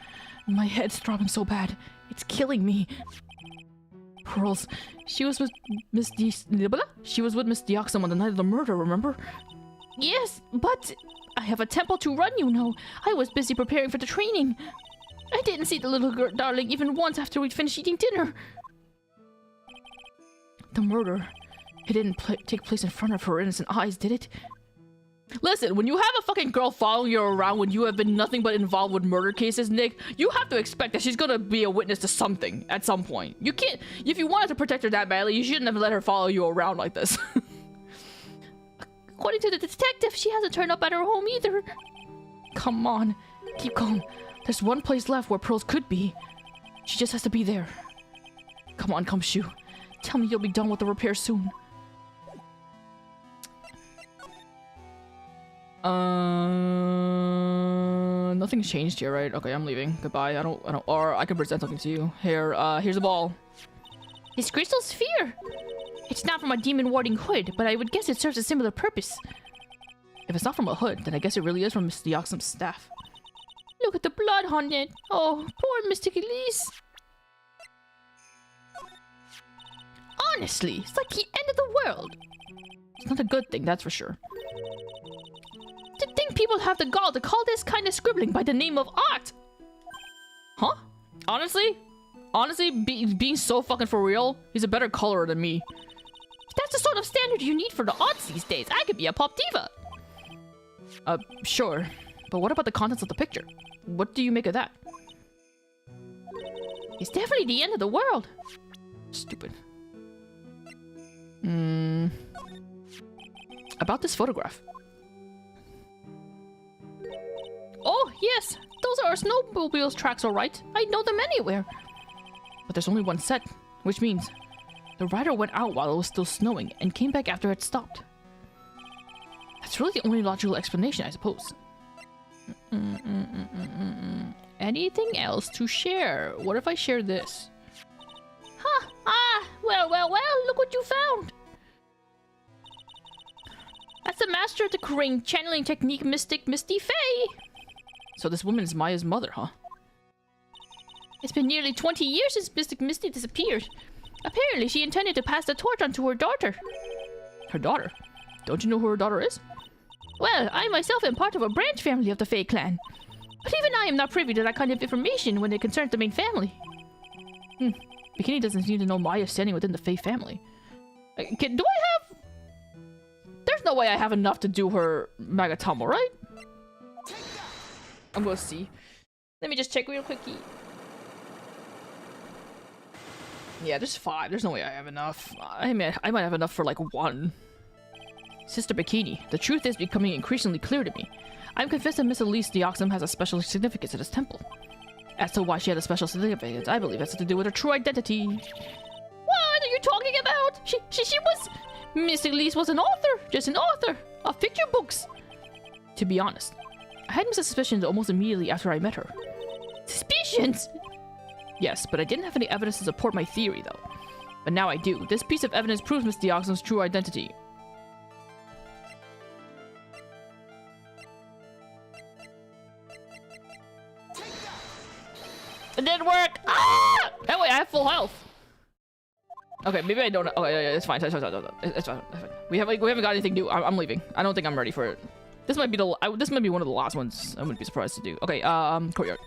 my head's throbbing so bad. It's killing me. Pearls, she was with Miss Dioxnum on the night of the murder, remember? Yes, but I have a temple to run, you know. I was busy preparing for the training. I didn't see the little girl darling even once after we'd finished eating dinner. The murder, it didn't take place in front of her innocent eyes, did it? Listen, when you have a fucking girl following you around when you have been nothing but involved with murder cases, Nick, you have to expect that she's gonna be a witness to something at some point. You can't, if you wanted to protect her that badly, you shouldn't have let her follow you around like this. According to the detective, she hasn't turned up at her home either. Come on, keep calm. There's one place left where Pearls could be. She just has to be there. Come on, Gumshoe. Tell me you'll be done with the repair soon. Nothing's changed here, right? Okay, I'm leaving. Goodbye. I don't, or I can present something to you. Here's a ball. This crystal sphere. It's not from a demon warding hood, but I would guess it serves a similar purpose. If it's not from a hood, then I guess it really is from Miss Dioxnum's staff. Look at the blood on it. Oh, poor Mystic Elise. Honestly, it's like the end of the world. It's not a good thing, that's for sure. To think people have the gall to call this kind of scribbling by the name of art! Huh? Honestly, being so fucking for real, he's a better colorer than me. If that's the sort of standard you need for the arts these days, I could be a pop diva. Sure. But what about the contents of the picture? What do you make of that? It's definitely the end of the world. Stupid. About this photograph. Oh, yes! Those are our snowmobiles tracks, alright. I know them anywhere. But there's only one set, which means the rider went out while it was still snowing and came back after it stopped. It's really the only logical explanation, I suppose. Anything else to share? What if I share this? Huh, well, look what you found! That's the master of the Kring channeling technique, Mystic Misty Fae! So this woman is Maya's mother, huh? It's been nearly 20 years since Mystic Misty disappeared. Apparently, she intended to pass the torch on to her daughter. Her daughter? Don't you know who her daughter is? Well, I myself am part of a branch family of the Fae clan. But even I am not privy to that kind of information when it concerns the main family. Bikini doesn't seem to know Maya standing within the Fae family. Do I have... There's no way I have enough to do her Magatama, right? I'm gonna see. Let me just check real quickie. Yeah, there's 5. There's no way I have enough. I mean, I might have enough for like 1. Sister Bikini, the truth is becoming increasingly clear to me. I'm convinced that Miss Elise Deoxys has a special significance at this temple. As to why she had a special significance, I believe it has to do with her true identity. What are you talking about? She was... Miss Elise was an author, just an author of picture books. To be honest, I had some suspicions almost immediately after I met her. Suspicions? Yes, but I didn't have any evidence to support my theory, though. But now I do. This piece of evidence proves Miss Deoxys' true identity. It didn't work! Ah! Oh wait, I have full health. Okay, maybe I don't. Okay, yeah, it's fine. It's fine. We haven't got anything new. I'm leaving. I don't think I'm ready for it. This might be this might be one of the last ones. I wouldn't be surprised to do. Okay, courtyard.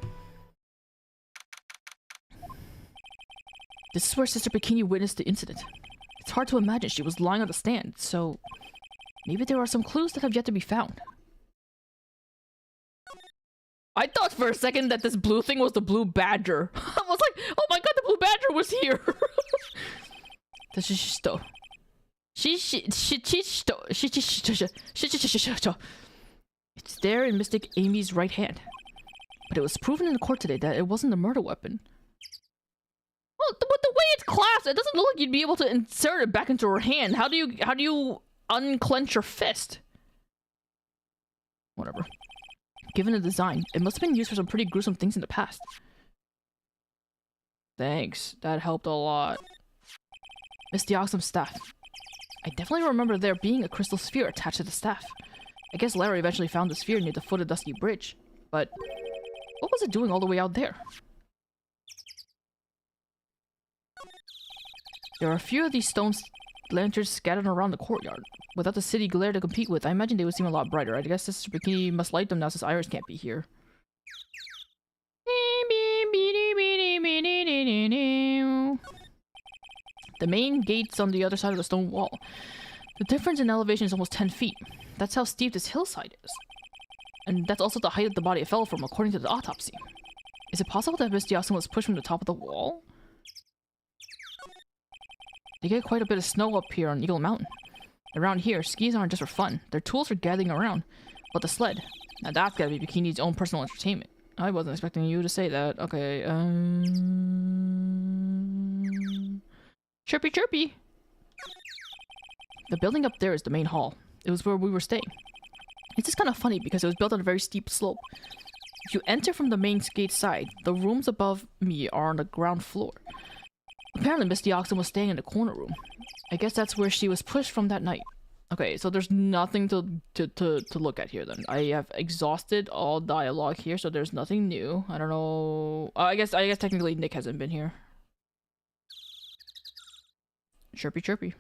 This is where Sister Bikini witnessed the incident. It's hard to imagine she was lying on the stand, so maybe there are some clues that have yet to be found. I thought for a second that this blue thing was the blue badger. I was like, oh my god, the blue badger was here. The shishisto. It's there in Mystic Amy's right hand. But it was proven in the court today that it wasn't a murder weapon. Well, with the way it's clasped, it doesn't look like you'd be able to insert it back into her hand. How do you unclench your fist? Whatever. Given the design, it must have been used for some pretty gruesome things in the past. Thanks. That helped a lot. Miss Deoxys' staff. I definitely remember there being a crystal sphere attached to the staff. I guess Larry eventually found the sphere near the foot of Dusky Bridge. But what was it doing all the way out there? There are a few of these stone lanterns scattered around the courtyard. Without the city glare to compete with, I imagine they would seem a lot brighter. I guess Sister Bikini must light them now since Iris can't be here. The main gate's on the other side of the stone wall. The difference in elevation is almost 10 feet. That's how steep this hillside is. And that's also the height of the body it fell from, according to the autopsy. Is it possible that Miss Deoxys was pushed from the top of the wall? They get quite a bit of snow up here on Eagle Mountain. Around here, skis aren't just for fun. They're tools for gathering around. But the sled, now that's gotta be Bikini's own personal entertainment. I wasn't expecting you to say that. Okay, Chirpy chirpy! The building up there is the main hall. It was where we were staying. It's just kind of funny because it was built on a very steep slope. If you enter from the main gate side, the rooms above me are on the ground floor. Apparently Miss Deoxys was staying in the corner room. I guess that's where she was pushed from that night. Okay, so there's nothing to look at here then. I have exhausted all dialogue here, so there's nothing new. I don't know. I guess technically Nick hasn't been here. Chirpy chirpy.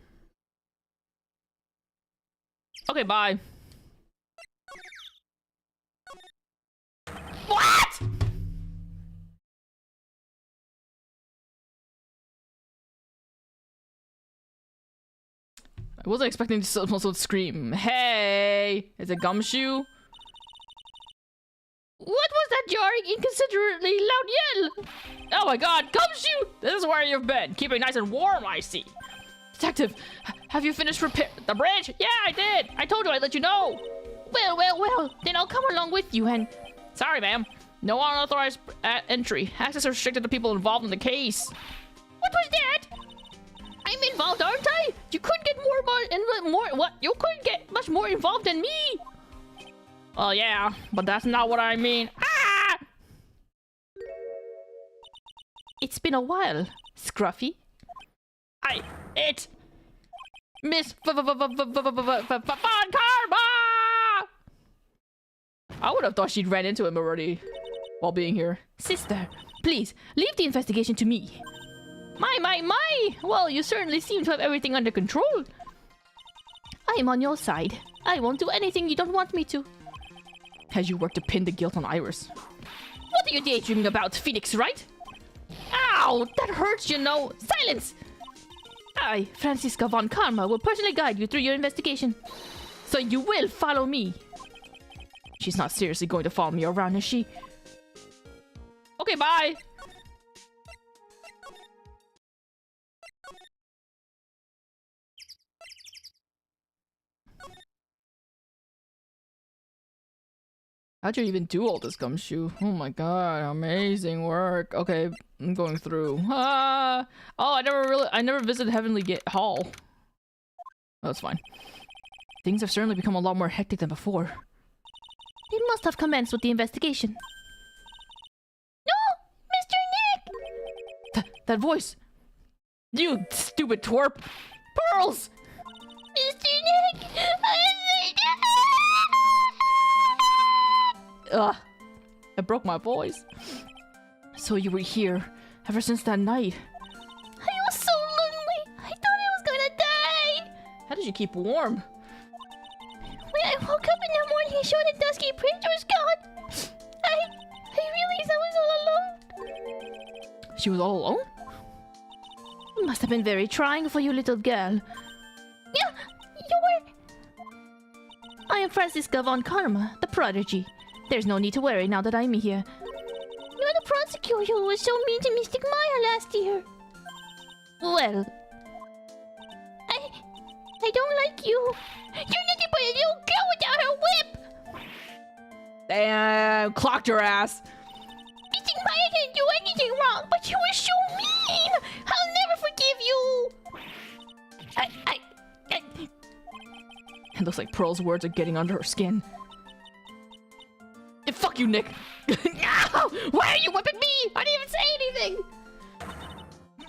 Okay, bye. What? I wasn't expecting someone to scream. Hey! Is it Gumshoe? What was that jarring, inconsiderately loud yell? Oh my god, Gumshoe! This is where you've been. Keep it nice and warm, I see. Detective, have you finished repair the bridge? Yeah, I did. I told you I'd let you know. Well. Then I'll come along with you and... Sorry, ma'am. No unauthorized entry. Access is restricted to people involved in the case. What was that? I'm involved, aren't I? You couldn't get what? You couldn't get much more involved than me. Well, yeah, but that's not what I mean. Ah! It's been a while, Scruffy. It's Miss Von Karma! I would have thought she'd ran into him already while being here. Sister, please, leave the investigation to me. My! Well, you certainly seem to have everything under control. I am on your side. I won't do anything you don't want me to. As you work to pin the guilt on Iris. What are you daydreaming about, Phoenix, right? Ow! That hurts, you know. Silence! I, Franziska von Karma, will personally guide you through your investigation. So you will follow me. She's not seriously going to follow me around, is she? Okay, bye! How'd you even do all this, Gumshoe? Oh my god, amazing work. Okay, I'm going through. Ah! Oh, I never visited Heavenly Hall. Oh, that's fine. Things have certainly become a lot more hectic than before. They must have commenced with the investigation. No! Mr. Nick! That voice! You stupid twerp! Pearls! Mr. Nick! Ugh. I broke my voice. So you were here ever since that night. I was so lonely. I thought I was gonna die. How did you keep warm? When I woke up in the morning and saw the dusky prince was gone, I realized I was all alone. She was all alone? It must have been very trying for you, little girl. Yeah, you're... I am Franziska von Karma, the prodigy. There's no need to worry now that I'm here. You're the prosecutor who was so mean to Mystic Maya last year. Well... I don't like you. You're nothing but a little girl without her whip! Damn, clocked your ass. Mystic Maya didn't do anything wrong, but you were so mean! I'll never forgive you! It looks like Pearl's words are getting under her skin. And fuck you, Nick! No! Why are you whipping me? I didn't even say anything!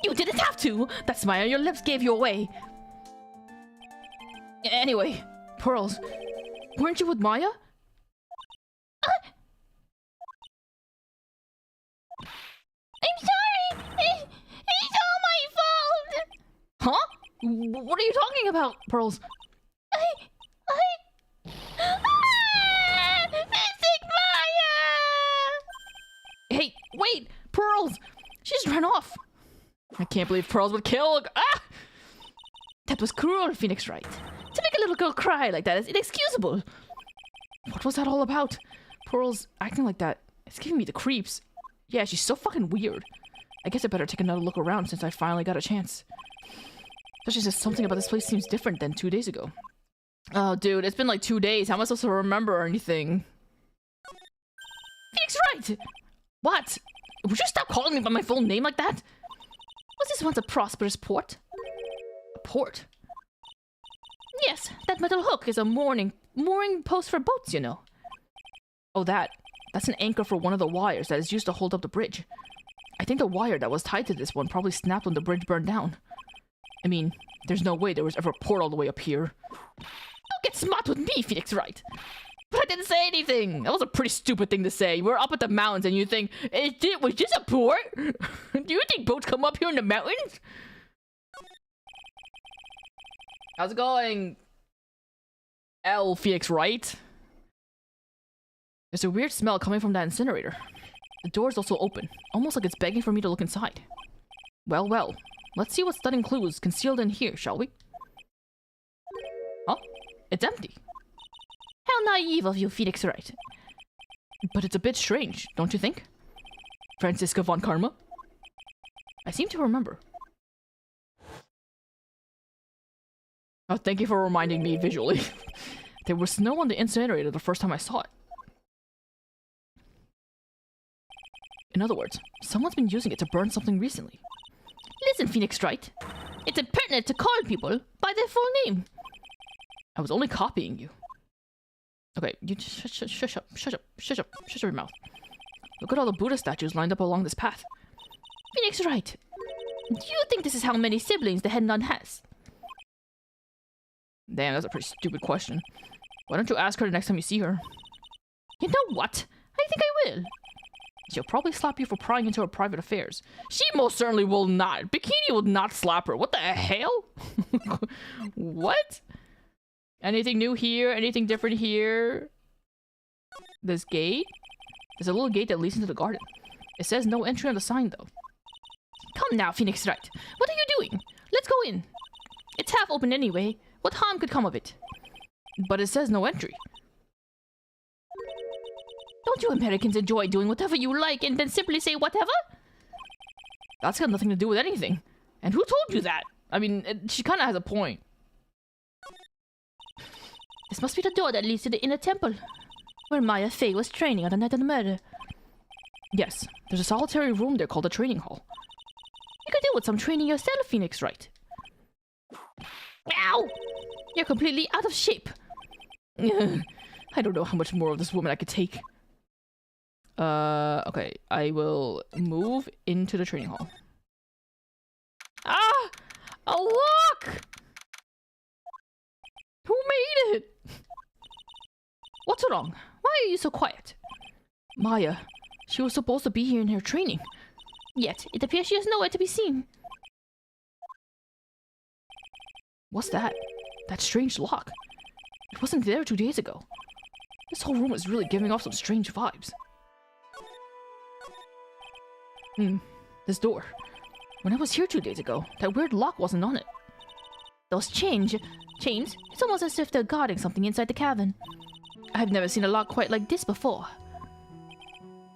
You didn't have to! That smile on your lips gave you away. Anyway, Pearls, weren't you with Maya? I'm sorry! It's all my fault! Huh? What are you talking about, Pearls? Mystic Maya! Hey, wait! Pearls! She just ran off! I can't believe Pearls would kill... Ah! That was cruel, Phoenix Wright. To make a little girl cry like that is inexcusable. What was that all about? Pearls acting like that. It's giving me the creeps. Yeah, she's so fucking weird. I guess I better take another look around since I finally got a chance. Especially since something about this place seems different than 2 days ago. Oh, dude, it's been like 2 days. How am I supposed to remember anything? Phoenix Wright! What? Would you stop calling me by my full name like that? Was this once a prosperous port? A port? Yes, that metal hook is a mooring post for boats, you know. Oh, that's an anchor for one of the wires that is used to hold up the bridge. I think the wire that was tied to this one probably snapped when the bridge burned down. I mean, there's no way there was ever a port all the way up here. Don't get smart with me, Phoenix Wright. But I didn't say anything. That was a pretty stupid thing to say. We're up at the mountains and you think, was this a port? Do you think boats come up here in the mountains? How's it going? Phoenix Wright? There's a weird smell coming from that incinerator. The door is also open, almost like it's begging for me to look inside. Well, well. Let's see what stunning clues concealed in here, shall we? Huh? It's empty. How naive of you, Phoenix Wright. But it's a bit strange, don't you think? Franziska von Karma? I seem to remember. Oh, thank you for reminding me visually. There was snow on the incinerator the first time I saw it. In other words, someone's been using it to burn something recently. Listen, Phoenix Wright. It's impertinent to call people by their full name. I was only copying you. Okay, you shush up, shut your mouth. Look at all the Buddha statues lined up along this path. Phoenix, right. Do you think this is how many siblings the head nun has? Damn, that's a pretty stupid question. Why don't you ask her the next time you see her? You know what? I think I will. She'll probably slap you for prying into her private affairs. She most certainly will not. Bikini will not slap her. What the hell? What? Anything new here? Anything different here? This gate? There's a little gate that leads into the garden. It says no entry on the sign, though. Come now, Phoenix Wright. What are you doing? Let's go in. It's half open anyway. What harm could come of it? But it says no entry. Don't you Americans enjoy doing whatever you like and then simply say whatever? That's got nothing to do with anything. And who told you that? I mean, she kind of has a point. This must be the door that leads to the inner temple, where Maya Fey was training on the night of the murder. Yes, there's a solitary room there called the training hall. You could do with some training yourself, Phoenix Wright. Ow! You're completely out of shape. I don't know how much more of this woman I could take. Okay, I will move into the training hall. Ah! A lock! Who made it? What's wrong? Why are you so quiet? Maya, she was supposed to be here in her training. Yet, it appears she is nowhere to be seen. What's that? That strange lock. It wasn't there 2 days ago. This whole room is really giving off some strange vibes. This door. When I was here 2 days ago, that weird lock wasn't on it. Those chains, it's almost as if they're guarding something inside the cavern. I've never seen a lock quite like this before.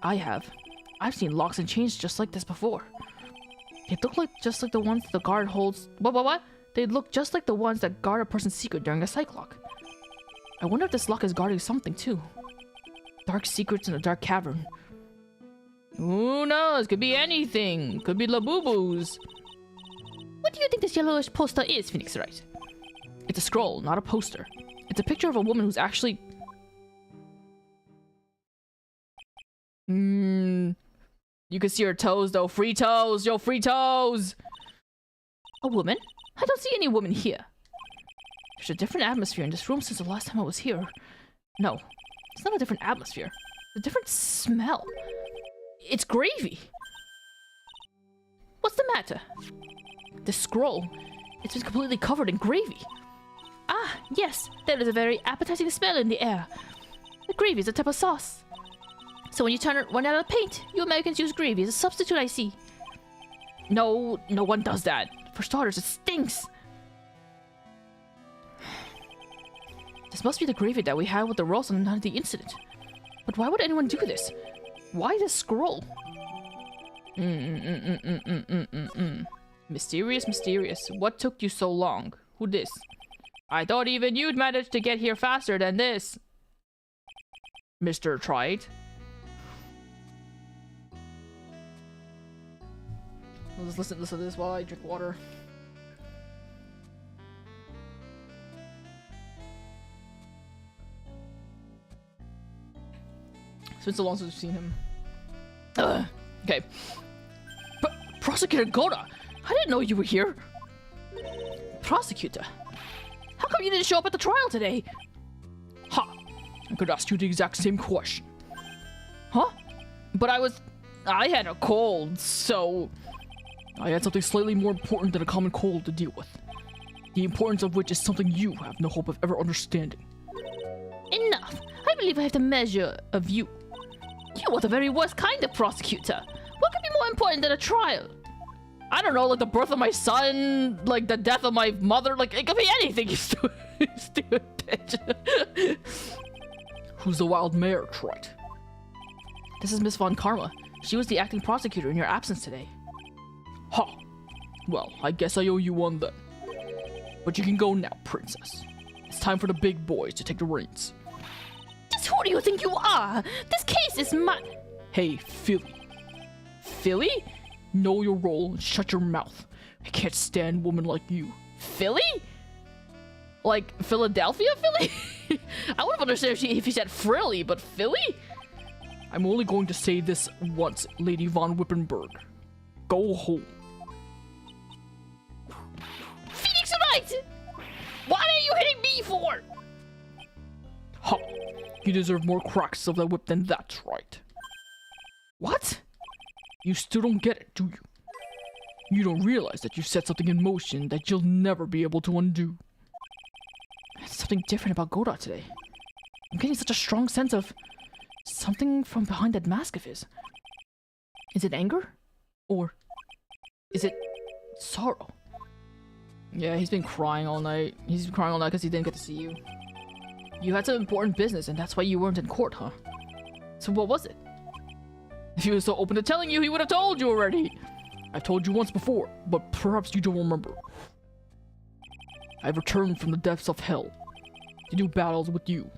I have. I've seen locks and chains just like this before. They look like just like the ones the guard holds. What? They look just like the ones that guard a person's secret during a psych lock. I wonder if this lock is guarding something too. Dark secrets in a dark cavern. Who knows? Could be anything. Could be Labubu's. What do you think this yellowish poster is, Phoenix Wright? It's a scroll, not a poster. It's a picture of a woman who's actually... You can see her toes though. Free toes! Yo, free toes! A woman? I don't see any woman here. There's a different atmosphere in this room since the last time I was here. No, it's not a different atmosphere. It's a different smell. It's gravy. What's the matter? This scroll, it's been completely covered in gravy. Ah, yes, there is a very appetizing smell in the air. The gravy is a type of sauce. So when you run out of paint, you Americans use gravy as a substitute, I see. No, no one does that. For starters, it stinks. This must be the gravy that we had with the rolls on the night of the incident. But why would anyone do this? Why this scroll? Mysterious, mysterious. What took you so long? Who this? I thought even you'd manage to get here faster than this. Mr. Trite. Let's listen to this while I drink water. It's been so long since we've seen him. Okay. Prosecutor Goda! I didn't know you were here! Prosecutor? How come you didn't show up at the trial today? Ha! I could ask you the exact same question. Huh? But I had a cold, so... I had something slightly more important than a common cold to deal with. The importance of which is something you have no hope of ever understanding. Enough! I believe I have the measure of you. You are the very worst kind of prosecutor. What could be more important than a trial? I don't know, like the birth of my son, like the death of my mother, like it could be anything, you stupid bitch. Who's the wild mare, Trite? This is Miss Von Karma. She was the acting prosecutor in your absence today. Ha! Well, I guess I owe you one then. But you can go now, princess. It's time for the big boys to take the reins. Just who do you think you are? This case is my... Hey, Philly. Philly? Know your role and shut your mouth. I can't stand women like you. Philly? Like Philadelphia Philly? I would have understood if she said frilly, but Philly? I'm only going to say this once, Lady von Wippenberg. Go home. Phoenix Wright! What are you hitting me for? Ha! You deserve more cracks of the whip than that, right? What? You still don't get it, do you? You don't realize that you've set something in motion that you'll never be able to undo. There's something different about Goda today. I'm getting such a strong sense of something from behind that mask of his. Is it anger? Or is it sorrow? Yeah, he's been crying all night. He's been crying all night because he didn't get to see you. You had some important business, and that's why you weren't in court, huh? So what was it? If he was so open to telling you, he would have told you already. I've told you once before, but perhaps you don't remember. I've returned from the depths of hell to do battles with you.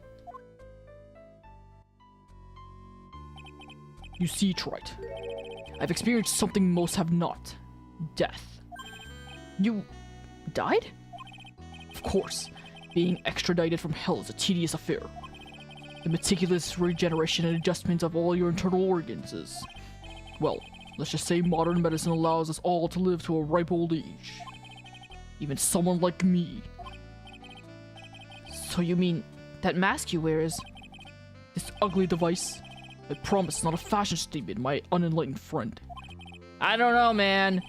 You see, Trite, I've experienced something most have not. Death. You died? Of course, being extradited from hell is a tedious affair. The meticulous regeneration and adjustment of all your internal organs is... well, let's just say modern medicine allows us all to live to a ripe old age. Even someone like me. So you mean that mask you wear is... This ugly device? I promise it's not a fashion statement, my unenlightened friend. I don't know, man.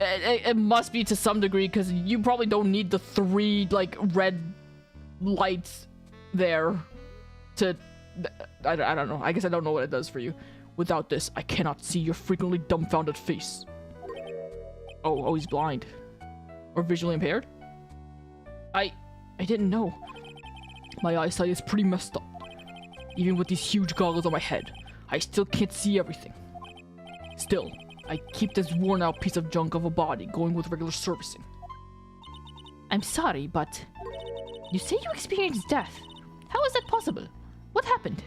It must be to some degree, because you probably don't need the 3, like, red lights there to... I don't know. I guess I don't know what it does for you. Without this, I cannot see your frequently dumbfounded face. Oh, he's blind. Or visually impaired? I didn't know. My eyesight is pretty messed up. Even with these huge goggles on my head, I still can't see everything. Still, I keep this worn out piece of junk of a body going with regular servicing. I'm sorry, but you say you experienced death. How is that possible? What happened?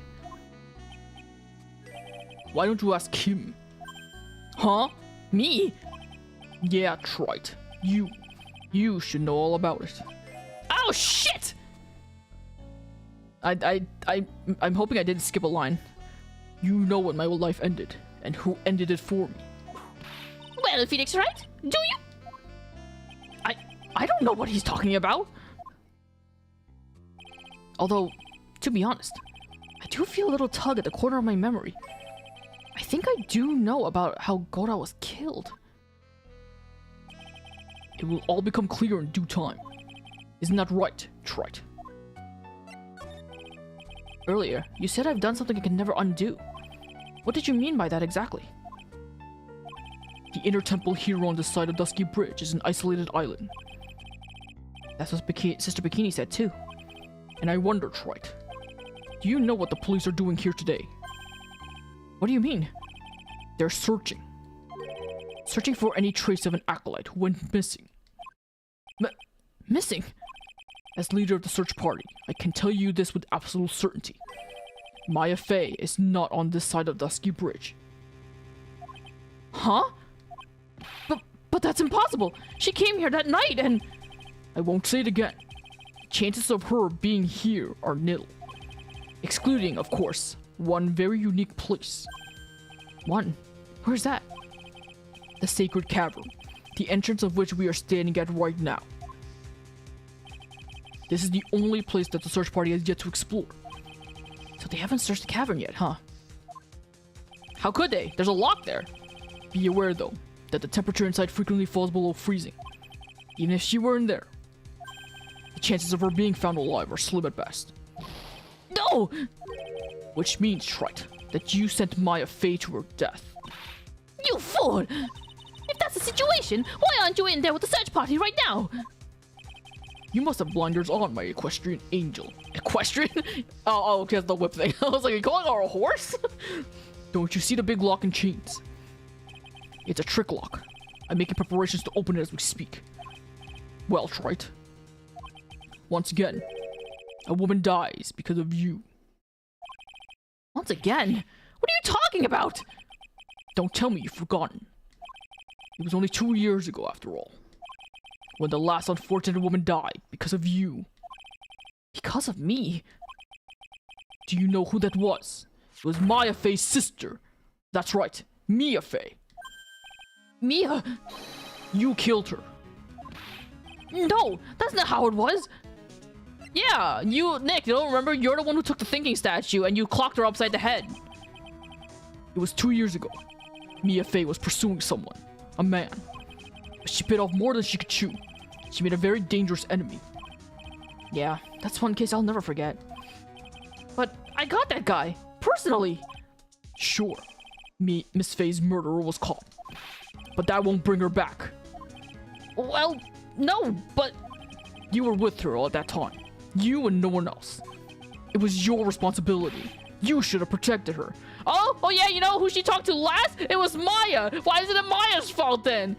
Why don't you ask him? Huh? Me? Yeah, Trite. You should know all about it. Oh, shit! I'm hoping I didn't skip a line. You know when my life ended, and who ended it for me. Well, Phoenix Wright, do you? I don't know what he's talking about. Although, to be honest, I do feel a little tug at the corner of my memory. I think I do know about how Goda was killed. It will all become clear in due time. Isn't that right, Trite? Earlier, you said I've done something I can never undo. What did you mean by that exactly? The inner temple here on the side of Dusky Bridge is an isolated island. That's what Sister Bikini said too. And I wonder, Trite, do you know what the police are doing here today? What do you mean? They're searching. Searching for any trace of an acolyte who went missing. Missing? As leader of the search party, I can tell you this with absolute certainty. Maya Fey is not on this side of Dusky Bridge. Huh? But that's impossible! She came here that night and... I won't say it again. Chances of her being here are nil. Excluding, of course, one very unique place. One? Where's that? The Sacred Cavern, the entrance of which we are standing at right now. This is the only place that the search party has yet to explore. So they haven't searched the cavern yet, huh? How could they? There's a lock there. Be aware, though, that the temperature inside frequently falls below freezing. Even if she were in there, the chances of her being found alive are slim at best. No! Which means, Trite, that you sent Maya Fey to her death. You fool! If that's the situation, why aren't you in there with the search party right now? You must have blinders on, my equestrian angel. Equestrian? oh, okay, that's the whip thing. I was like, are you calling her a horse? Don't you see the big lock and chains? It's a trick lock. I'm making preparations to open it as we speak. Well, Trite. Once again, a woman dies because of you. Once again? What are you talking about? Don't tell me you've forgotten. It was only 2 years ago, after all, when the last unfortunate woman died because of you. Because of me? Do you know who that was? It was Maya Fey's sister. That's right, Mia Fey. Mia? You killed her. No, that's not how it was. Yeah, Nick, you don't remember? You're the one who took the thinking statue and you clocked her upside the head. It was 2 years ago. Mia Fey was pursuing someone, a man. But she bit off more than she could chew. She made a very dangerous enemy. Yeah, that's one case I'll never forget. But I got that guy, personally. Sure, Miss Fey's murderer was caught. But that won't bring her back. Well, no, but... You were with her all at that time. You and no one else. It was your responsibility. You should have protected her. Oh yeah, you know who she talked to last? It was Maya. Why isn't it Maya's fault then?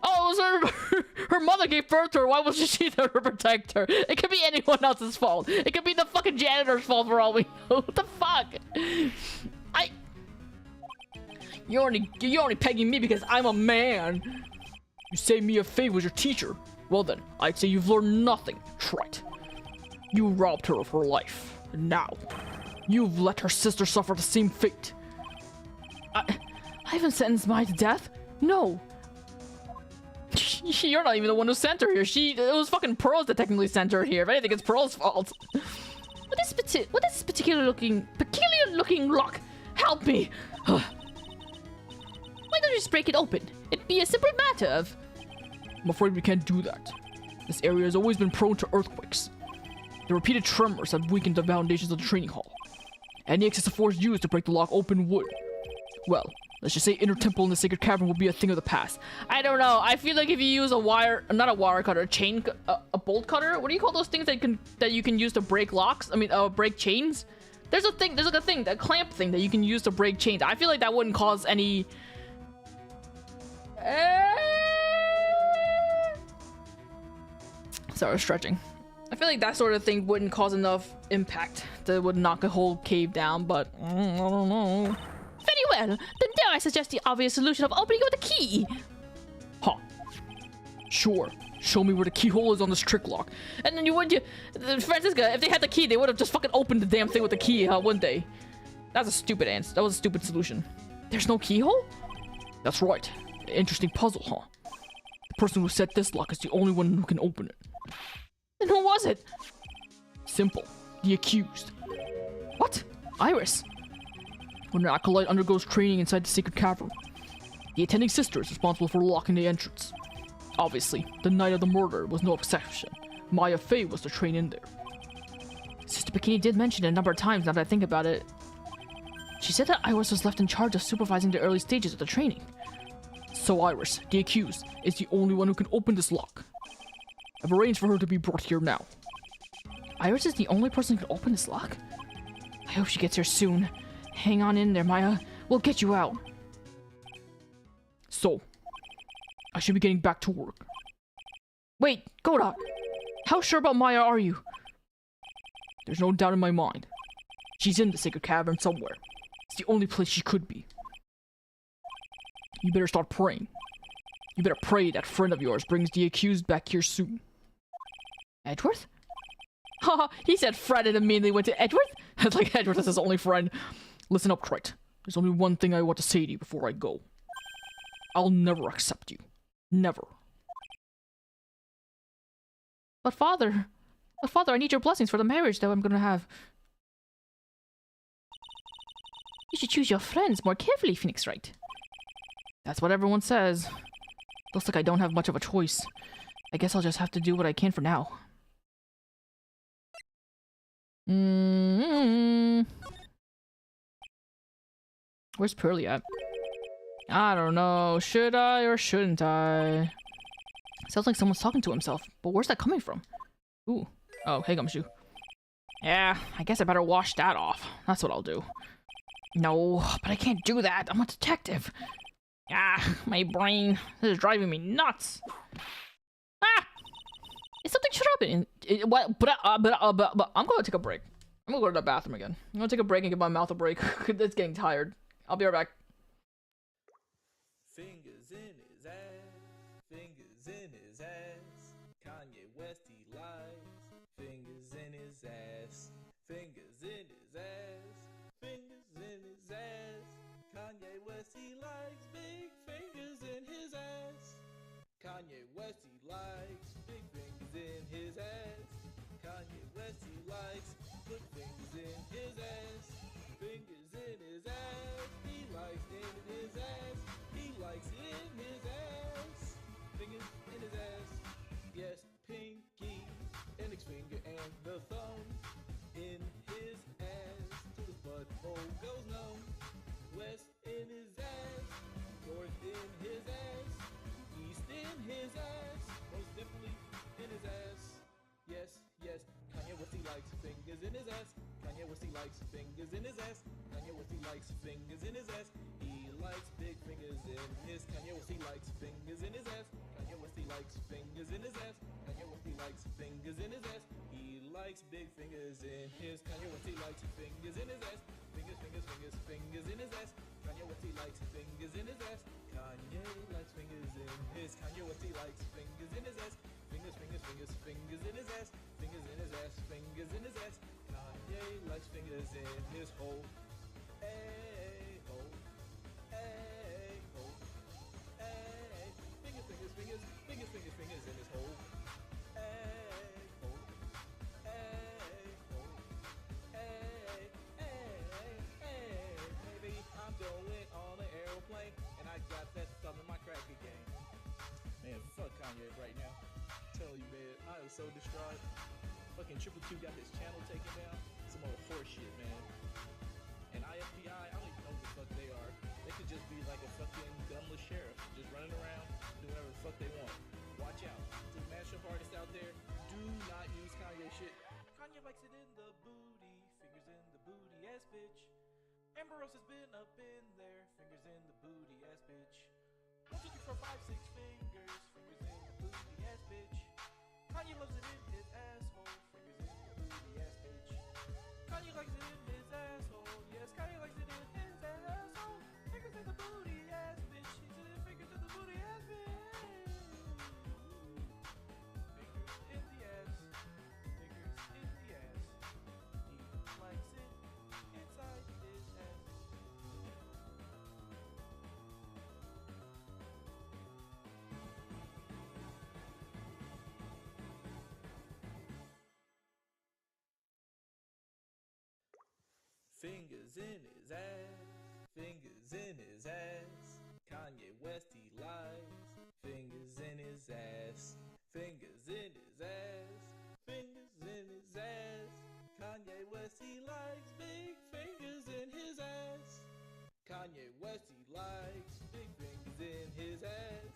Oh, it was her mother gave birth to her. Why wasn't she there to protect her? It could be anyone else's fault. It could be the fucking janitor's fault for all we know. What the fuck? You're only pegging me because I'm a man. You say Mia Fey was your teacher. Well then, I'd say you've learned nothing, trite. You robbed her of her life. And now, you've let her sister suffer the same fate. I haven't sentenced Maya to death. No. You're not even the one who sent her here. It was fucking Pearls that technically sent her here. If anything, it's Pearl's fault. What is peculiar looking lock? Help me. Why don't you just break it open? It'd be a simple matter of... I'm afraid we can't do that. This area has always been prone to earthquakes. The repeated tremors have weakened the foundations of the training hall. Any excessive force used to break the lock open would... Well, let's just say inner temple in the sacred cavern will be a thing of the past. I don't know. I feel like if you use a wire... Not a wire cutter, a bolt cutter? What do you call those things that you can use to break locks? I mean, break chains? There's like a clamp thing that you can use to break chains. I feel like that wouldn't cause any... Sorry, stretching. I feel like that sort of thing wouldn't cause enough impact that would knock a whole cave down, but I don't know. Very well. Then dare I suggest the obvious solution of opening it with a key? Huh. Sure. Show me where the keyhole is on this trick lock. And then Francisca, if they had the key, they would have just fucking opened the damn thing with the key, wouldn't they? That's a stupid answer. That was a stupid solution. There's no keyhole? That's right. Interesting puzzle, huh? The person who set this lock is the only one who can open it. And who was it? Simple. The accused. What? Iris? When an acolyte undergoes training inside the sacred cavern, the attending sister is responsible for locking the entrance. Obviously, the night of the murder was no exception. Maya Fey was to train in there. Sister Bikini did mention it a number of times now that I think about it. She said that Iris was left in charge of supervising the early stages of the training. So Iris, the accused, is the only one who can open this lock. I've arranged for her to be brought here now. Iris is the only person who can open this lock? I hope she gets here soon. Hang on in there, Maya. We'll get you out. So, I should be getting back to work. Wait, Godot. How sure about Maya are you? There's no doubt in my mind. She's in the sacred cavern somewhere. It's the only place she could be. You better start praying. You better pray that friend of yours brings the accused back here soon. Edgeworth? Haha, he said Fred and immediately went to Edgeworth? It's like Edgeworth is his only friend. Listen up, Trite. There's only one thing I want to say to you before I go. I'll never accept you. Never. But Father, I need your blessings for the marriage that I'm gonna have. You should choose your friends more carefully, Phoenix Wright. That's what everyone says. Looks like I don't have much of a choice. I guess I'll just have to do what I can for now. Where's Pearly at? I don't know. Should I or shouldn't I? Sounds like someone's talking to himself, but where's that coming from? Ooh. Oh, hey, Gumshoe. Yeah, I guess I better wash that off. That's what I'll do. No, but I can't do that. I'm a detective. Ah, my brain. This is driving me nuts. Ah! Is something shut up? But I'm gonna take a break. I'm gonna go to the bathroom again. I'm gonna take a break and give my mouth a break. It's getting tired. I'll be right back. Fingers in his ass. goes numb. West in his ass, north in his ass, east in his ass, most definitely in his ass. Yes, yes, Kanye West, he likes fingers in his ass. Kanye West, he likes fingers in his ass. Kanye West, he likes fingers in his ass. He likes big fingers in his. Kanye West, he likes fingers in his ass. Kanye West, he likes fingers in his ass. Kanye West, he likes fingers in his ass. He likes big fingers in his. Kanye West, he likes fingers in his ass. Fingers, fingers, fingers, fingers in his ass. Kanye West, he likes fingers in his ass. Kanye likes fingers in his. Kanye West, he likes fingers in his ass. Fingers, fingers, fingers, fingers in his ass. Fingers in his ass. Fingers in his ass. Kanye likes fingers in his hole. Hey, hole. Hey, hole. Hey. Fingers, fingers, fingers, fingers, fingers, fingers in his hole. Hey, hole. Hey, hole. Hey, hey, hey, baby, I'm going on an aeroplane, and I got that thumb in my crack again. Man, fuck Kanye right now. Tell you, man, I am so distraught. Fucking Triple Q got his channel taken down. Some old horse shit, man. And IFBI, I don't even know what the fuck they are. They could just be like a fucking gunless sheriff, just running around, doing whatever the fuck they want. Watch out. To the mashup artists out there, do not use Kanye shit. Kanye likes it in the booty, fingers in the booty ass bitch. Amber Rose has been up in there, fingers in the booty ass bitch. 1, 2, 3, 4, 5, 6 fingers, fingers in the booty ass bitch. Kanye loves it in his asshole, fingers in the booty ass bitch. Kanye likes it in his asshole, yes, Kanye likes it in his asshole. Fingers in the booty ass bitch, he said fingers in the booty ass bitch. Fingers in the ass, fingers in the ass. He likes it inside his ass. Fingers in his ass, fingers in his ass. Kanye West, he lies. Fingers in his ass, fingers in his ass, fingers in his ass. Kanye West, he likes big fingers in his ass. Kanye West, he likes big fingers in his ass.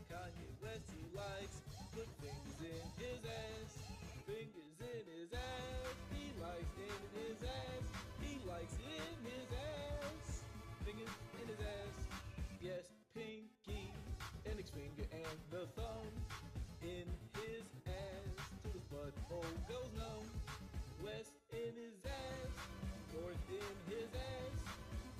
Kanye West, he likes good fingers in his ass. Fingers in his ass, he likes in his ass. He likes in his ass. Fingers in his ass. Yes, pinky, index finger and the thumb in his ass. To his butthole goes numb. West in his ass, north in his ass,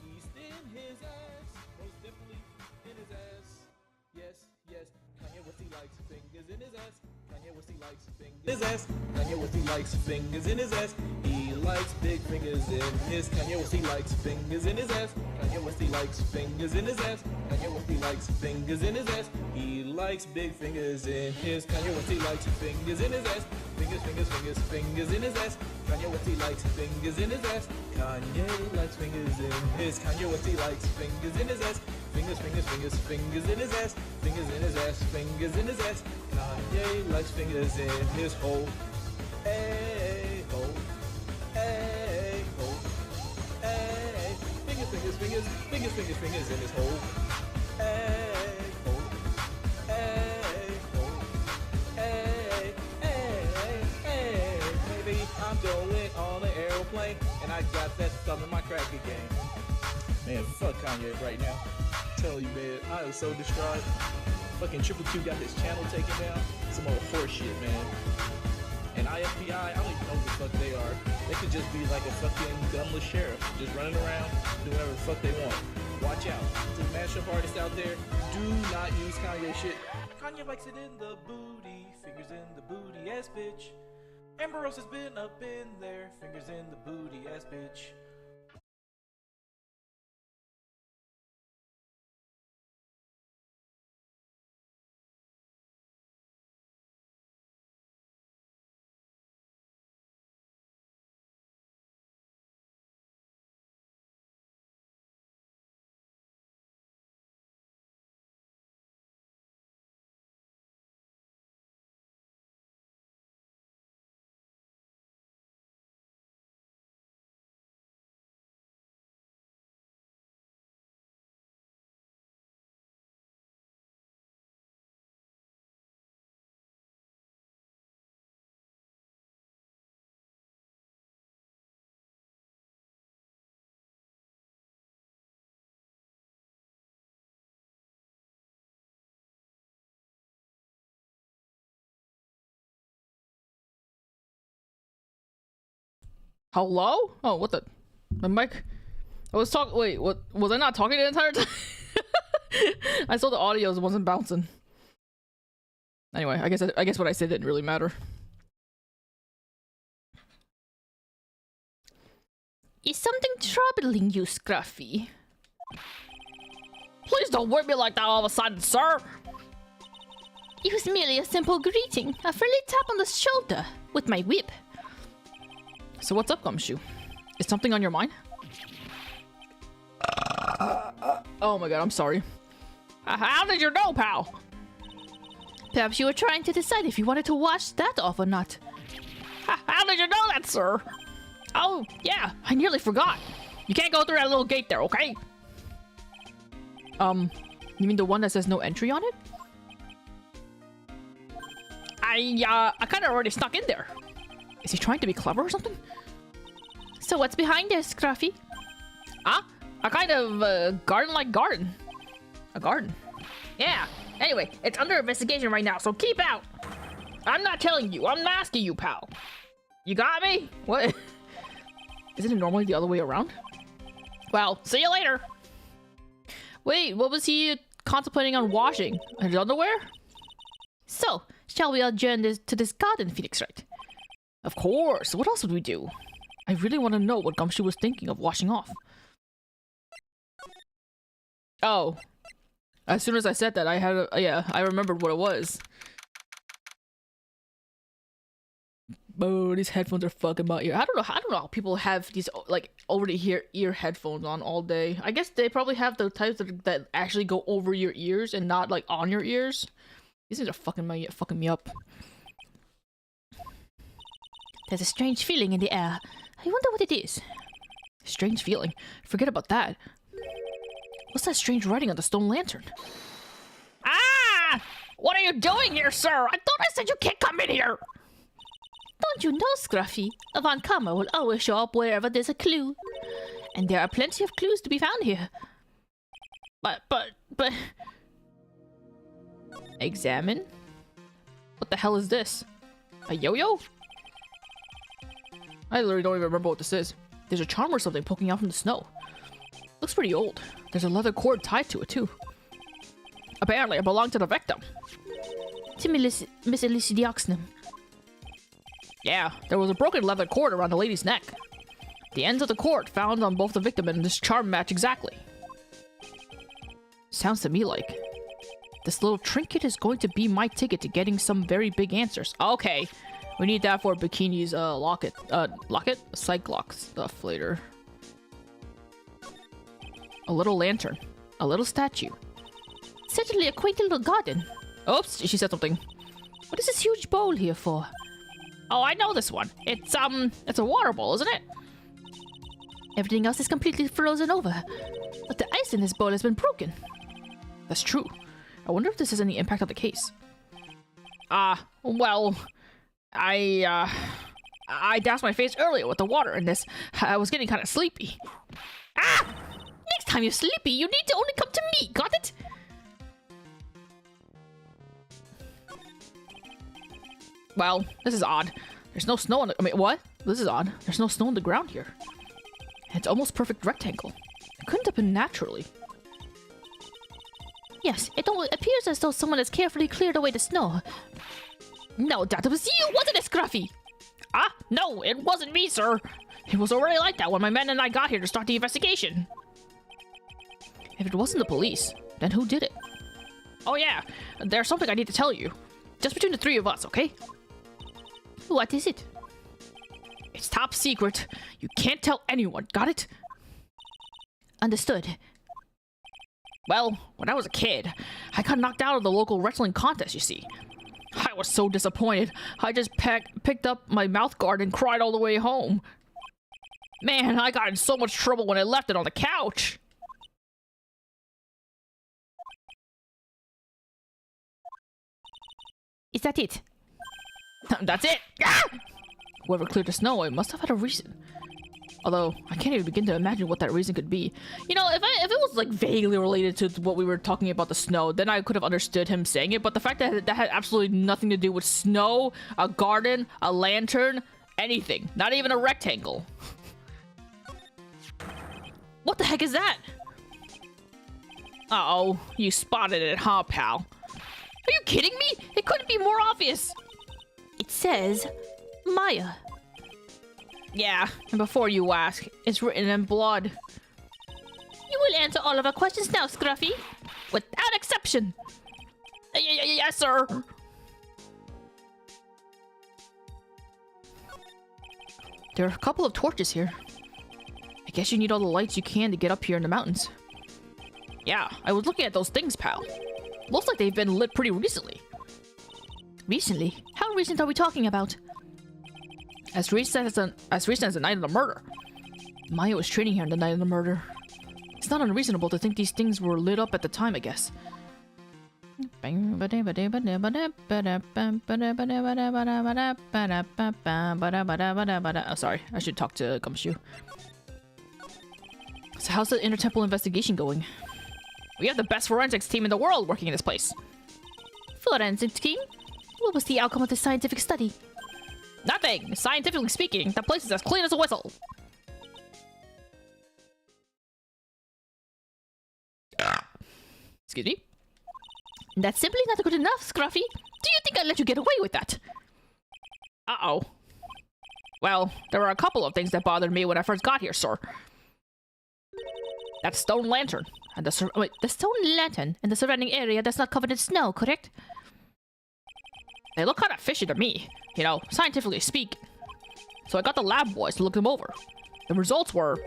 east in his ass, most definitely in his ass. Yes, yes, Kanye West, he likes fingers in his ass. Kanye West, he likes fingers in his ass. Kanye West, he likes fingers in his ass. He likes big fingers in his. Kanye West, he likes fingers in his ass. Kanye West, he likes fingers in his ass. Kanye West, he likes fingers in his ass. He likes big fingers in his. Kanye West, he likes fingers in his ass. Fingers, fingers, fingers, fingers in his ass. Kanye West, he likes fingers in his ass. Kanye likes fingers in his. Kanye West, he likes fingers in his ass. Fingers, fingers, fingers, fingers in his ass. Fingers in his ass, fingers in his ass. Kanye likes fingers in his hole. Hey, hole. Hey, hole. Hey. Fingers, fingers, fingers, fingers, fingers, fingers in his hole. Hey, hole. Hey, hole. Hey, hey, hey, baby, I'm going on an aeroplane, and I got that thumb in my crack again. Man, fuck Kanye right now. Tell you, man, I am so distraught. Fucking Triple Q got his channel taken down. Some old horse shit, man. And IFBI, I don't even know what the fuck they are. They could just be like a fucking gunless sheriff, just running around, doing whatever the fuck they want. Watch out. To the mashup artists out there, do not use Kanye shit. Kanye likes it in the booty, fingers in the booty ass bitch. Amber Rose has been up in there, fingers in the booty ass bitch. Hello? Oh, what the? My mic. I was talking. Wait, what? Was I not talking the entire time? I saw the audio wasn't bouncing. Anyway, I guess what I said didn't really matter. Is something troubling you, Scruffy? Please don't whip me like that all of a sudden, sir. It was merely a simple greeting, a friendly tap on the shoulder with my whip. So what's up, Gumshoe? Is something on your mind? Oh my god, I'm sorry. How did you know, pal? Perhaps you were trying to decide if you wanted to wash that off or not. How did you know that, sir? Oh, yeah, I nearly forgot. You can't go through that little gate there, okay? You mean the one that says no entry on it? I kind of already snuck in there. Is he trying to be clever or something? So what's behind there, Scruffy? A kind of garden-like garden. A garden. Yeah. Anyway, it's under investigation right now, so keep out. I'm not telling you. I'm asking you, pal. You got me? What? Isn't it normally the other way around? Well, see you later. Wait, what was he contemplating on washing? His underwear? So, shall we adjourn to this garden, Phoenix Wright? Of course. What else would we do? I really want to know what Gumshoe was thinking of washing off. Oh. As soon as I said that, I remembered what it was. Oh, these headphones are fucking my ear. I don't know how people have these like over the ear headphones on all day. I guess they probably have the types that actually go over your ears and not like on your ears. These things are fucking me up. There's a strange feeling in the air. I wonder what it is. Strange feeling? Forget about that. What's that strange writing on the stone lantern? Ah! What are you doing here, sir? I thought I said you can't come in here! Don't you know, Scruffy? A Von Karma will always show up wherever there's a clue. And there are plenty of clues to be found here. But... Examine? What the hell is this? A yo-yo? I literally don't even remember what this is. There's a charm or something poking out from the snow. Looks pretty old. There's a leather cord tied to it, too. Apparently, it belonged to the victim. To Miss Elise Dioxnum. Yeah, there was a broken leather cord around the lady's neck. The ends of the cord found on both the victim and this charm match exactly. Sounds to me like this little trinket is going to be my ticket to getting some very big answers. Okay, we need that for Bikini's locket? Cyclox stuff later. A little lantern. A little statue. Certainly a quaint little garden. Oops, she said something. What is this huge bowl here for? Oh, I know this one. It's a water bowl, isn't it? Everything else is completely frozen over. But the ice in this bowl has been broken. That's true. I wonder if this has any impact on the case. Well, I doused my face earlier with the water in this. I was getting kind of sleepy. Ah! Next time you're sleepy, you need to only come to me, got it? Well, this is odd. There's no snow on the... I mean, what? This is odd. There's no snow on the ground here. It's almost perfect rectangle. It couldn't have been naturally. Yes, it appears as though someone has carefully cleared away the snow. No, that was you, wasn't it, Scruffy? No, it wasn't me, sir. It was already like that when my men and I got here to start the investigation. If it wasn't the police, then who did it? Oh yeah, there's something I need to tell you. Just between the three of us, okay? What is it? It's top secret. You can't tell anyone, got it? Understood. Well, when I was a kid, I got knocked out of the local wrestling contest, you see. I was so disappointed. I just picked up my mouth guard and cried all the way home. Man, I got in so much trouble when I left it on the couch. Is that it? That's it! Ah! Whoever cleared the snow, it must have had a reason. Although, I can't even begin to imagine what that reason could be. You know, if it was like vaguely related to what we were talking about the snow, then I could have understood him saying it. But the fact that that had absolutely nothing to do with snow, a garden, a lantern, anything. Not even a rectangle. What the heck is that? Uh-oh, you spotted it, huh, pal? Are you kidding me? It couldn't be more obvious. It says Maya. Yeah, and before you ask, it's written in blood. You will answer all of our questions now, Scruffy. Without exception. Yes, sir. There are a couple of torches here. I guess you need all the lights you can to get up here in the mountains. Yeah, I was looking at those things, pal. Looks like they've been lit pretty recently. Recently? How recent are we talking about? As recent as the night of the murder. Maya was training here on the night of the murder. It's not unreasonable to think these things were lit up at the time, I guess. Oh, sorry, I should talk to Gumshoe. So how's the intertemple investigation going? We have the best forensics team in the world working in this place. Forensic team? What was the outcome of the scientific study? Nothing! Scientifically speaking, the place is as clean as a whistle. Excuse me? That's simply not good enough, Scruffy. Do you think I'd let you get away with that? Uh-oh. Well, there were a couple of things that bothered me when I first got here, sir. That stone lantern and the stone lantern and the surrounding area that's not covered in snow, correct? They look kind of fishy to me, you know, scientifically speaking. So I got the lab boys to look them over. The results were...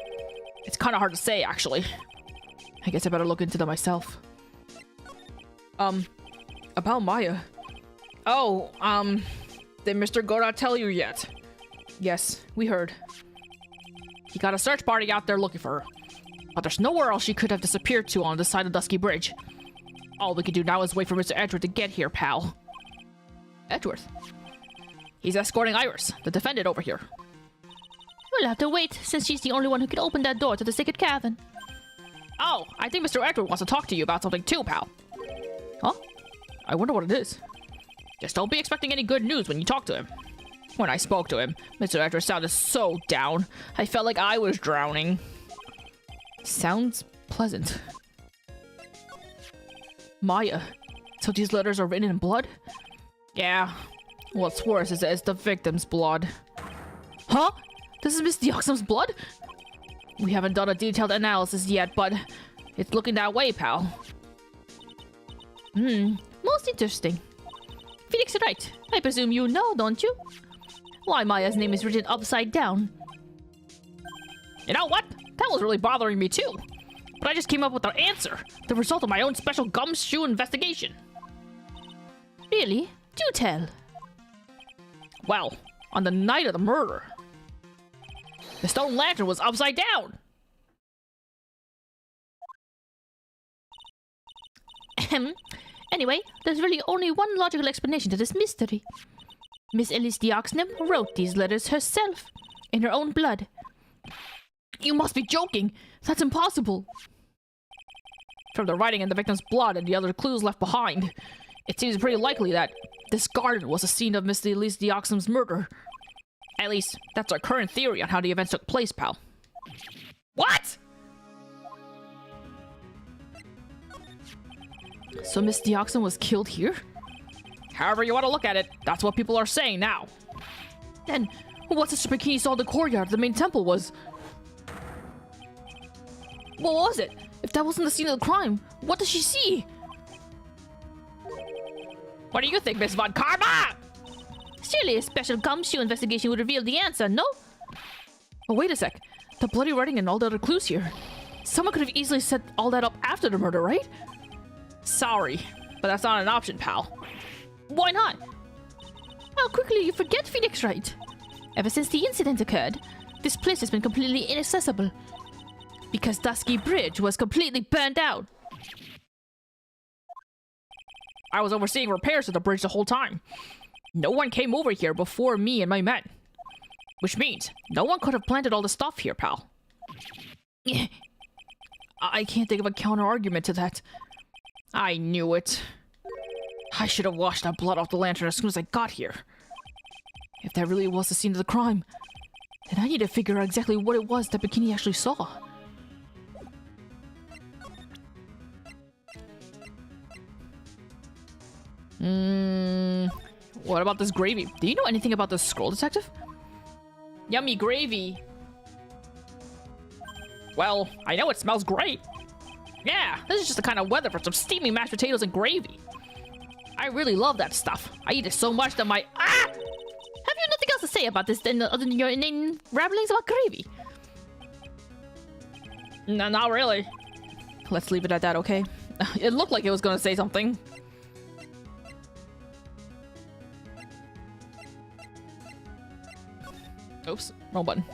It's kind of hard to say, actually. I guess I better look into them myself. About Maya. Oh, did Mr. Gora tell you yet? Yes, we heard. He got a search party out there looking for her. But there's nowhere else she could have disappeared to on the side of Dusky Bridge. All we can do now is wait for Mr. Edgeworth to get here, pal. Edgeworth? He's escorting Iris, the defendant, over here. We'll have to wait, since she's the only one who can open that door to the Sacred Cavern. Oh, I think Mr. Edgeworth wants to talk to you about something too, pal. Huh? I wonder what it is. Just don't be expecting any good news when you talk to him. When I spoke to him, Mr. Edgeworth sounded so down. I felt like I was drowning. Sounds pleasant. Maya. So these letters are written in blood? Yeah. What's worse is that it's the victim's blood. Huh? This is Miss Deoxym's blood? We haven't done a detailed analysis yet, but it's looking that way, pal. Most interesting. Felix is right. I presume you know, don't you? Why Maya's name is written upside down. You know what? That was really bothering me too. But I just came up with the answer. The result of my own special gumshoe investigation. Really? Do tell. Well, on the night of the murder, the stone lantern was upside down. Anyway, there's really only one logical explanation to this mystery. Miss Elise Deoxnym wrote these letters herself, in her own blood. You must be joking. That's impossible. From the writing in the victim's blood and the other clues left behind, it seems pretty likely that this garden was the scene of Miss Elise Deoxnym's murder. At least, that's our current theory on how the events took place, pal. What? So Miss Deoxym was killed here? However you want to look at it, that's what people are saying now. Then, what's Sister Bikini saw the courtyard the main temple was? What was it? If that wasn't the scene of the crime, what does she see? What do you think, Miss Von Karma? Surely a special gumshoe investigation would reveal the answer, no? Oh, wait a sec. The bloody writing and all the other clues here. Someone could have easily set all that up after the murder, right? Sorry, but that's not an option, pal. Why not? How quickly you forget, Phoenix Wright. Ever since the incident occurred, this place has been completely inaccessible. Because Dusky Bridge was completely burned out. I was overseeing repairs to the bridge the whole time. No one came over here before me and my men. Which means, no one could have planted all the stuff here, pal. I can't think of a counter-argument to that. I knew it. I should have washed that blood off the lantern as soon as I got here. If that really was the scene of the crime, then I need to figure out exactly what it was that Bikini actually saw. What about this gravy? Do you know anything about this scroll detective? Yummy gravy. Well, I know it smells great. Yeah, this is just the kind of weather for some steaming mashed potatoes and gravy. I really love that stuff. I eat it so much that my... Ah! Have you nothing else to say about this than other than your inane ramblings about gravy? No, not really. Let's leave it at that, okay? It looked like it was gonna say something. Oops, wrong button.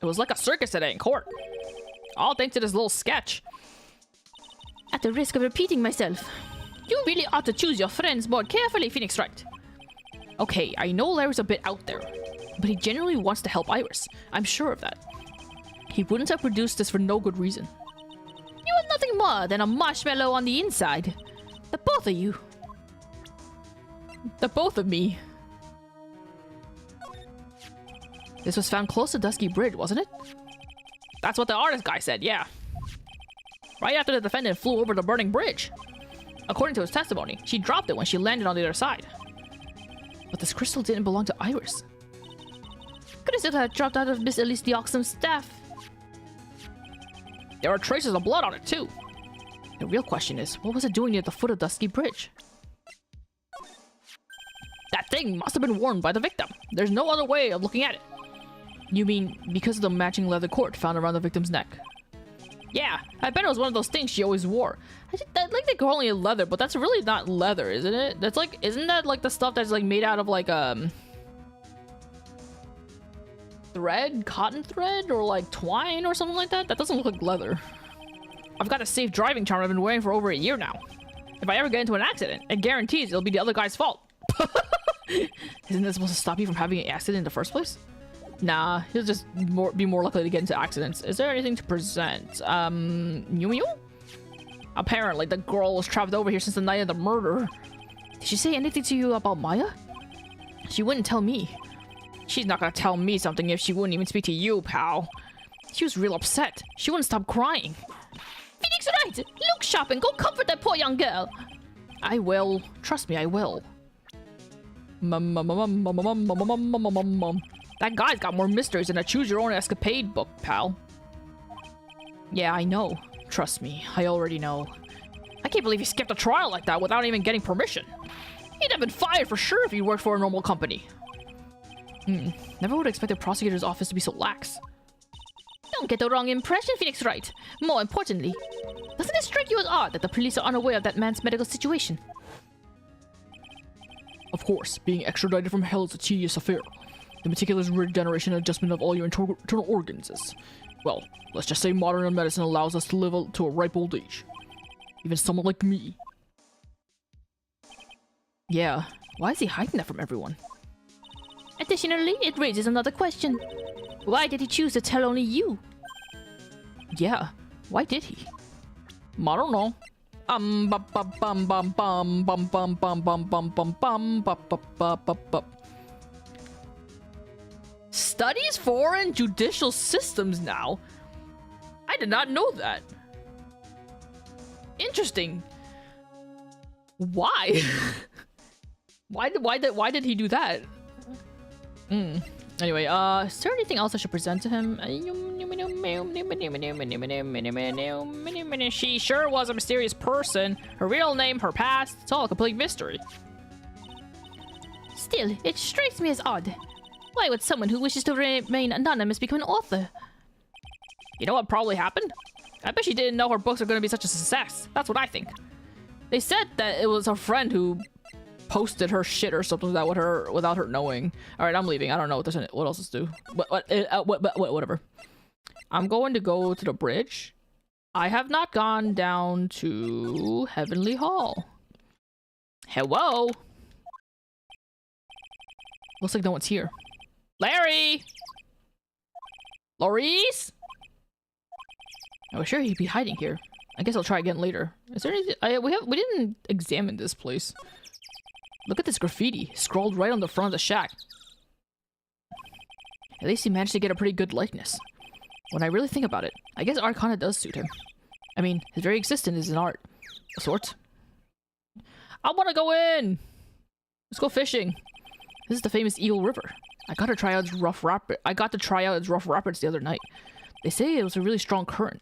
It was like a circus today in court. All thanks to this little sketch. At the risk of repeating myself, you really ought to choose your friends more carefully, Phoenix Wright. Okay, I know Larry's a bit out there, but he genuinely wants to help Iris. I'm sure of that. He wouldn't have produced this for no good reason. You are nothing more than a marshmallow on the inside. The both of you. The both of me. This was found close to Dusky Bridge, wasn't it? That's what the artist guy said, yeah. Right after the defendant flew over the burning bridge. According to his testimony, she dropped it when she landed on the other side. But this crystal didn't belong to Iris. Crystal had dropped out of Miss Elise Deoxham's staff. There are traces of blood on it, too. The real question is, what was it doing near the foot of Dusky Bridge? That thing must have been worn by the victim. There's no other way of looking at it. You mean because of the matching leather cord found around the victim's neck? Yeah, I bet it was one of those things she always wore. Like they call it leather, but that's really not leather, isn't it? That's like, isn't that like the stuff that's like made out of like thread, cotton thread, or like twine or something like that? That doesn't look like leather. I've got a safe driving charm I've been wearing for over a year now. If I ever get into an accident, it guarantees it'll be the other guy's fault. Isn't that supposed to stop you from having an accident in the first place? Nah, he'll just be more likely to get into accidents. Is there anything to present? Mew? Apparently, the girl was trapped over here since the night of the murder. Did she say anything to you about Maya? She wouldn't tell me. She's not gonna tell me something if she wouldn't even speak to you, pal. She was real upset. She wouldn't stop crying. Phoenix Wright! Look sharp and go comfort that poor young girl! I will. Trust me, I will. That guy's got more mysteries than a choose-your-own escapade book, pal. Yeah, I know. Trust me, I already know. I can't believe he skipped a trial like that without even getting permission. He'd have been fired for sure if he worked for a normal company. Never would expect the prosecutor's office to be so lax. Don't get the wrong impression, Phoenix Wright. More importantly, doesn't it strike you as odd that the police are unaware of that man's medical situation? Of course, being extradited from hell is a tedious affair. The meticulous regeneration and adjustment of all your internal organs is... Well, let's just say modern medicine allows us to live to a ripe old age. Even someone like me. Yeah, why is he hiding that from everyone? Additionally, it raises another question. Why did he choose to tell only you? Yeah, why did he? I don't know. Studies foreign judicial systems now? I did not know that. Interesting. Why? Why did he do that? Anyway, is there anything else I should present to him? She sure was a mysterious person. Her real name, her past, it's all a complete mystery. Still, it strikes me as odd. Why would someone who wishes to remain anonymous become an author? You know what probably happened? I bet she didn't know her books are going to be such a success. That's what I think. They said that it was her friend who posted her shit or something like that with her without her knowing. All right, I'm leaving. I don't know what else to do. Whatever. I'm going to go to the bridge. I have not gone down to Heavenly Hall. Hello. Looks like no one's here. Larry! Laurice? I was sure he'd be hiding here. I guess I'll try again later. Is there anything? We didn't examine this place. Look at this graffiti, scrawled right on the front of the shack. At least he managed to get a pretty good likeness. When I really think about it, I guess art kinda does suit him. I mean, his very existence is an art. Of sorts. I wanna go in! Let's go fishing. This is the famous Eagle River. I got to try out its rough rapids the other night. They say it was a really strong current.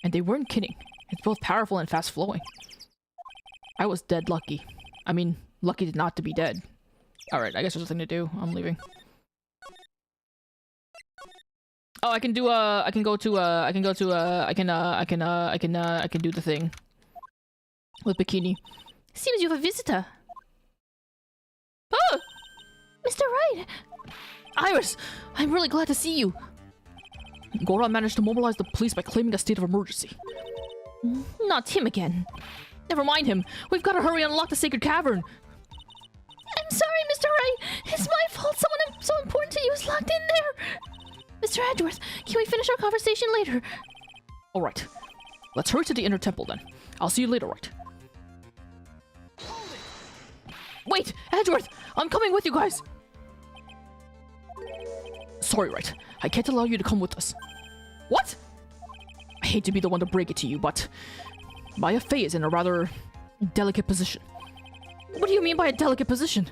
And they weren't kidding. It's both powerful and fast flowing. I was dead lucky. I mean, lucky not to be dead. Alright, I guess there's nothing to do. I'm leaving. Oh, I can do I can do the thing. With Bikini. Seems you have a visitor. Oh! Mr. Wright! Iris! I'm really glad to see you! Goron managed to mobilize the police by claiming a state of emergency. Not him again. Never mind him. We've got to hurry and unlock the sacred cavern. I'm sorry, Mr. Wright. It's my fault. Someone so important to you is locked in there. Mr. Edgeworth, can we finish our conversation later? Alright. Let's hurry to the inner temple then. I'll see you later, right? Wait! Edgeworth! I'm coming with you guys! Sorry, right. I can't allow you to come with us. What? I hate to be the one to break it to you, but Maya Fey is in a rather delicate position. What do you mean by a delicate position?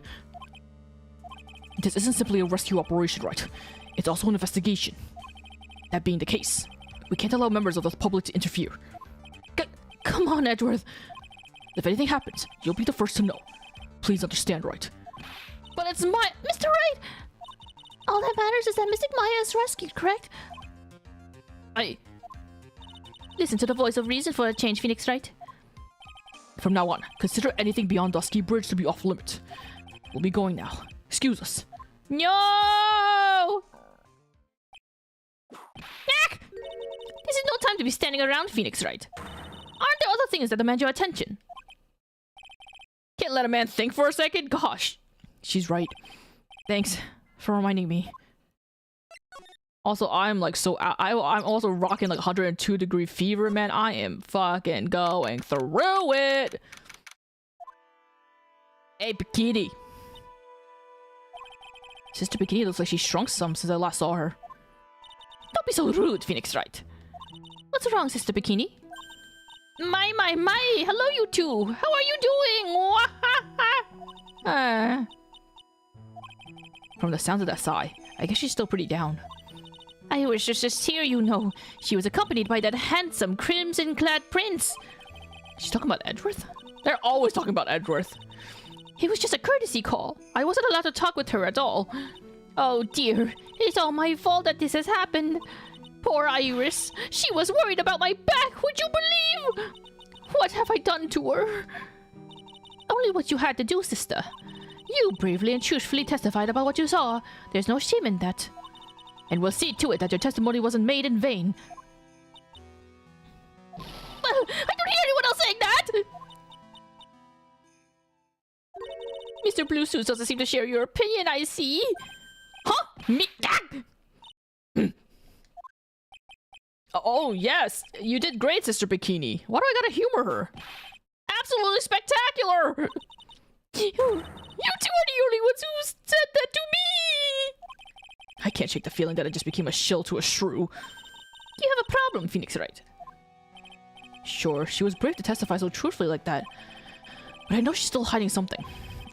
This isn't simply a rescue operation, right? It's also an investigation. That being the case, we can't allow members of the public to interfere. Come on, Edgeworth. If anything happens, you'll be the first to know. Please understand, right? But it's my... Mr. Wright! All that matters is that Mystic Maya is rescued, correct? Listen to the voice of reason for a change, Phoenix Wright. From now on, consider anything beyond Dusky Bridge to be off limit. We'll be going now. Excuse us. No! Yak! This is no time to be standing around, Phoenix Wright. Aren't there other things that demand your attention? Can't let a man think for a second? Gosh. She's right. Thanks for reminding me. Also, I'm like so... I'm also rocking like 102-degree fever, man. I am fucking going through it. Hey, Bikini. Sister Bikini looks like she shrunk some since I last saw her. Don't be so rude, Phoenix Wright. What's wrong, Sister Bikini? My. Hello, you two. How are you doing? From the sounds of that sigh, I guess she's still pretty down. I was just here, you know. She was accompanied by that handsome crimson-clad prince. She's talking about Edgeworth? They're always talking about Edgeworth. It was just a courtesy call. I wasn't allowed to talk with her at all. Oh dear, it's all my fault that this has happened. Poor Iris. She was worried about my back, would you believe? What have I done to her? Only what you had to do, sister. You bravely and truthfully testified about what you saw. There's no shame in that. And we'll see to it that your testimony wasn't made in vain. I don't hear anyone else saying that! Mr. Blue Suits doesn't seem to share your opinion, I see. Huh? Me? Oh, yes. You did great, Sister Bikini. Why do I gotta humor her? Absolutely spectacular! You two are the only ones who said that to me! I can't shake the feeling that I just became a shill to a shrew. You have a problem, Phoenix Wright. Sure, she was brave to testify so truthfully like that. But I know she's still hiding something.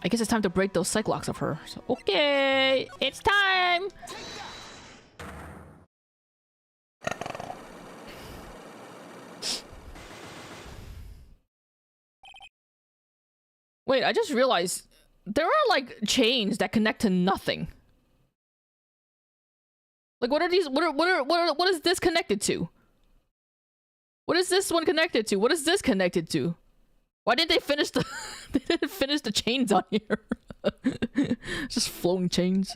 I guess it's time to break those cyclocks of her. So, okay, it's time! Wait, I just realized there are like chains that connect to nothing. Like, what are these? What is this connected to? What is this one connected to? What is this connected to? Why didn't they finish the? They didn't finish the chains on here. Just floating chains.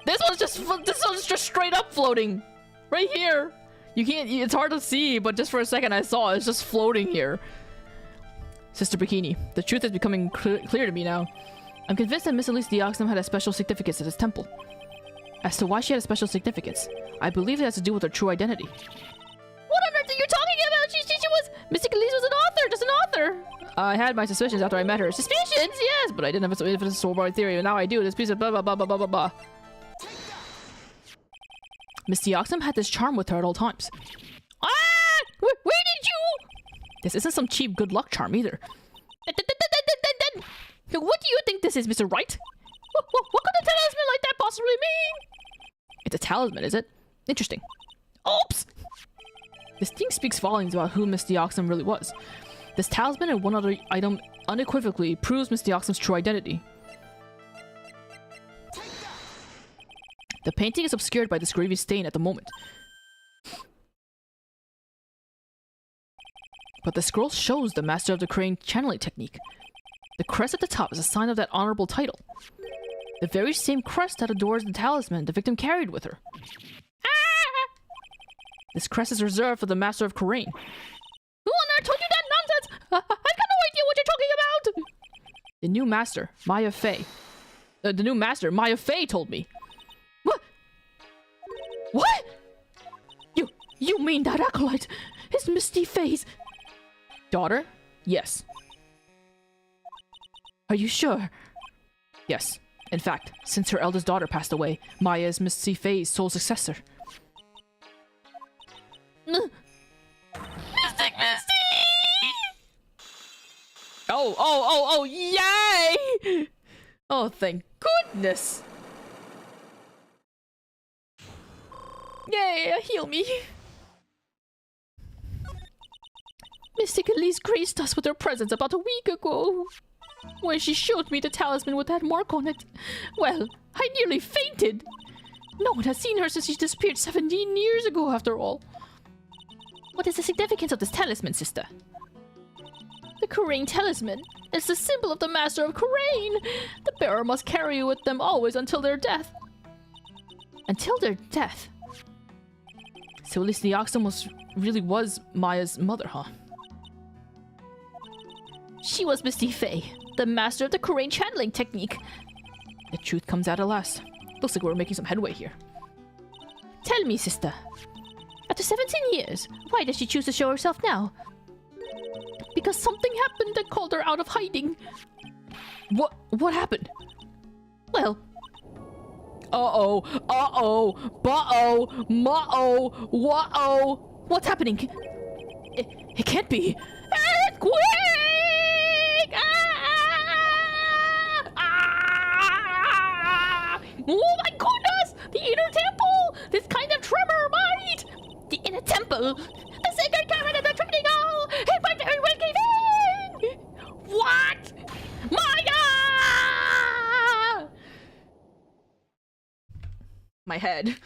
This one's just straight up floating, right here. You can't. It's hard to see, but just for a second I saw it's just floating here. Sister Bikini, the truth is becoming clear to me now. I'm convinced that Miss Elise Dioxnum had a special significance at this temple. As to why she had a special significance, I believe it has to do with her true identity. What on earth are you talking about? She was... Mystic Elise was an author, just an author! I had my suspicions after I met her. Suspicions? Yes, but I didn't have a soul-born theory, and now I do. This piece of blah blah blah blah blah blah blah. Misty Oxum had this charm with her at all times. Ah! Where did you? This isn't some cheap good luck charm either. What do you think this is, Mr. Wright? What could a talisman like that possibly mean? It's a talisman, is it? Interesting. Oops! This thing speaks volumes about who Misty Oxum really was. This talisman and one other item unequivocally proves Misty Oxum's true identity. The painting is obscured by this grievous stain at the moment. But the scroll shows the master of the crane channeling technique. The crest at the top is a sign of that honorable title. The very same crest that adorns the talisman the victim carried with her. Ah! This crest is reserved for the master of Crane. Who on earth told you that nonsense? I've got no idea what you're talking about! The new master, Maya Fey. The new master, Maya Fey, told me. What? What? You mean that acolyte is Misty Fey's daughter? Yes. Are you sure? Yes. In fact, since her eldest daughter passed away, Maya is Misty Fey's sole successor. Mystic Misty! Oh, yay! Oh, thank goodness! Yay, heal me! Mystic Elise graced us with her presence about a week ago. When she showed me the talisman with that mark on it, well, I nearly fainted. No one has seen her since she disappeared 17 years ago, after all. What is the significance of this talisman, sister? The Crane talisman is the symbol of the master of Crane. The bearer must carry it with them always until their death. Until their death? So at least the Oxum really was Maya's mother, huh? She was Misty Fey, the master of the Crane channeling technique. The truth comes out at last. Looks like we're making some headway here. Tell me, sister. After 17 years, why does she choose to show herself now? Because something happened that called her out of hiding. What happened? Well... Uh-oh, but-oh, ma-oh, what-oh. What's happening? It can't be. Earthquake! Oh my goodness! The inner temple! This kind of tremor might... The inner temple? The sacred cavern of the Trinity! It might very well cave in! What? Maya! My head.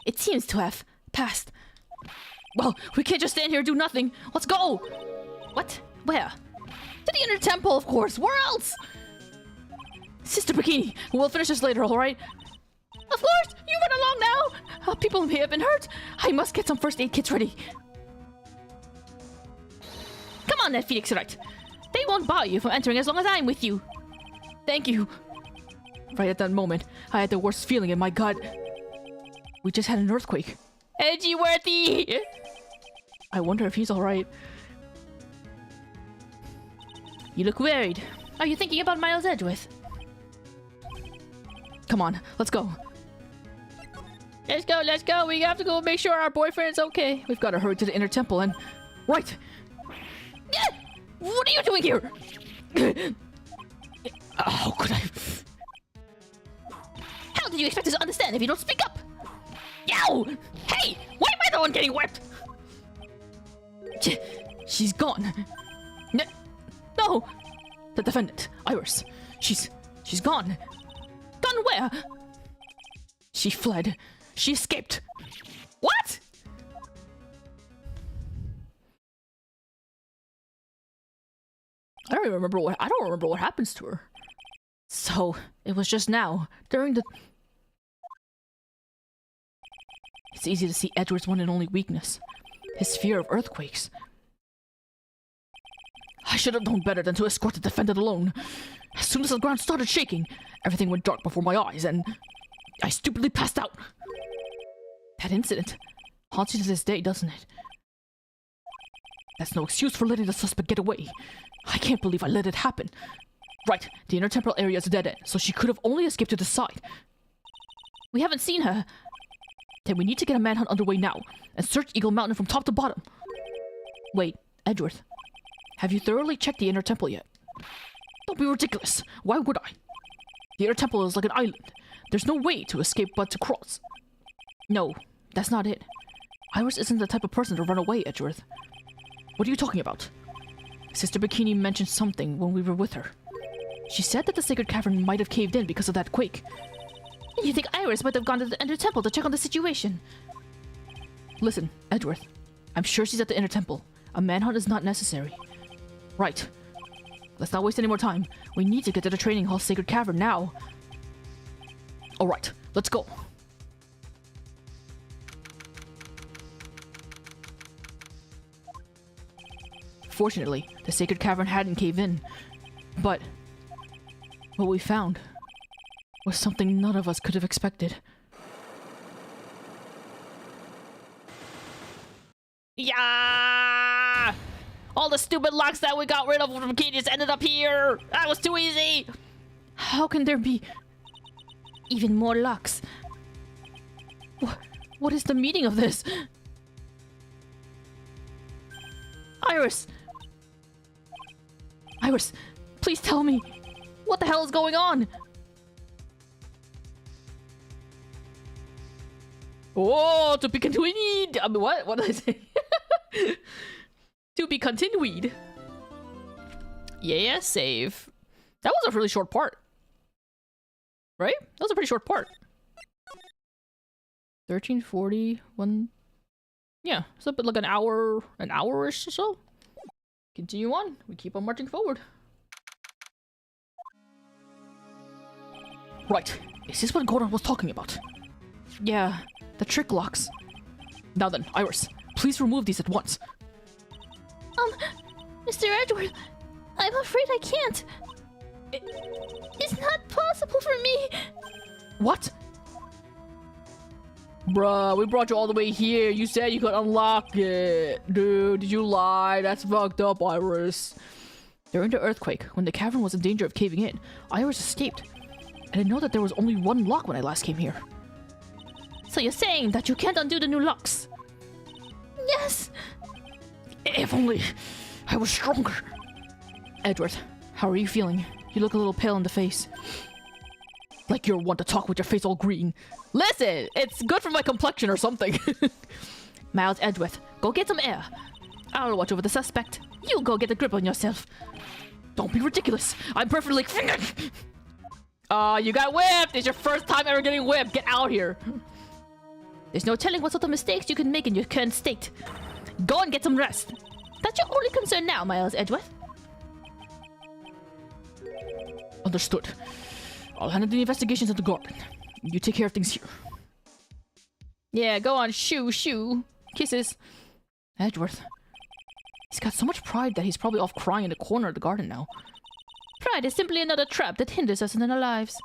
It seems to have passed. Well, we can't just stand here and do nothing. Let's go! What? Where? To the inner temple, of course. Where else? Sister Bikini, we'll finish this later, alright? Of course! You run along now! People may have been hurt. I must get some first aid kits ready. Come on then, Phoenix Wright. They won't bar you from entering as long as I'm with you. Thank you. Right at that moment, I had the worst feeling in my gut. We just had an earthquake. Edgeworthy! I wonder if he's alright. You look worried. Are you thinking about Miles Edgeworth? Come on, let's go. Let's go. We have to go make sure our boyfriend's okay. We've got to hurry to the inner temple and... Right! What are you doing here? How could I... How did you expect us to understand if you don't speak up? Yow! Hey! Why am I the one getting wet? She's gone. No! The defendant, Iris. She's gone. Gone where? She fled. She escaped. What? I don't remember what happens to her. So, it was just now, during the... It's easy to see Edward's one and only weakness. His fear of earthquakes. I should have known better than to escort the defendant alone. As soon as the ground started shaking, everything went dark before my eyes and... I stupidly passed out. That incident haunts you to this day, doesn't it? That's no excuse for letting the suspect get away. I can't believe I let it happen. Right, the inner temporal area is a dead end, so she could have only escaped to the side. We haven't seen her. Then we need to get a manhunt underway now, and search Eagle Mountain from top to bottom. Wait, Edgeworth, have you thoroughly checked the inner temple yet? Don't be ridiculous. Why would I? The inner temple is like an island. There's no way to escape but to cross. No, that's not it. Iris isn't the type of person to run away, Edgeworth. What are you talking about? Sister Bikini mentioned something when we were with her. She said that the sacred cavern might have caved in because of that quake. And you think Iris might have gone to the inner temple to check on the situation? Listen, Edgeworth. I'm sure she's at the inner temple. A manhunt is not necessary. Right. Let's not waste any more time. We need to get to the training hall sacred cavern now. Alright, let's go. Fortunately, the sacred cavern hadn't caved in. But what we found was something none of us could have expected. Yeah! All the stupid locks that we got rid of from Bikini just ended up here! That was too easy! How can there be Even more locks. What is the meaning of this? Iris! Iris, please tell me. What the hell is going on? Oh, to be continued. I mean, what? What did I say? To be continued. Yeah, save. That was a really short part. Right? That was a pretty short part. 1341. Yeah, it's a bit like an hour-ish or so. Continue on. We keep on marching forward. Right. Is this what Gordon was talking about? Yeah, the trick locks. Now then, Iris, please remove these at once. Mr. Edgeworth, I'm afraid I can't. It's not possible for me. What? Bruh, we brought you all the way here. You said you could unlock it. Dude, did you lie? That's fucked up, Iris. During the earthquake, when the cavern was in danger of caving in, Iris escaped. I didn't know that there was only one lock when I last came here. So you're saying that you can't undo the new locks? Yes. If only I was stronger. Edward, how are you feeling? You look a little pale in the face. Like you're one to talk with your face all green. Listen, it's good for my complexion or something. Miles Edgeworth, go get some air. I'll watch over the suspect. You go get a grip on yourself. Don't be ridiculous. I'm perfectly... you got whipped. It's your first time ever getting whipped. Get out here. There's no telling what sort of mistakes you can make in your current state. Go and get some rest. That's your only concern now, Miles Edgeworth. Understood. I'll handle the investigations at the garden. You take care of things here. Yeah, go on. Shoo. Kisses. Edgeworth. He's got so much pride that he's probably off crying in the corner of the garden now. Pride is simply another trap that hinders us in our lives.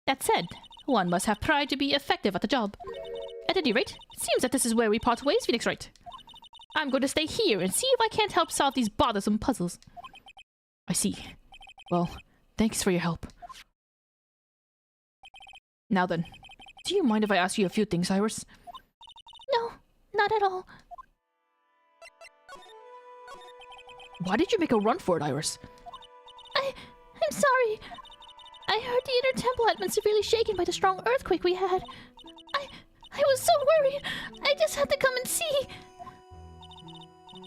That said, one must have pride to be effective at the job. At any rate, it seems that this is where we part ways, Phoenix Wright. I'm going to stay here and see if I can't help solve these bothersome puzzles. I see. Well, thanks for your help. Now then, do you mind if I ask you a few things, Iris? No, not at all. Why did you make a run for it, Iris? I'm sorry. I heard the inner temple had been severely shaken by the strong earthquake we had. I was so worried. I just had to come and see.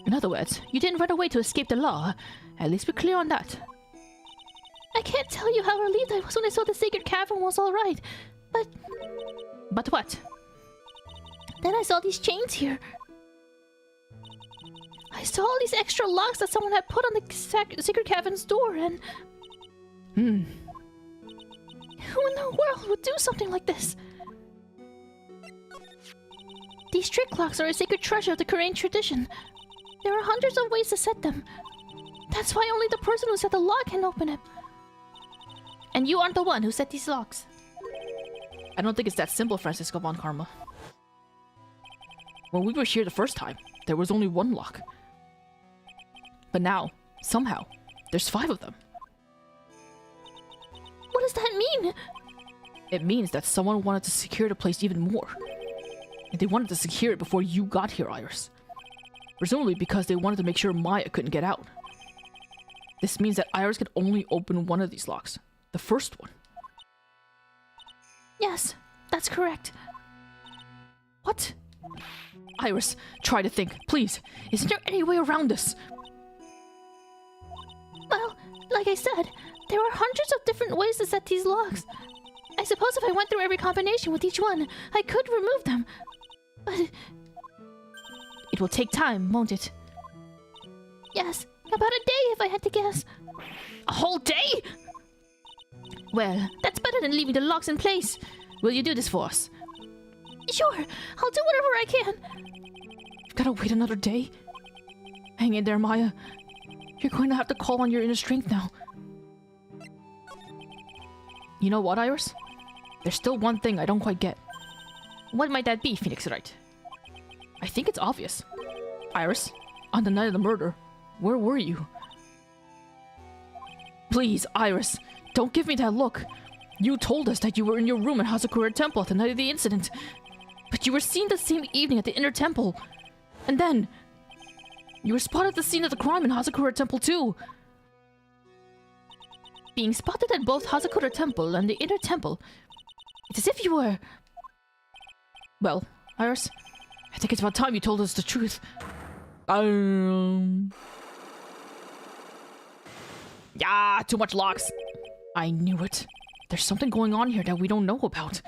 In other words, you didn't run away to escape the law. At least we're clear on that. I can't tell you how relieved I was when I saw the sacred cavern was alright. But what? Then I saw these chains here. I saw all these extra locks that someone had put on the sacred cavern's door and... Who in the world would do something like this? These trick locks are a sacred treasure of the Korean tradition. There are hundreds of ways to set them. That's why only the person who set the lock can open it. And you aren't the one who set these locks. I don't think it's that simple, Francisco von Karma. When we were here the first time, there was only one lock. But now, somehow, there's 5 of them. What does that mean? It means that someone wanted to secure the place even more. And they wanted to secure it before you got here, Iris. Presumably because they wanted to make sure Maya couldn't get out. This means that Iris could only open one of these locks. The first one. Yes, that's correct. What? Iris, try to think, please. Isn't there any way around this? Well, like I said, there are hundreds of different ways to set these locks. I suppose if I went through every combination with each one, I could remove them. But it will take time, won't it? yes, about a day if I had to guess. A whole day? Well, that's better than leaving the locks in place. Will you do this for us? Sure, I'll do whatever I can. You've gotta wait another day? Hang in there, Maya. You're going to have to call on your inner strength now. You know what, Iris? There's still one thing I don't quite get. What might that be, Phoenix Wright? I think it's obvious. Iris, on the night of the murder, where were you? Please, Iris, don't give me that look. You told us that you were in your room at Hazakura Temple at the night of the incident. But you were seen the same evening at the Inner Temple. And then, you were spotted at the scene of the crime in Hazakura Temple too. Being spotted at both Hazakura Temple and the Inner Temple. It's as if you were... Well, Iris, I think it's about time you told us the truth. Yeah, too much locks. I knew it. There's something going on here that we don't know about.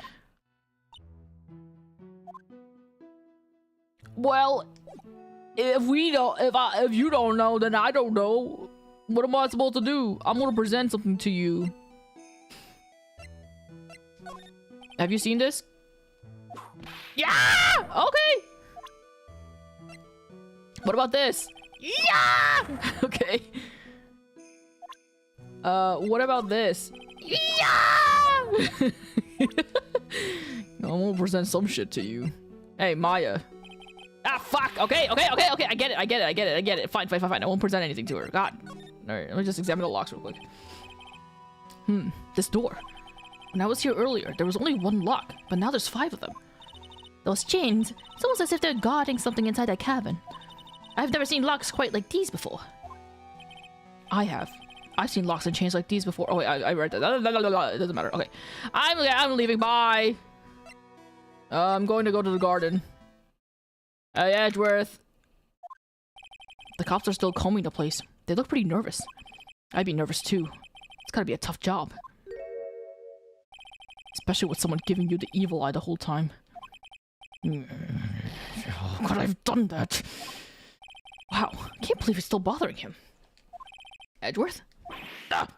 Well, if you don't know, then I don't know. What am I supposed to do? I'm gonna present something to you. Have you seen this? Yeah! Okay! What about this? Yeah! Okay. What about this? Yeah! I'm gonna present some shit to you. Hey, Maya. Ah, fuck! Okay. I get it. Fine. I won't present anything to her. God. Alright, let me just examine the locks real quick. This door. When I was here earlier, there was only one lock, but now there's 5 of them. Those chains, it's almost as if they're guarding something inside that cabin. I've never seen locks quite like these before. I have. I've seen locks and chains like these before. Oh wait, I read that. It doesn't matter. Okay, I'm leaving. Bye. I'm going to go to the garden. Hey, Edgeworth. The cops are still combing the place. They look pretty nervous. I'd be nervous too. It's gotta be a tough job. Especially with someone giving you the evil eye the whole time. How could I have done that? Wow, I can't believe it's still bothering him. Edgeworth? Ah.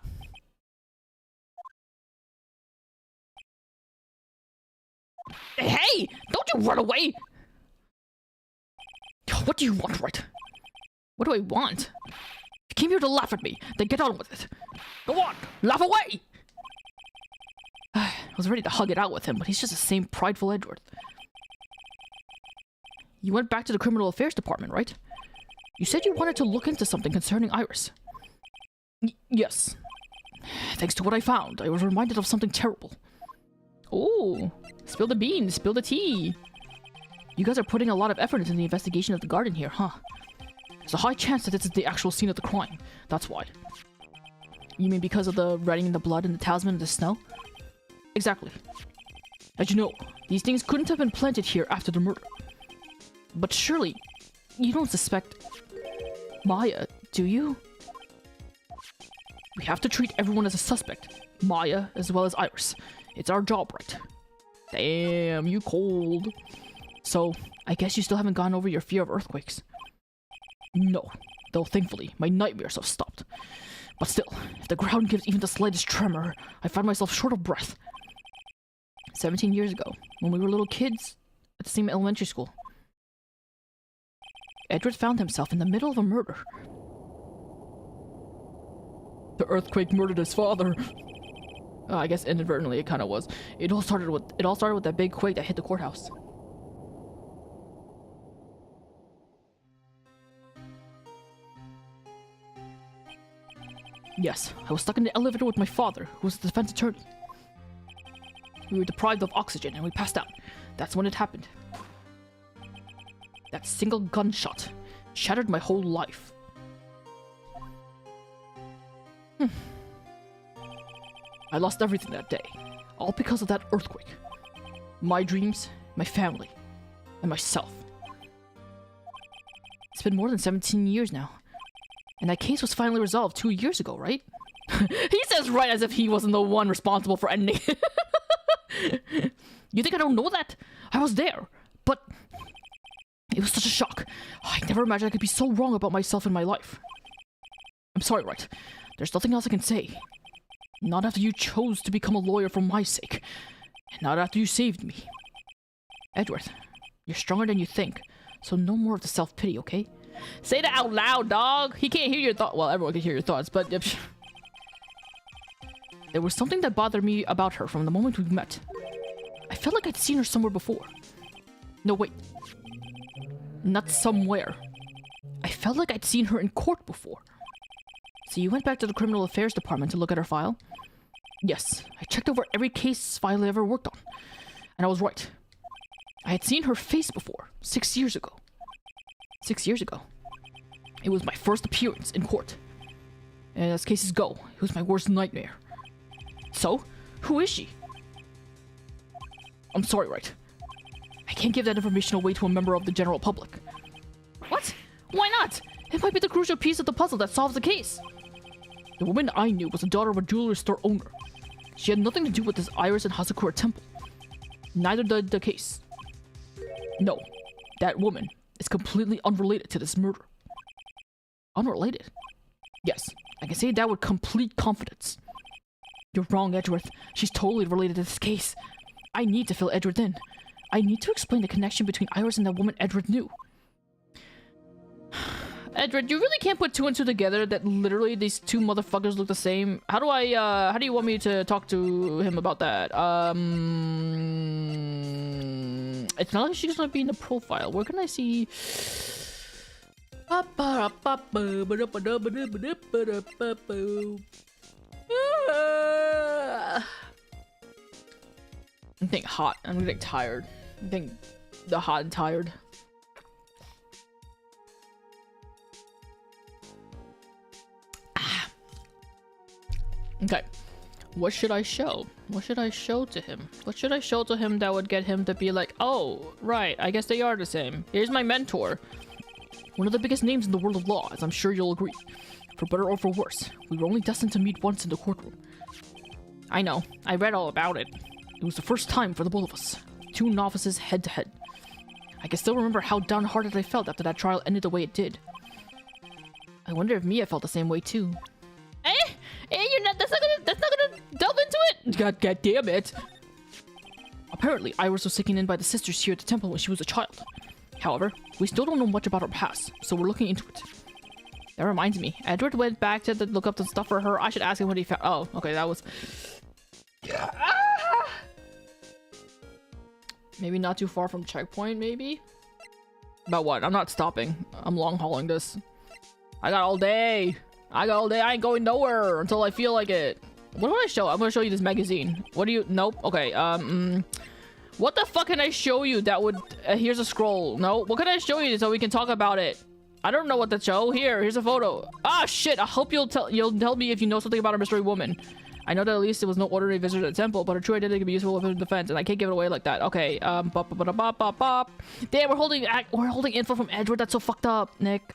Hey! Don't you run away! What do you want, right? What do I want? You came here to laugh at me, then get on with it. Go on, laugh away! I was ready to hug it out with him, but he's just the same prideful Edgeworth. You went back to the Criminal Affairs Department, right? You said you wanted to look into something concerning Iris. Yes. Thanks to what I found, I was reminded of something terrible. Oh, spill the beans, spill the tea. You guys are putting a lot of effort into the investigation of the garden here, huh? There's a high chance that this is the actual scene of the crime. That's why. You mean because of the writing in the blood and the talisman in the snow? Exactly. As you know, these things couldn't have been planted here after the murder. But surely, you don't suspect Maya, do you? We have to treat everyone as a suspect. Maya, as well as Iris. It's our job, right? Damn, you cold. So, I guess you still haven't gone over your fear of earthquakes. No, though thankfully, my nightmares have stopped. But still, if the ground gives even the slightest tremor, I find myself short of breath. 17 years ago, when we were little kids at the same elementary school, Edward found himself in the middle of a murder. The earthquake murdered his father. I guess inadvertently it kind of was. It all started with that big quake that hit the courthouse. Yes, I was stuck in the elevator with my father, who was a defense attorney. We were deprived of oxygen and we passed out. That's when it happened. That single gunshot shattered my whole life. I lost everything that day, all because of that earthquake. My dreams, my family, and myself. It's been more than 17 years now. And that case was finally resolved 2 years ago, right? He says right as if he wasn't the one responsible for ending it. You think I don't know that? I was there, but it was such a shock. I never imagined I could be so wrong about myself and my life. I'm sorry, right? There's nothing else I can say. Not after you chose to become a lawyer for my sake. And not after you saved me. Edward, you're stronger than you think, so no more of the self-pity, okay? Say that out loud, dog! He can't hear your thoughts. Well, everyone can hear your thoughts, but... There was something that bothered me about her from the moment we met. I felt like I'd seen her somewhere before. No, wait. Not somewhere. I felt like I'd seen her in court before. So you went back to the criminal affairs department to look at her file? Yes, I checked over every case file I ever worked on. And I was right. I had seen her face before, 6 years ago. 6 years ago. It was my first appearance in court. And as cases go, it was my worst nightmare. So, who is she? I'm sorry, right? I can't give that information away to a member of the general public. What? Why not? It might be the crucial piece of the puzzle that solves the case. The woman I knew was the daughter of a jewelry store owner. She had nothing to do with this Iris and Hazakura temple. Neither did the case. No, that woman is completely unrelated to this murder. Unrelated? Yes, I can say that with complete confidence. You're wrong, Edgeworth. She's totally related to this case. I need to fill Edgeworth in. I need to explain the connection between Iris and that woman Edgeworth knew. Edgeworth, you really can't put two and two together that literally these two motherfuckers look the same. How do you want me to talk to him about that? It's not like she's gonna be in the profile. Where can I see? I'm getting hot. I'm getting tired. I'm getting the hot and tired. Okay. What should I show? What should I show to him? What should I show to him that would get him to be like, oh, right, I guess they are the same. Here's my mentor. One of the biggest names in the world of law, as I'm sure you'll agree. For better or for worse, we were only destined to meet once in the courtroom. I know. I read all about it. It was the first time for the both of us. Two novices head to head. I can still remember how downhearted I felt after that trial ended the way it did. I wonder if Mia felt the same way too. You're not. That's not gonna delve into it. God damn it! Apparently, Iris was taken in by the sisters here at the temple when she was a child. However, we still don't know much about her past, so we're looking into it. That reminds me, Edward went back to look up the stuff for her. I should ask him what he found. Oh, okay, that was. Maybe not too far from checkpoint. Maybe. About what? I'm not stopping. I'm long hauling this. I got all day. I ain't going nowhere until I feel like it. What do I show? I'm gonna show you this magazine. What do you? Nope. Okay. What the fuck can I show you that would? Here's a scroll. No. What can I show you so we can talk about it? I don't know what to show. Here's a photo. Ah, shit. I hope you'll tell me if you know something about our mystery woman. I know that at least it was no ordinary visitor at the temple, but her true identity can be useful in defense, and I can't give it away like that. Okay. Damn, we're holding info from Edward. That's so fucked up, Nick.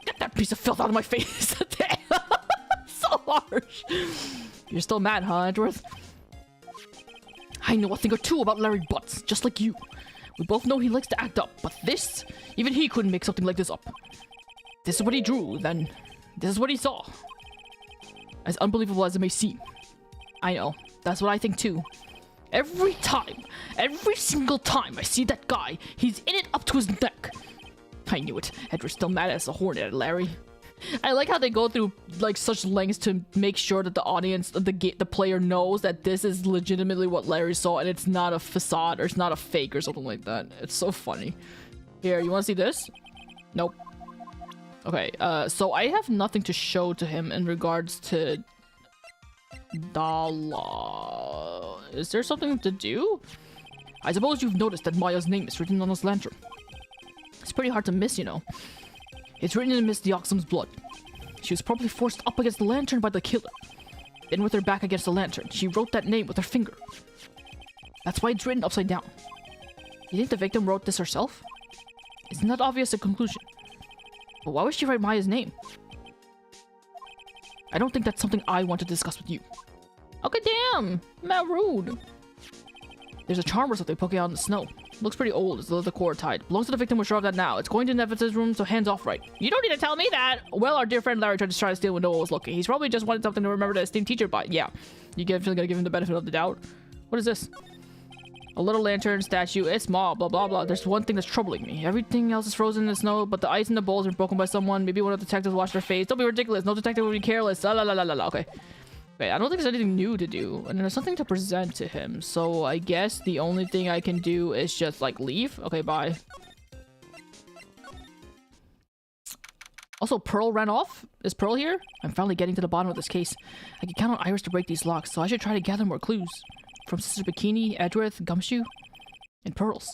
Get that piece of filth out of my face. So harsh. You're still mad, huh, Edgeworth? I know a thing or two about Larry Butts, just like you. We both know he likes to act up, but this, even he couldn't make something like this up. This is what he drew, then this is what he saw. As unbelievable as it may seem. I know, that's what I think too. Every single time I see that guy, he's in it up to his neck. I knew it. Edward's still mad as a hornet at Larry. I like how they go through like such lengths to make sure that the audience, the player knows that this is legitimately what Larry saw and it's not a facade or it's not a fake or something like that. It's so funny. Here, you want to see this? Nope. Okay, so I have nothing to show to him in regards to Dala. Is there something to do? I suppose you've noticed that Maya's name is written on this lantern. It's pretty hard to miss, you know. It's written in Miss Deoxym's blood. She was probably forced up against the lantern by the killer. Then with her back against the lantern, she wrote that name with her finger. That's why it's written upside down. You think the victim wrote this herself? It's not obvious a conclusion. But why would she write Maya's name? I don't think that's something I want to discuss with you. Okay, damn! Not rude. There's a charm or something poking out in the snow. Looks pretty old. It's the leather cord tied. Belongs to the victim. We're sure of that now. It's going to Nevis's room, so hands off right. You don't need to tell me that! Well, our dear friend Larry tried to steal when no one was looking. He's probably just wanted something to remember the esteemed teacher by. Yeah. You gonna give him the benefit of the doubt? What is this? A little lantern statue. It's small, blah blah blah. There's one thing that's troubling me. Everything else is frozen in the snow, but the ice in the bowls are broken by someone. Maybe one of the detectives washed their face. Don't be ridiculous. No detective would be careless. La la la la la. Okay. Wait, I don't think there's anything new to do. And there's something to present to him. So I guess the only thing I can do is just like leave. Okay, bye. Also, Pearl ran off? Is Pearl here? I'm finally getting to the bottom of this case. I can count on Iris to break these locks, so I should try to gather more clues. From Sister Bikini, Edgeworth, Gumshoe, and Pearls.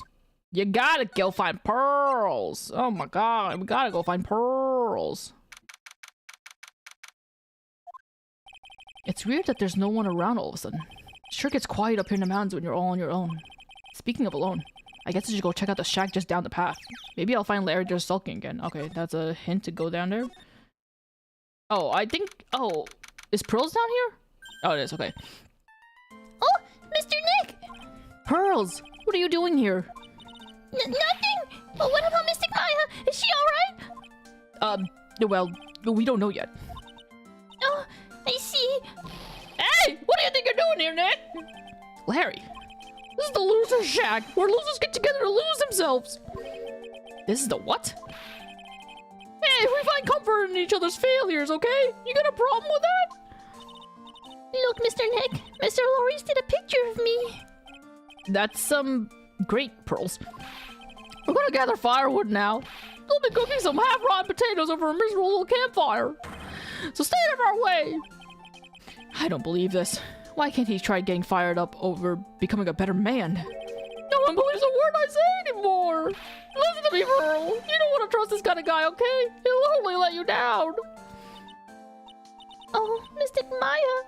You gotta go find Pearls! Oh my god, we gotta go find Pearls. It's weird that there's no one around all of a sudden. It sure gets quiet up here in the mountains when you're all on your own. Speaking of alone, I guess I should go check out the shack just down the path. Maybe I'll find Larry just sulking again. Okay, that's a hint to go down there. Oh, I think... Oh, is Pearls down here? Oh, it is, okay. Oh, Mr. Nick! Pearls! What are you doing here? Nothing! But what about Mystic Maya? Is she alright? Well, we don't know yet. Oh, I see. Hey! What do you think you're doing here, Nick? Larry, this is the loser shack, where losers get together to lose themselves. This is the what? Hey, we find comfort in each other's failures, okay? You got a problem with that? Look, Mr. Nick. Mr. Loris did a picture of me. That's, great, Pearls. We're gonna gather firewood now. We'll be cooking some half-rotten potatoes over a miserable little campfire. So stay out of our way. I don't believe this. Why can't he try getting fired up over becoming a better man? No one believes a word I say anymore. Listen to me, Pearl. You don't want to trust this kind of guy, okay? He'll only let you down. Oh, Mystic Maya.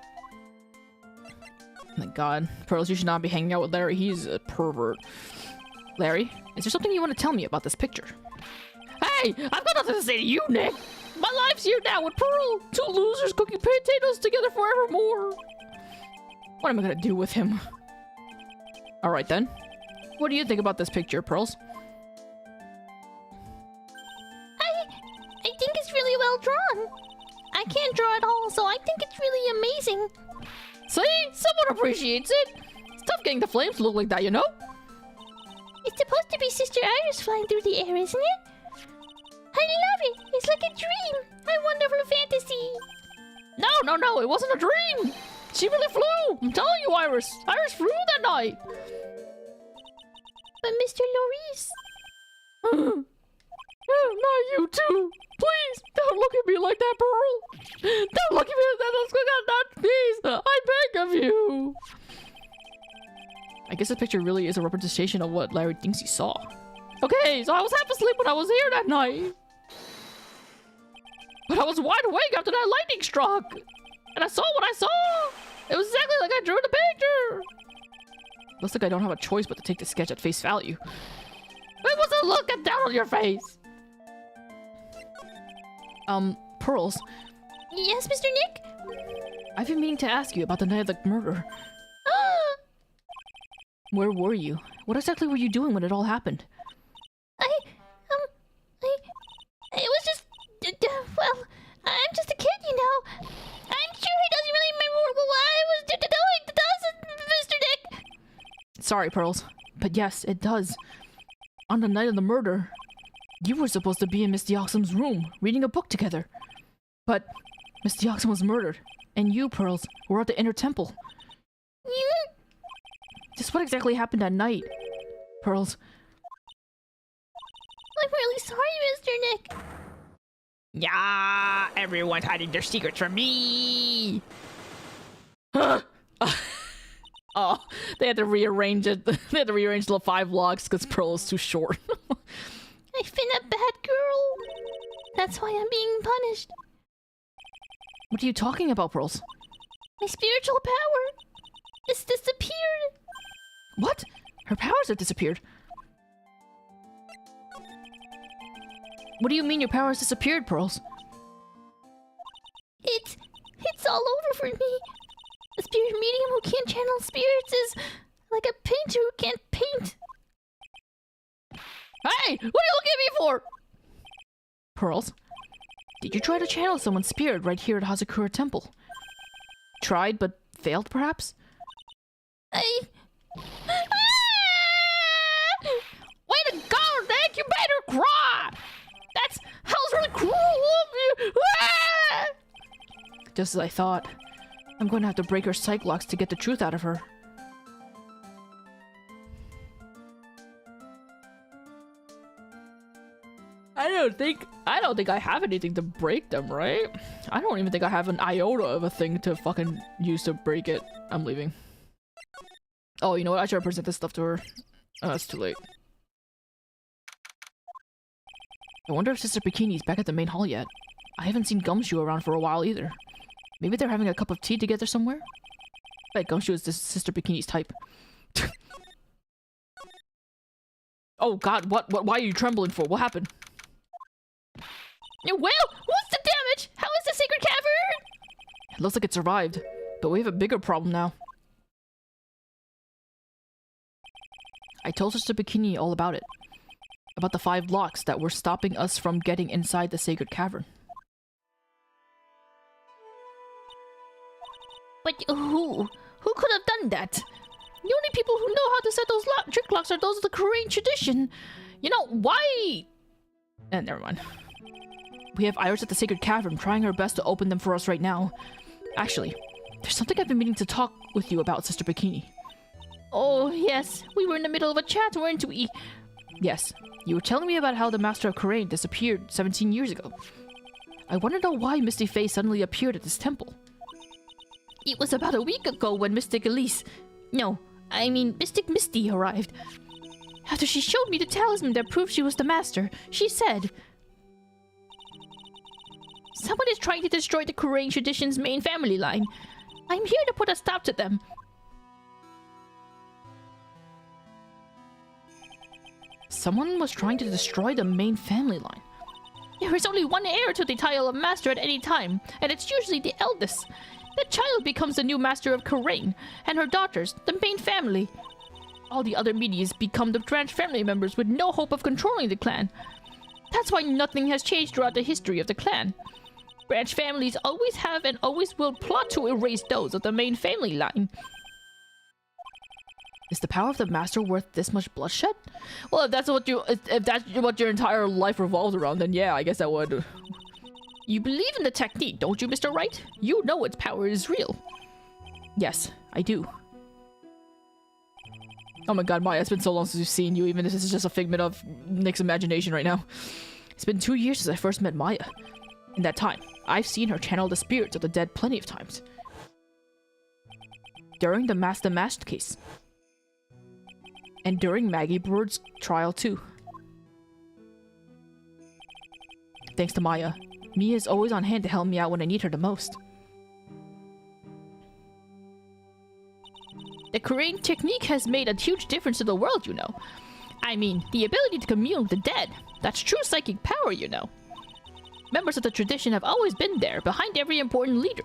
My god. Pearls, you should not be hanging out with Larry. He's a pervert. Larry, is there something you want to tell me about this picture? Hey! I've got nothing to say to you, Nick! My life's here now with Pearl! Two losers cooking potatoes together forevermore! What am I gonna do with him? Alright then. What do you think about this picture, Pearls? I think it's really well drawn. I can't draw at all, so I think it's really amazing. See? Someone appreciates it! It's tough getting the flames to look like that, you know? It's supposed to be Sister Iris flying through the air, isn't it? I love it! It's like a dream! A wonderful fantasy! No, it wasn't a dream! She really flew! I'm telling you, Iris! Iris flew that night! But Mr. Loris... Not you too! Please, don't look at me like that, Pearl! Don't look at me like that, please! I beg of you! I guess the picture really is a representation of what Larry thinks he saw. Okay, so I was half asleep when I was here that night. But I was wide awake after that lightning struck. And I saw what I saw. It was exactly like I drew in the picture. Looks like I don't have a choice but to take the sketch at face value. It was a look at down on your face. Pearls. Yes, Mr. Nick? I've been meaning to ask you about the night of the murder. Where were you? What exactly were you doing when it all happened? It was just, well, I'm just a kid, you know. I'm sure he doesn't really remember what I was doing, does it, Mr. Nick? Sorry, Pearls, but yes, it does. On the night of the murder, you were supposed to be in Miss Deoxym's room, reading a book together. But Misty Oxen was murdered, and you, Pearls, were at the inner temple. Just what exactly happened that night, Pearls? I'm really sorry, Mr. Nick. Yeah, everyone's hiding their secrets from me. Oh, they had to rearrange it. They had to rearrange the 5 logs because Pearl is too short. I've been a bad girl. That's why I'm being punished. What are you talking about, Pearls? My spiritual power. It's disappeared. What? Her powers have disappeared. What do you mean your powers disappeared, Pearls? It's all over for me. A spirit medium who can't channel spirits is like a painter who can't paint. Hey! What are you looking at me for? Pearls, did you try to channel someone's spirit right here at Hazakura Temple? Tried, but failed, perhaps? Ah! Way to go, Nick! You made her cry! That was really cruel of you! Ah! Just as I thought. I'm going to have to break her psych locks to get the truth out of her. I don't think I have anything to break them, right? I don't even think I have an iota of a thing to fucking use to break it. I'm leaving. Oh, you know what? I should present this stuff to her. Oh, it's too late. I wonder if Sister Bikini's back at the main hall yet. I haven't seen Gumshoe around for a while either. Maybe they're having a cup of tea together somewhere? I bet Gumshoe is this Sister Bikini's type. Oh god, what? Why are you trembling for? What happened? Well, what's the damage? How is the sacred cavern? It looks like it survived, but we have a bigger problem now. I told Sister Bikini all about it. About the 5 locks that were stopping us from getting inside the sacred cavern. But who? Who could have done that? The only people who know how to set those trick locks are those of the Korean tradition. You know, why? Never mind. We have Iris at the sacred cavern trying her best to open them for us right now. Actually, there's something I've been meaning to talk with you about, Sister Bikini. Oh, yes. We were in the middle of a chat, weren't we? Yes. You were telling me about how the Master of Korean disappeared 17 years ago. I want to know why Misty Faye suddenly appeared at this temple. It was about a week ago when Mystic Elise... No, I mean Mystic Misty arrived. After she showed me the talisman that proved she was the master, she said... Someone is trying to destroy the Korean tradition's main family line. I'm here to put a stop to them. Someone was trying to destroy the main family line. There is only one heir to the title of master at any time, and it's usually the eldest. The child becomes the new master of Korean, and her daughters, the main family. All the other medias become the branch family members with no hope of controlling the clan. That's why nothing has changed throughout the history of the clan. Branch families always have and always will plot to erase those of the main family line. Is the power of the master worth this much bloodshed? Well, if that's what your entire life revolves around, then yeah, I guess that would. You believe in the technique, don't you, Mr. Wright? You know its power is real. Yes, I do. Oh my god, Maya, it's been so long since we've seen you, even if this is just a figment of Nick's imagination right now. It's been 2 years since I first met Maya. In that time, I've seen her channel the spirits of the dead plenty of times. During the Master Mashed case. And during Maggie Bird's trial too. Thanks to Maya, Mia is always on hand to help me out when I need her the most. The Korean technique has made a huge difference to the world, you know. I mean, the ability to commune with the dead. That's true psychic power, you know. Members of the tradition have always been there, behind every important leader.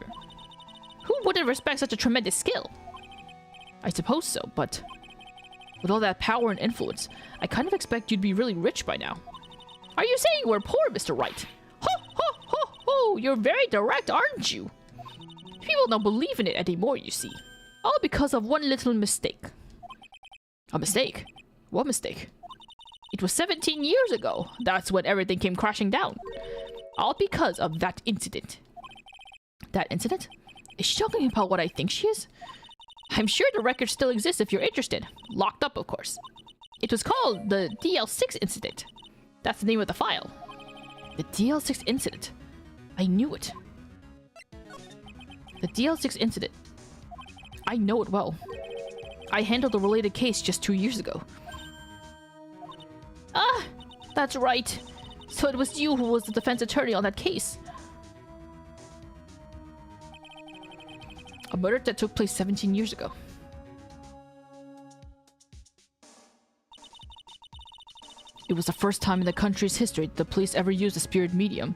Who wouldn't respect such a tremendous skill? I suppose so, but... with all that power and influence, I kind of expect you'd be really rich by now. Are you saying we're poor, Mr. Wright? Ho, ho, ho, ho! You're very direct, aren't you? People don't believe in it anymore, you see. All because of one little mistake. A mistake? What mistake? It was 17 years ago. That's when everything came crashing down. All because of that incident. That incident? Is she talking about what I think she is? I'm sure the record still exists if you're interested. Locked up, of course. It was called the DL6 incident. That's the name of the file. The DL6 incident. I knew it. The DL6 incident. I know it well. I handled a related case just 2 years ago. Ah, that's right. So it was you who was the defense attorney on that case. A murder that took place 17 years ago. It was the first time in the country's history the police ever used a spirit medium.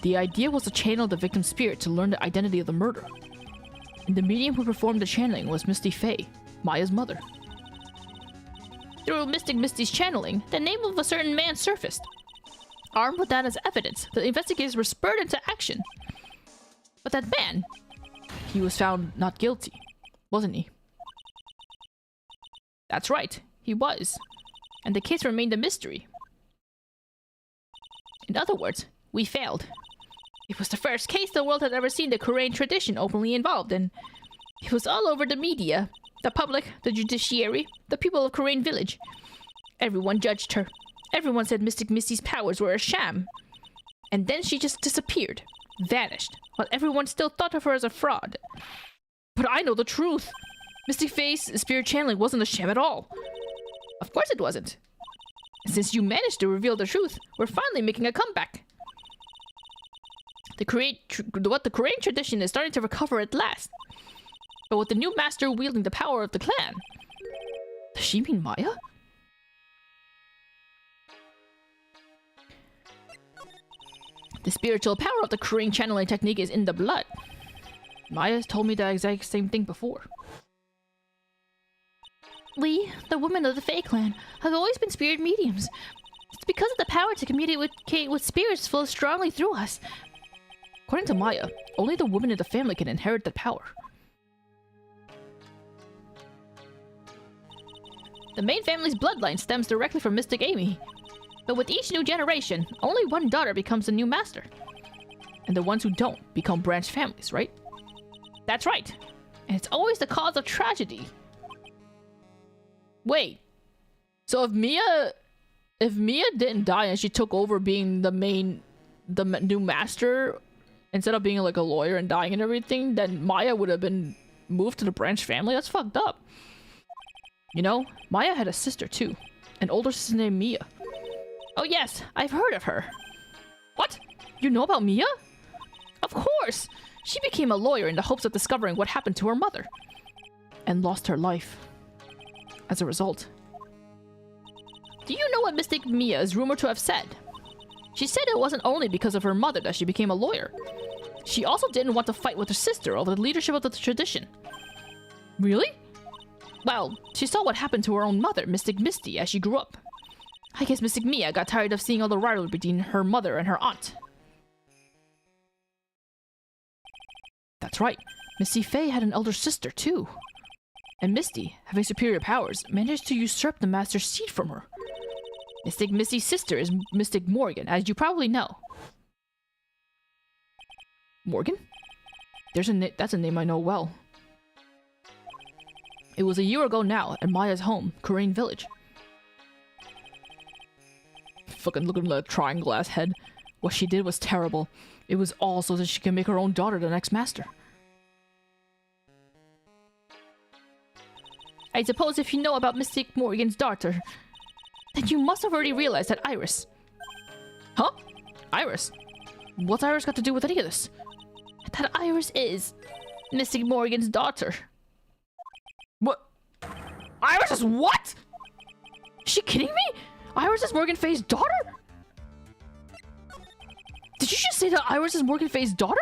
The idea was to channel the victim's spirit to learn the identity of the murder. And the medium who performed the channeling was Misty Faye, Maya's mother. Through Mystic Misty's channeling, the name of a certain man surfaced. Armed with that as evidence, the investigators were spurred into action. But that man, he was found not guilty, wasn't he? That's right, he was. And the case remained a mystery. In other words, we failed. It was the first case the world had ever seen the Korean tradition openly involved in. It was all over the media, the public, the judiciary, the people of Korean village. Everyone judged her. Everyone said Mystic Misty's powers were a sham. And then she just disappeared, vanished, while everyone still thought of her as a fraud. But I know the truth. Mystic Faye's spirit channeling wasn't a sham at all. Of course it wasn't. And since you managed to reveal the truth, we're finally making a comeback. The Korean tradition is starting to recover at last. But with the new master wielding the power of the clan. Does she mean Maya? The spiritual power of the Korean channeling technique is in the blood. Maya has told me the exact same thing before. We, the women of the Fae clan, have always been spirit mediums. It's because of the power to communicate with spirits flows strongly through us. According to Maya, only the women in the family can inherit that power. The main family's bloodline stems directly from Mystic Amy. But with each new generation, only one daughter becomes the new master. And the ones who don't become branch families, right? That's right. And it's always the cause of tragedy. Wait. So if Mia didn't die and she took over being the new master, instead of being like a lawyer and dying and everything, then Maya would have been moved to the branch family? That's fucked up. You know, Maya had a sister too. An older sister named Mia. Oh yes, I've heard of her. What? You know about Mia? Of course! She became a lawyer in the hopes of discovering what happened to her mother. And lost her life. As a result. Do you know what Mystic Mia is rumored to have said? She said it wasn't only because of her mother that she became a lawyer. She also didn't want to fight with her sister over the leadership of the tradition. Really? Well, she saw what happened to her own mother, Mystic Misty, as she grew up. I guess Mystic Mia got tired of seeing all the rivalry between her mother and her aunt. That's right. Misty Faye had an elder sister, too. And Misty, having superior powers, managed to usurp the Master's seat from her. Mystic Misty's sister is Mystic Morgan, as you probably know. Morgan? That's a name I know well. It was a year ago now, at Maya's home, Korean village. Fucking looking at the triangle-ass head. What she did was terrible. It was all so that she can make her own daughter the next master. I suppose if you know about Mystic Morgan's daughter, then you must have already realized that Iris... Huh? Iris? What's Iris got to do with any of this? That Iris is Mystic Morgan's daughter. What? Iris is what? Is she kidding me? Iris is Morgan Faye's daughter? Did you just say that Iris is Morgan Faye's daughter?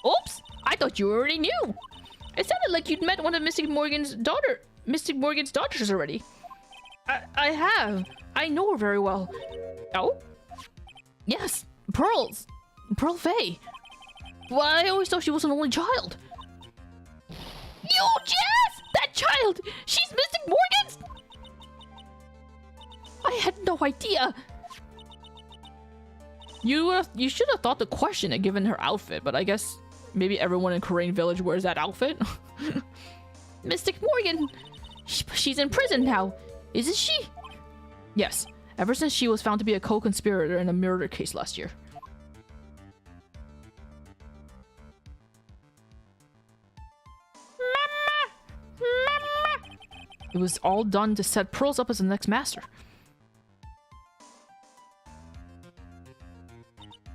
Oops! I thought you already knew. It sounded like you'd met one of Mystic Morgan's daughters already. I have. I know her very well. Oh? Yes, Pearl Faye. Well, I always thought she was an only child. You Jess! That child! She's Mystic Morgan's! I had no idea. You should have thought to question it given her outfit, but I guess maybe everyone in Korean Village wears that outfit. Mystic Morgan, she's in prison now, isn't she? Yes, ever since she was found to be a co-conspirator in a murder case last year. It was all done to set Pearls up as the next master.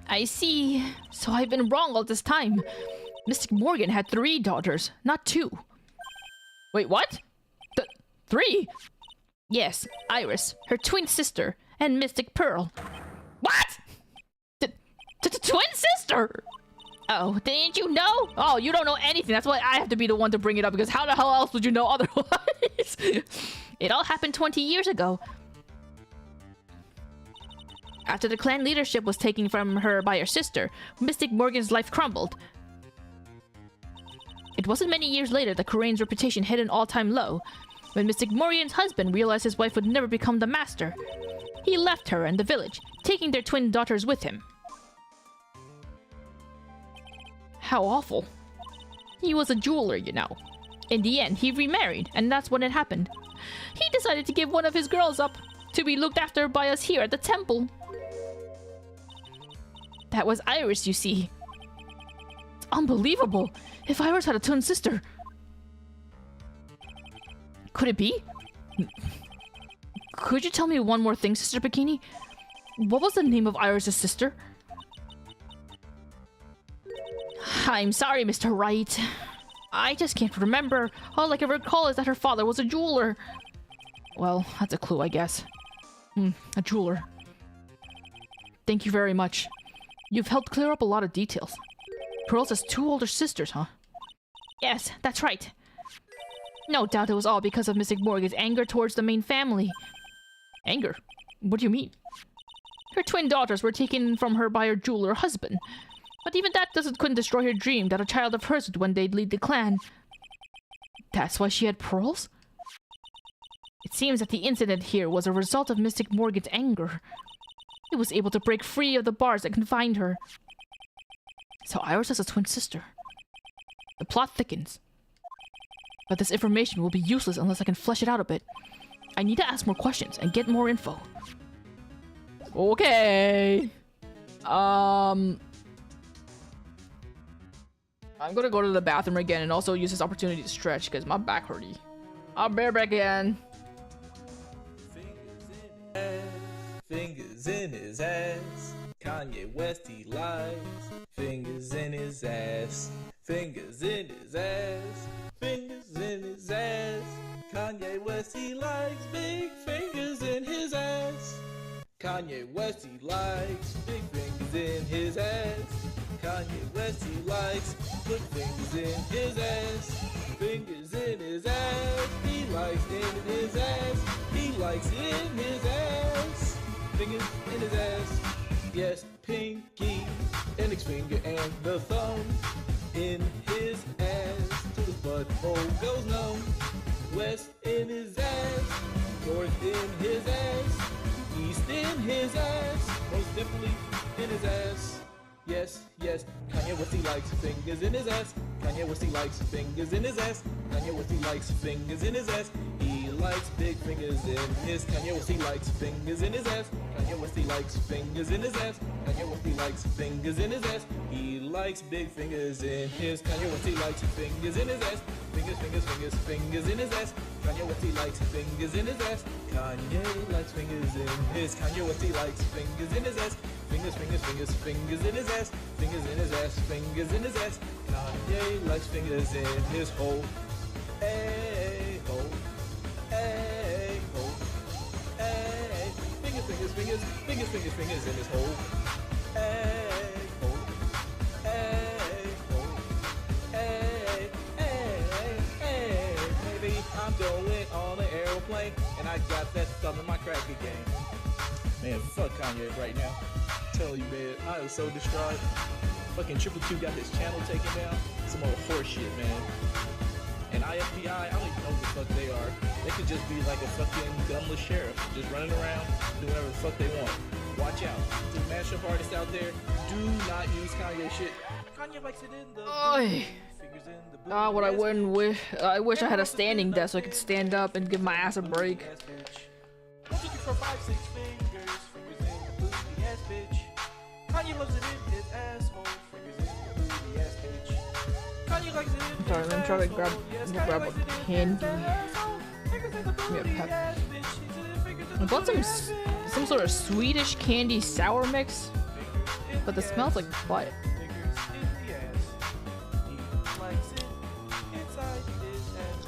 I see. So I've been wrong all this time. Mystic Morgan had 3 daughters, not 2. Wait, what? 3? Yes, Iris, her twin sister, and Mystic Pearl. What? Twin sister? Oh, didn't you know? Oh, you don't know anything. That's why I have to be the one to bring it up, because how the hell else would you know otherwise? It all happened 20 years ago. After the clan leadership was taken from her by her sister, Mystic Morgan's life crumbled. It wasn't many years later that Korean's reputation hit an all-time low, when Mystic Morgan's husband realized his wife would never become the master. He left her and the village, taking their twin daughters with him. How awful. He was a jeweler, you know. In the end, he remarried, and that's when it happened. He decided to give one of his girls up, to be looked after by us here at the temple. That was Iris, you see. It's unbelievable. If Iris had a twin sister. Could it be? Could you tell me one more thing, Sister Bikini? What was the name of Iris' sister? I'm sorry, Mr. Wright. I just can't remember. All I can recall is that her father was a jeweler. Well, that's a clue, I guess. A jeweler. Thank you very much. You've helped clear up a lot of details. Pearls has 2 older sisters, huh? Yes, that's right. No doubt it was all because of Mystic Morgan's anger towards the main family. Anger? What do you mean? Her twin daughters were taken from her by her jeweler husband. But even that couldn't destroy her dream that a child of hers would one day lead the clan. That's why she had pearls? It seems that the incident here was a result of Mystic Morgan's anger. He was able to break free of the bars that confined her. So Iris has a twin sister. The plot thickens. But this information will be useless unless I can flesh it out a bit. I need to ask more questions and get more info. Okay. I'm gonna go to the bathroom again and also use this opportunity to stretch because my back hurty. I'll be back again. Fingers in his ass. Kanye West, he lies. Fingers in his ass. Fingers in his ass. Fingers in his ass. Kanye West, he likes big fingers in his ass. Kanye West, he likes big fingers in his ass. Kanye West, he likes put fingers in his ass. Fingers in his ass. He likes in his ass. He likes in his ass. Fingers in his ass. Yes, pinky, index finger and the thumb in his ass. To the butthole goes numb. West in his ass. North in his ass. East in his ass. Most definitely in his ass. Yes, yes, Kanye West, he likes fingers in his ass. Kanye West, he likes fingers in his ass. Kanye West, he likes fingers in his ass. He likes big fingers in his. Kanye West, he likes fingers in his ass. Kanye West, he likes fingers in his ass. Kanye West, he likes fingers in his ass. He likes big fingers in his. Kanye West, he likes fingers in his ass. Fingers, fingers, fingers, fingers in his ass. Kanye West, he likes fingers in his ass. Kanye likes fingers in his. Kanye West, he likes fingers in his ass. Fingers, fingers, fingers, fingers in his ass. Fingers in his ass, fingers in his ass. Kanye likes fingers in his hole. Hey, hole. Hey, hole. Hey. Fingers, fingers, fingers, fingers, fingers, fingers in his hole. Hey, hole. Hey, hole. Hey, hey, hey, baby, I'm going on an aeroplane, and I got that thumb in my cracker game. Man, fuck Kanye right now. Tell you, man, I am so distraught. Fucking Triple Q got his channel taken down. Some old horse shit, man. And IFBI, I don't even know what the fuck they are. They could just be like a fucking gunless sheriff, just running around, doing whatever the fuck they want. Watch out. To the mashup artists out there, do not use Kanye shit. Kanye likes it in the Oy. fingers in the booty. Ah, what I wouldn't wish. I wish I had a standing desk so I could stand up and give my ass a break. 1, 2, 3, 4, 5, 6 fingers. Fingers in the booty ass bitch. Kanye loves it in his asshole. Fingers in the booty ass bitch. Kanye likes it in Sorry, his let me try to asshole. grab, Yes, grab Kanye likes it a in his candy. asshole. Fingers in the Give me a booty pep. ass bitch. Fingers in I the bought booty ass some sort of Swedish candy sour mix, but the smell's like what? fingers in the ass. He likes it inside his ass.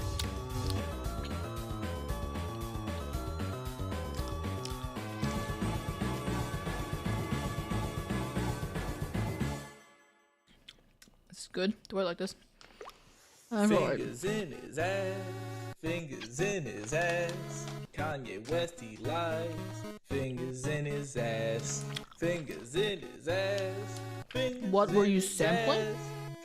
This is good. Do I like this? I feel like Fingers in his ass, fingers in his ass. Kanye West he lies. Fingers in his ass, fingers in his ass. Fingers What were in you his sampling? ass.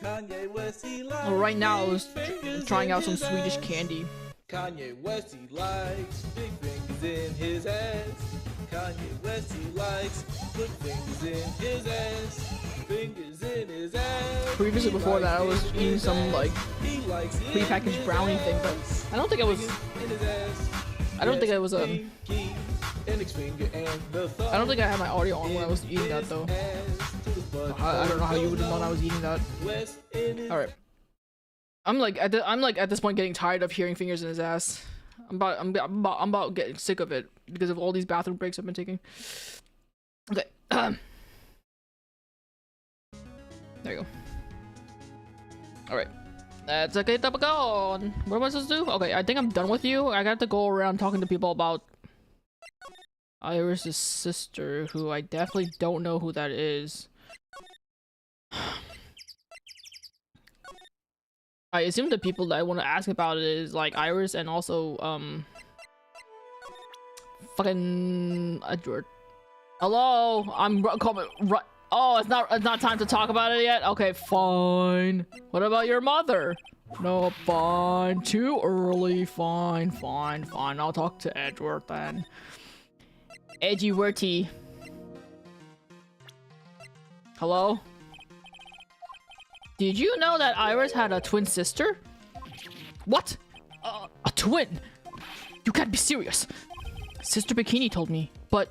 Kanye West he lies. well, right now I was Fingers trying in out some his Swedish ass. candy. Kanye West he likes big fingers in his ass. Kanye West he likes good fingers in his ass. Fingers in his ass. Previously, before that, I was eating some like He likes it in prepackaged his brownie thing, but ass. I don't think I was. In his ass. I don't think I was Pinky, index finger and the thumb I don't think I had my audio on when I was eating that though. in his ass to the butt I don't know how you would have known I was eating that. West in his All right. I'm like at this point getting tired of hearing fingers in his ass. I'm about getting sick of it because of all these bathroom breaks I've been taking. Okay. There you go. All right. Let's get up going. What am I supposed to do? Okay, I think I'm done with you. I got to go around talking to people about Iris's sister, who I definitely don't know who that is. I assume the people that I want to ask about it is like Iris and also fucking Edward. Hello, I'm coming. Right. Oh, it's not time to talk about it yet. Okay, fine. What about your mother? No, fine. Too early. Fine. I'll talk to Edward then. Edgeworthy. Hello? Did you know that Iris had a twin sister? What? A twin? You can't be serious. Sister Bikini told me, but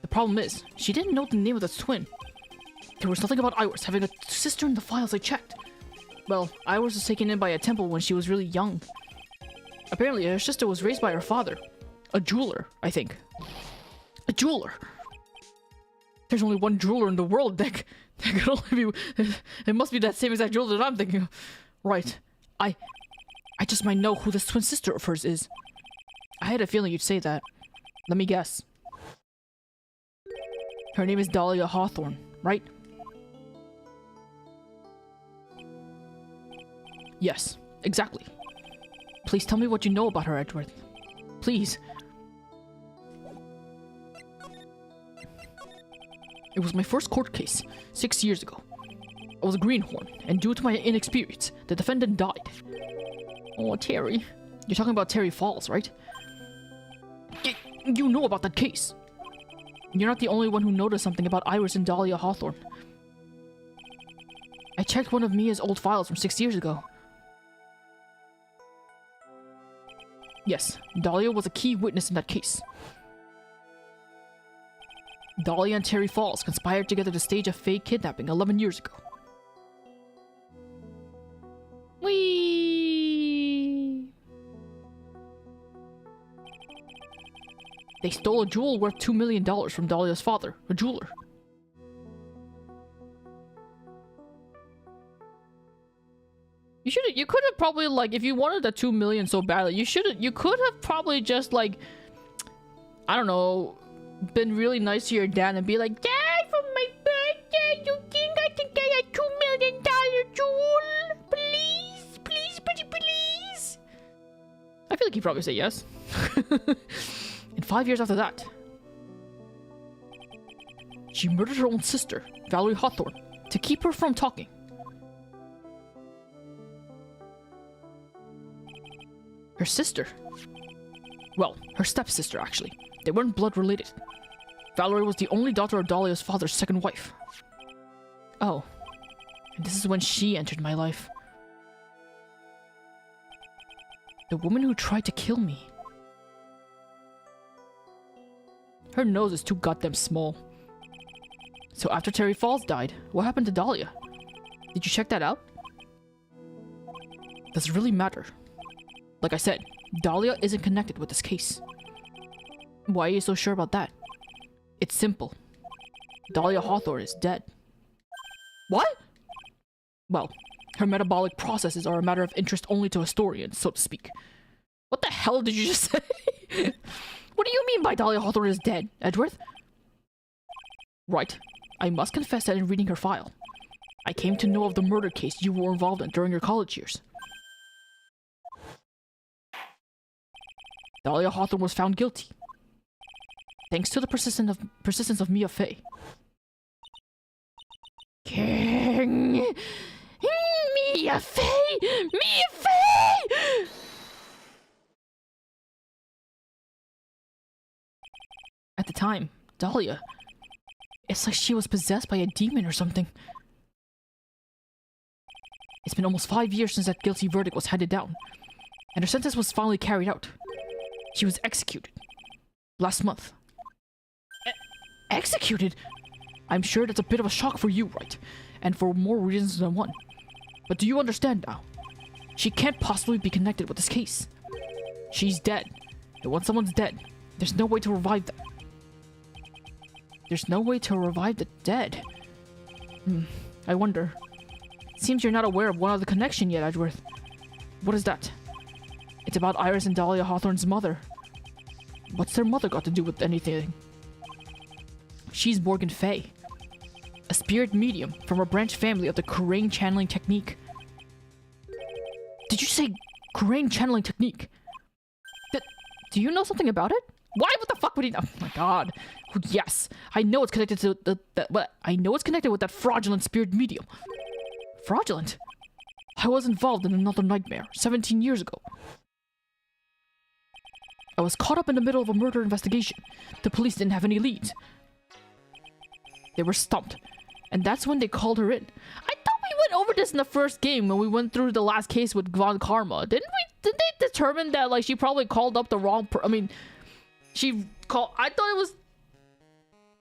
the problem is, she didn't know the name of the twin. There was nothing about Iris having a sister in the files I checked. Well, Iris was taken in by a temple when she was really young. Apparently, her sister was raised by her father. A jeweler, I think. A jeweler. There's only one jeweler in the world that could only be... It must be that same exact jeweler that I'm thinking of. Right. I just might know who this twin sister of hers is. I had a feeling you'd say that. Let me guess. Her name is Dahlia Hawthorne, right? Yes, exactly. Please tell me what you know about her, Edward. Please. It was my first court case, 6 years ago. I was a greenhorn, and due to my inexperience, the defendant died. Oh, Terry. You're talking about Terry Falls, right? You know about that case. You're not the only one who noticed something about Iris and Dahlia Hawthorne. I checked one of Mia's old files from 6 years ago. Yes, Dahlia was a key witness in that case. Dahlia and Terry Falls conspired together to stage a fake kidnapping 11 years ago. Whee! They stole a jewel worth $2 million from Dahlia's father, a jeweler. You could have probably, like, if you wanted the 2 million so badly, you could have probably just, like, I don't know, been really nice to your dad and be like, Dad, for my birthday, you think I can get a $2 million jewel? Please, please, pretty please. I feel like he'd probably say yes. And 5 years after that, she murdered her own sister, Valerie Hawthorne, to keep her from talking. Her sister. Well, her stepsister, actually. They weren't blood related. Valerie was the only daughter of Dahlia's father's second wife. Oh. And this is when she entered my life. The woman who tried to kill me. Her nose is too goddamn small. So after Terry Falls died, what happened to Dahlia? Did you check that out? Does it really matter? Like I said, Dahlia isn't connected with this case. Why are you so sure about that? It's simple. Dahlia Hawthorne is dead. What? Well, her metabolic processes are a matter of interest only to historians, so to speak. What the hell did you just say? What do you mean by Dahlia Hawthorne is dead, Edgeworth? Right. I must confess that in reading her file, I came to know of the murder case you were involved in during your college years. Dahlia Hawthorne was found guilty, thanks to the persistence of Mia Fey. King! Mia Fey! Mia Fey! At the time, Dahlia, it's like she was possessed by a demon or something. It's been almost 5 years since that guilty verdict was handed down, and her sentence was finally carried out. She was executed last month. Executed? I'm sure that's a bit of a shock for you, right? And for more reasons than one. But do you understand now? She can't possibly be connected with this case. She's dead. And once someone's dead, there's no way to revive them. There's no way to revive the dead. I wonder. Seems you're not aware of one other connection yet, Edgeworth. What is that? It's about Iris and Dahlia Hawthorne's mother. What's their mother got to do with anything? She's Morgan Fey, a spirit medium from a branch family of the Kurain channeling technique. Did you say Kurain channeling technique? Do you know something about it? Why? What the fuck would he know? Oh my god. Yes, I know it's connected to I know it's connected with that fraudulent spirit medium. Fraudulent? I was involved in another nightmare 17 years ago. I was caught up in the middle of a murder investigation. The police didn't have any leads. They were stumped. And that's when they called her in. I thought we went over this in the first game when we went through the last case with Von Karma. Didn't we? Did they determine that like she probably called up the wrong I thought it was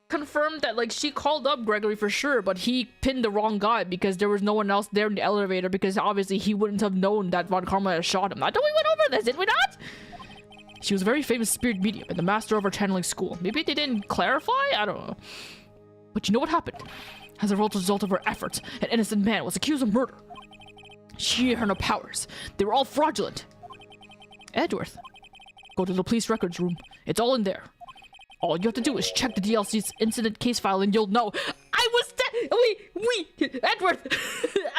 confirmed that like she called up Gregory for sure, but he pinned the wrong guy because there was no one else there in the elevator because obviously he wouldn't have known that Von Karma had shot him. I thought we went over this, did we not? She was a very famous spirit medium and the master of her channeling school. Maybe they didn't clarify? I don't know. But you know what happened? As a result of her efforts, an innocent man was accused of murder. She had no powers. They were all fraudulent. Edgeworth, go to the police records room. It's all in there. All you have to do is check the DLC's incident case file and you'll know. I was dead! Wait, Edgeworth!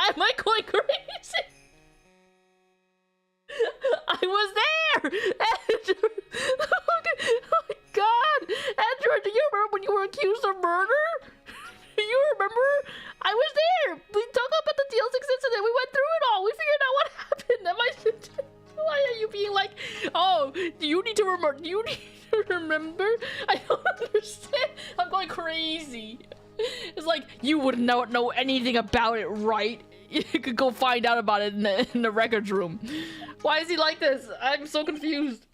Am I going crazy? I was there! Edgeworth! Oh my god! Edgeworth, do you remember when you were accused of murder? Do you remember? I was there! We talked about the DL6 incident, we went through it all, we figured out what happened. Am I... Why are you being like, oh, do you need to remember? I don't understand. I'm going crazy. It's like, you wouldn't know anything about it, right? You could go find out about it in the records room. Why is he like this? I'm so confused.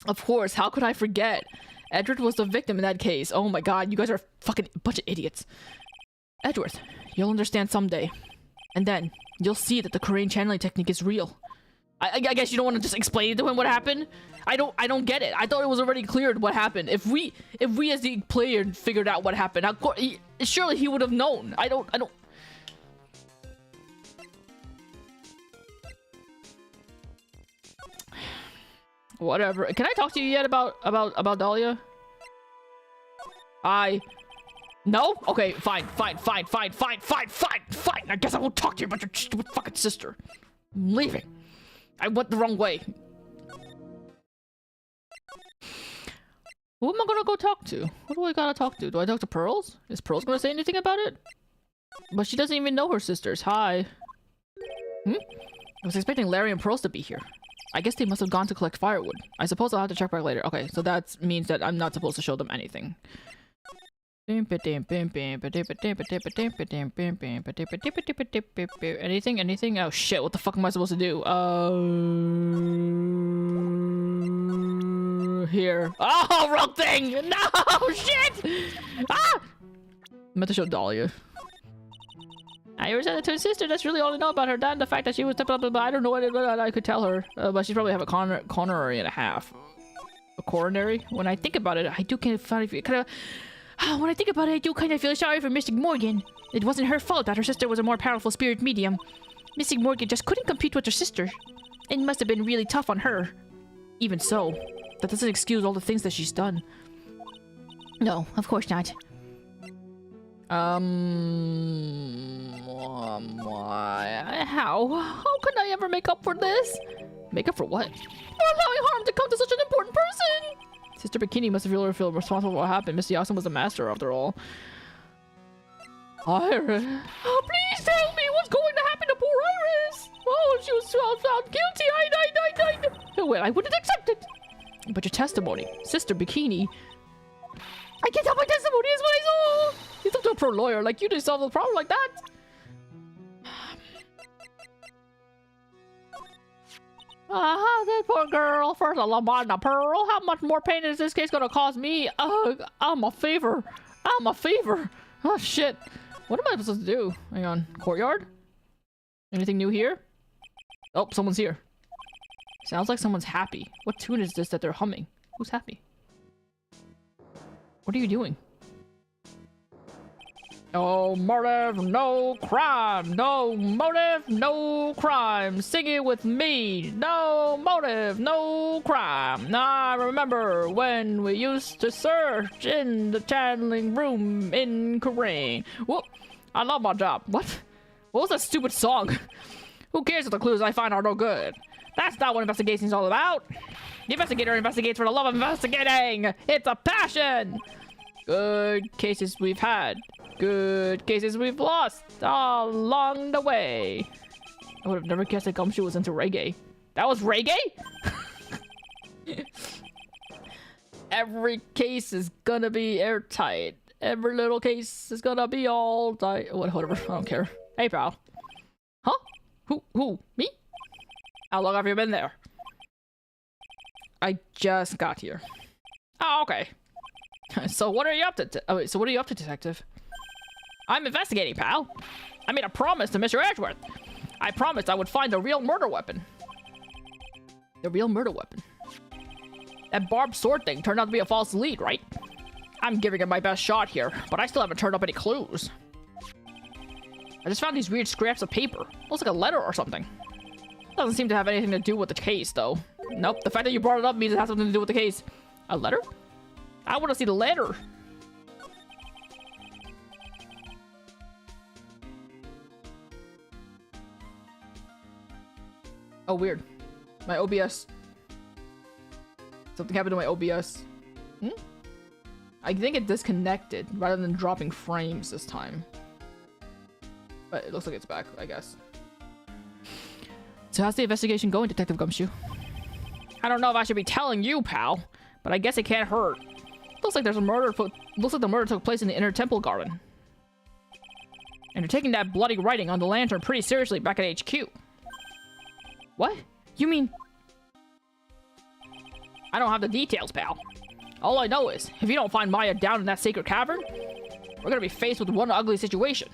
Of course, how could I forget? Edgeworth was the victim in that case. Oh my god, you guys are a fucking bunch of idiots. Edgeworth, you'll understand someday. And then, you'll see that the Kurain channeling technique is real. I guess you don't want to just explain to him what happened? I don't get it. I thought it was already cleared what happened. If we as the player figured out what happened, surely he would have known. I don't... Whatever. Can I talk to you yet about Dahlia? No? Okay, fine. I guess I won't talk to you about your stupid fucking sister. I'm leaving. I went the wrong way. Who am I gonna go talk to? Who do I gotta talk to? Do I talk to Pearls? Is Pearls gonna say anything about it? But she doesn't even know her sisters. Hi. I was expecting Larry and Pearls to be here. I guess they must have gone to collect firewood. I suppose I'll have to check back later. Okay, so that means that I'm not supposed to show them anything. Anything? Oh shit, what the fuck am I supposed to do? Here. Oh, wrong thing! No, shit! Ah! I meant to show Dahlia. I always had a twin sister. That's really all I know about her. Dad, and the fact that she was blah, blah, blah. I don't know what I could tell her, but she probably have a coronary and a half. A coronary? When I think about it, I do kind of when I think about it, I do kind of feel sorry for Mystic Morgan. It wasn't her fault that her sister was a more powerful spirit medium. Mystic Morgan just couldn't compete with her sister. It must have been really tough on her. Even so, that doesn't excuse all the things that she's done. No, of course not. How can I ever make up for this? Make up for what? For allowing harm to come to such an important person! Sister Bikini must have really feel responsible for what happened. Mr. Yasun was the master after all. Iris. Oh, please tell me what's going to happen to poor Iris! Oh, she was found guilty. Oh, well, I wouldn't accept it. But your testimony, Sister Bikini. I can't tell my testimony is what I saw! You talk to a pro lawyer like you didn't solve the problem like that. That poor girl. First a lamar and a pearl. How much more pain is this case gonna cause me? I'm a fever. Oh shit. What am I supposed to do? Hang on. Courtyard? Anything new here? Oh, someone's here. Sounds like someone's happy. What tune is this that they're humming? Who's happy? What are you doing? No motive, no crime. No motive, no crime. Sing it with me. No motive, no crime. I remember when we used to search in the channeling room in Korean. Whoop. I love my job. What? What was that stupid song? Who cares if the clues I find are no good? That's not what investigation is all about. The investigator investigates for the love of investigating. It's a passion. Good cases we've had. Good cases we've lost along the way. I would have never guessed that Gumshoe was into reggae. That was reggae? Every case is gonna be airtight. Every little case is gonna be all tight. Whatever, I don't care. Hey, pal. Huh? Who? Me? How long have you been there? I just got here. Oh, okay. So what are you up to? So what are you up to, detective? I'm investigating, pal. I made a promise to Mr. Edgeworth. I promised I would find the real murder weapon. The real murder weapon. That barbed sword thing turned out to be a false lead, right? I'm giving it my best shot here, but I still haven't turned up any clues. I just found these weird scraps of paper. Looks like a letter or something. Doesn't seem to have anything to do with the case, though. Nope, the fact that you brought it up means it has something to do with the case. A letter? I want to see the letter. Oh, weird. My OBS. Something happened to my OBS. I think it disconnected rather than dropping frames this time. But it looks like it's back, I guess. So how's the investigation going, Detective Gumshoe? I don't know if I should be telling you, pal, but I guess it can't hurt. Looks like there's a murder. Looks like the murder took place in the inner temple garden. And you're taking that bloody writing on the lantern pretty seriously back at HQ. What? You mean... I don't have the details, pal. All I know is, if you don't find Maya down in that sacred cavern, we're gonna be faced with one ugly situation.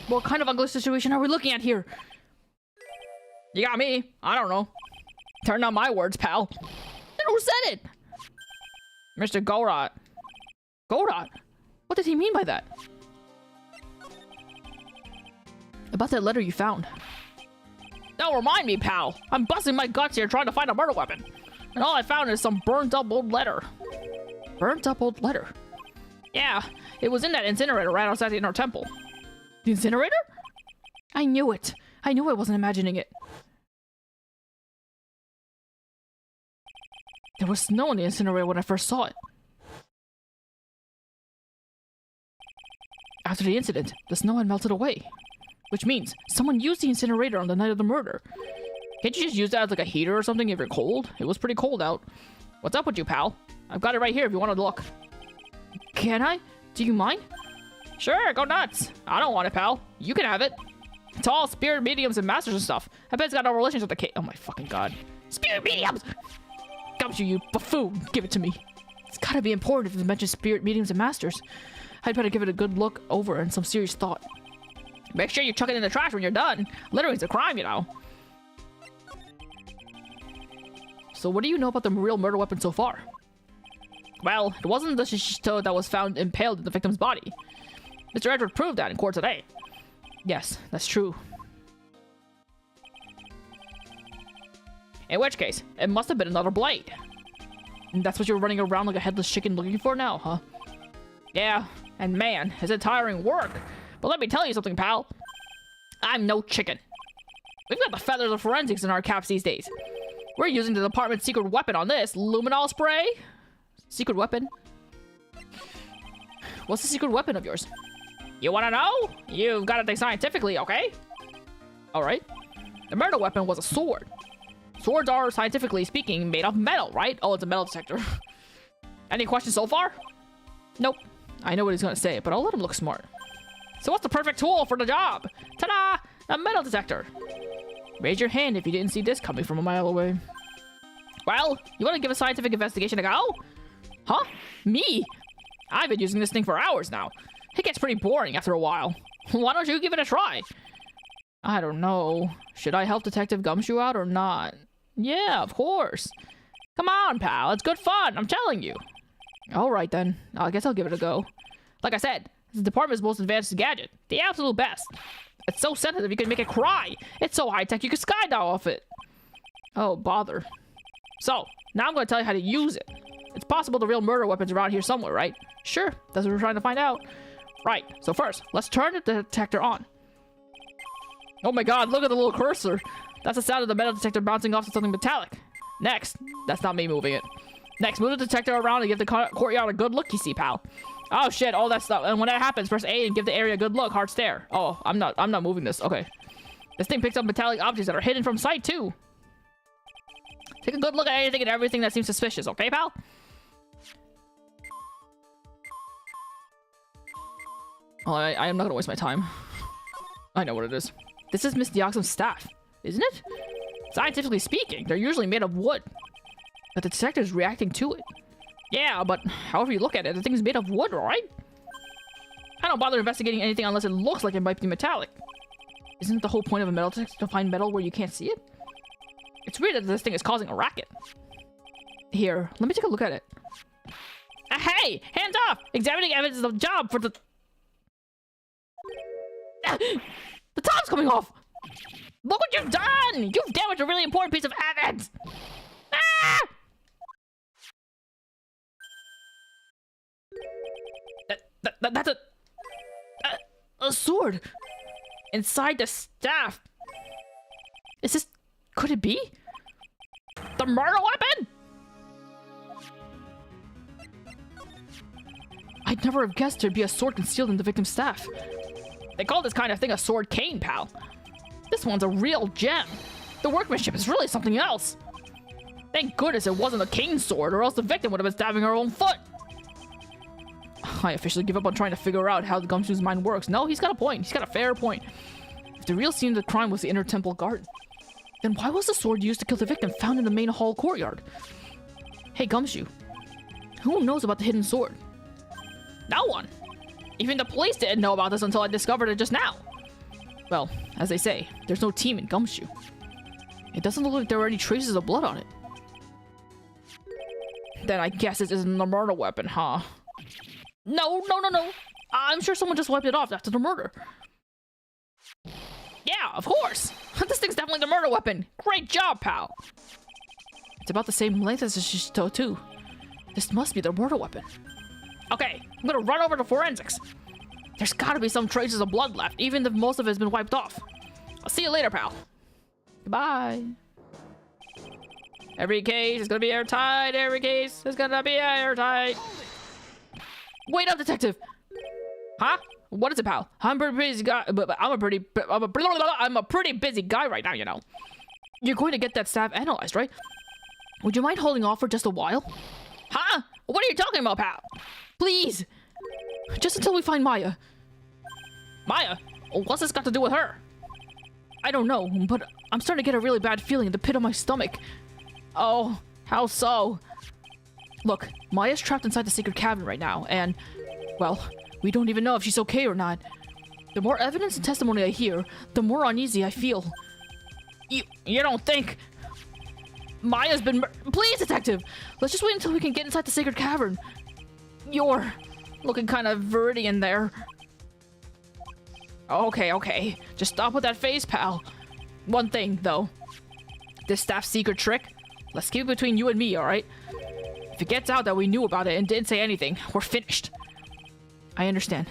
What kind of ugly situation are we looking at here? You got me. I don't know. Turn down my words, pal. Then who said it? Mr. Gorot. Gorot? What did he mean by that? About that letter you found. Don't remind me, pal. I'm busting my guts here trying to find a murder weapon. And all I found is some burnt up old letter. Burnt up old letter? Yeah, it was in that incinerator right outside the inner temple. The incinerator? I knew it. I knew I wasn't imagining it. There was snow in the incinerator when I first saw it. After the incident, the snow had melted away. Which means someone used the incinerator on the night of the murder. Can't you just use that as like a heater or something if you're cold? It was pretty cold out. What's up with you, pal? I've got it right here if you want to look. Can I? Do you mind? Sure, go nuts. I don't want it, pal. You can have it. It's all spirit mediums and masters and stuff. I bet it's got no relations with the cave. Oh my fucking god. Spirit mediums! Gumshoe, you buffoon. Give it to me. It's gotta be important if it mentions spirit mediums and masters. I'd better give it a good look over and some serious thought. Make sure you chuck it in the trash when you're done. Littering is a crime, you know. So what do you know about the real murder weapon so far? Well, it wasn't the shishito that was found impaled in the victim's body. Mr. Edward proved that in court today. Yes, that's true. In which case, it must have been another blade. And that's what you're running around like a headless chicken looking for now, huh? Yeah, and man, is it tiring work. But let me tell you something, pal. I'm no chicken. We've got the feathers of forensics in our caps these days. We're using the department's secret weapon on this, luminol spray. Secret weapon? What's the secret weapon of yours? You wanna know? You've gotta think scientifically, okay? Alright. The murder weapon was a sword. Swords are, scientifically speaking, made of metal, right? Oh, it's a metal detector. Any questions so far? Nope. I know what he's gonna say, but I'll let him look smart. So what's the perfect tool for the job? Ta-da! A metal detector. Raise your hand if you didn't see this coming from a mile away. Well, you wanna give a scientific investigation a go? Huh? Me? I've been using this thing for hours now. It gets pretty boring after a while. Why don't you give it a try? I don't know. Should I help Detective Gumshoe out or not? Yeah, of course. Come on, pal. It's good fun. I'm telling you. Alright then. I guess I'll give it a go. Like I said, it's the department's most advanced gadget. The absolute best. It's so sensitive you can make it cry. It's so high-tech you can skydive off it. Oh, bother. So, now I'm going to tell you how to use it. It's possible the real murder weapon's around here somewhere, right? Sure, that's what we're trying to find out. Right, so first, let's turn the detector on. Oh my god, look at the little cursor. That's the sound of the metal detector bouncing off to something metallic. Next, that's not me moving it. Next, move the detector around and give the courtyard a good look, you see, pal. Oh shit, all that stuff. And when that happens, press A and give the area a good look, hard stare. Oh, I'm not moving this. Okay. This thing picks up metallic objects that are hidden from sight too. Take a good look at anything and everything that seems suspicious, okay, pal? Oh, I am not gonna waste my time. I know what it is. This is Miss Deoxam's staff, isn't it? Scientifically speaking, they're usually made of wood. But the detector's reacting to it. Yeah, but however you look at it, the thing's made of wood, right? I don't bother investigating anything unless it looks like it might be metallic. Isn't the whole point of a metal detector to find metal where you can't see it? It's weird that this thing is causing a racket. Here, let me take a look at it. Hey! Hands off! Examining evidence is a job for the... The top's coming off! Look what you've done! You've damaged a really important piece of evidence! Ah! That's a sword inside the staff. Is this... Could it be? The murder weapon? I'd never have guessed there'd be a sword concealed in the victim's staff. They call this kind of thing a sword cane, pal. This one's a real gem. The workmanship is really something else. Thank goodness it wasn't a cane sword, or else the victim would have been stabbing her own foot. I officially give up on trying to figure out how the Gumshoe's mind works. No, he's got a point. He's got a fair point. If the real scene of the crime was the inner temple garden, then why was the sword used to kill the victim found in the main hall courtyard? Hey, Gumshoe. Who knows about the hidden sword? No one. Even the police didn't know about this until I discovered it just now. Well, as they say, there's no team in Gumshoe. It doesn't look like there are any traces of blood on it. Then I guess it isn't a murder weapon, huh? No. I'm sure someone just wiped it off after the murder. Yeah, of course. This thing's definitely the murder weapon. Great job, pal. It's about the same length as the shishito, too. This must be the murder weapon. Okay, I'm gonna run over to forensics. There's gotta be some traces of blood left, even if most of it's been wiped off. I'll see you later, pal. Goodbye. Every case is gonna be airtight. Every case is gonna be airtight. Wait up, detective. Huh? What is it, pal? I'm a pretty busy guy, but I'm a pretty busy guy right now, you know. You're going to get that staff analyzed, right? Would you mind holding off for just a while? Huh? What are you talking about, pal? Please. Just until we find Maya. Maya? What's this got to do with her? I don't know, but I'm starting to get a really bad feeling in the pit of my stomach. Oh, how so? Look, Maya's trapped inside the sacred cavern right now, and, well, we don't even know if she's okay or not. The more evidence and testimony I hear, the more uneasy I feel. You don't think... Maya's been Please, detective! Let's just wait until we can get inside the sacred cavern. You're looking kind of viridian there. Okay. Just stop with that face, pal. One thing, though. This staff's secret trick, let's keep it between you and me, alright? If it gets out that we knew about it and didn't say anything, we're finished. I understand.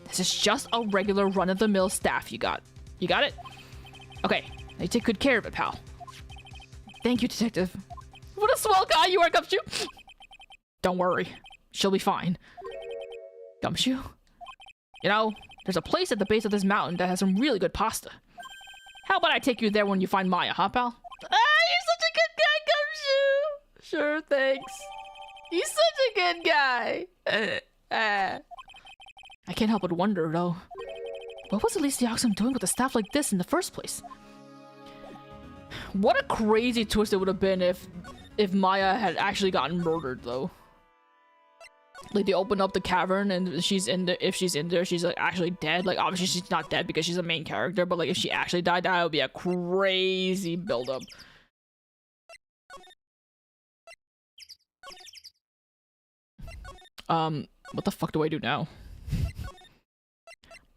This is just a regular run-of-the-mill staff you got. You got it? Okay, now you take good care of it, pal. Thank you, detective. What a swell guy you are, Gumshoe! Don't worry. She'll be fine. Gumshoe? You know, there's a place at the base of this mountain that has some really good pasta. How about I take you there when you find Maya, huh, pal? Ah, you're such a good guy, Gumshoe! Sure, thanks. He's such a good guy. I can't help but wonder, though. What was Elise the Oxen doing with a staff like this in the first place? What a crazy twist it would have been if Maya had actually gotten murdered, though. Like, they open up the cavern and she's in there. If she's in there, she's like actually dead. Like, obviously she's not dead because she's a main character, but like if she actually died, that would be a crazy build-up. What the fuck do I do now?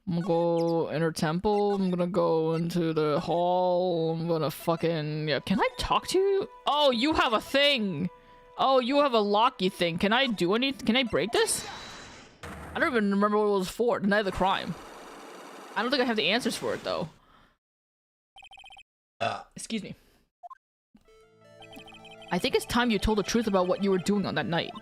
I'm gonna go inner temple. I'm gonna go into the hall. I'm gonna fucking... Yeah, can I talk to you? Oh, you have a thing! Oh, you have a locky thing. Can I do anything? Can I break this? I don't even remember what it was for. Deny the crime. I don't think I have the answers for it, though. Excuse me. I think it's time you told the truth about what you were doing on that night.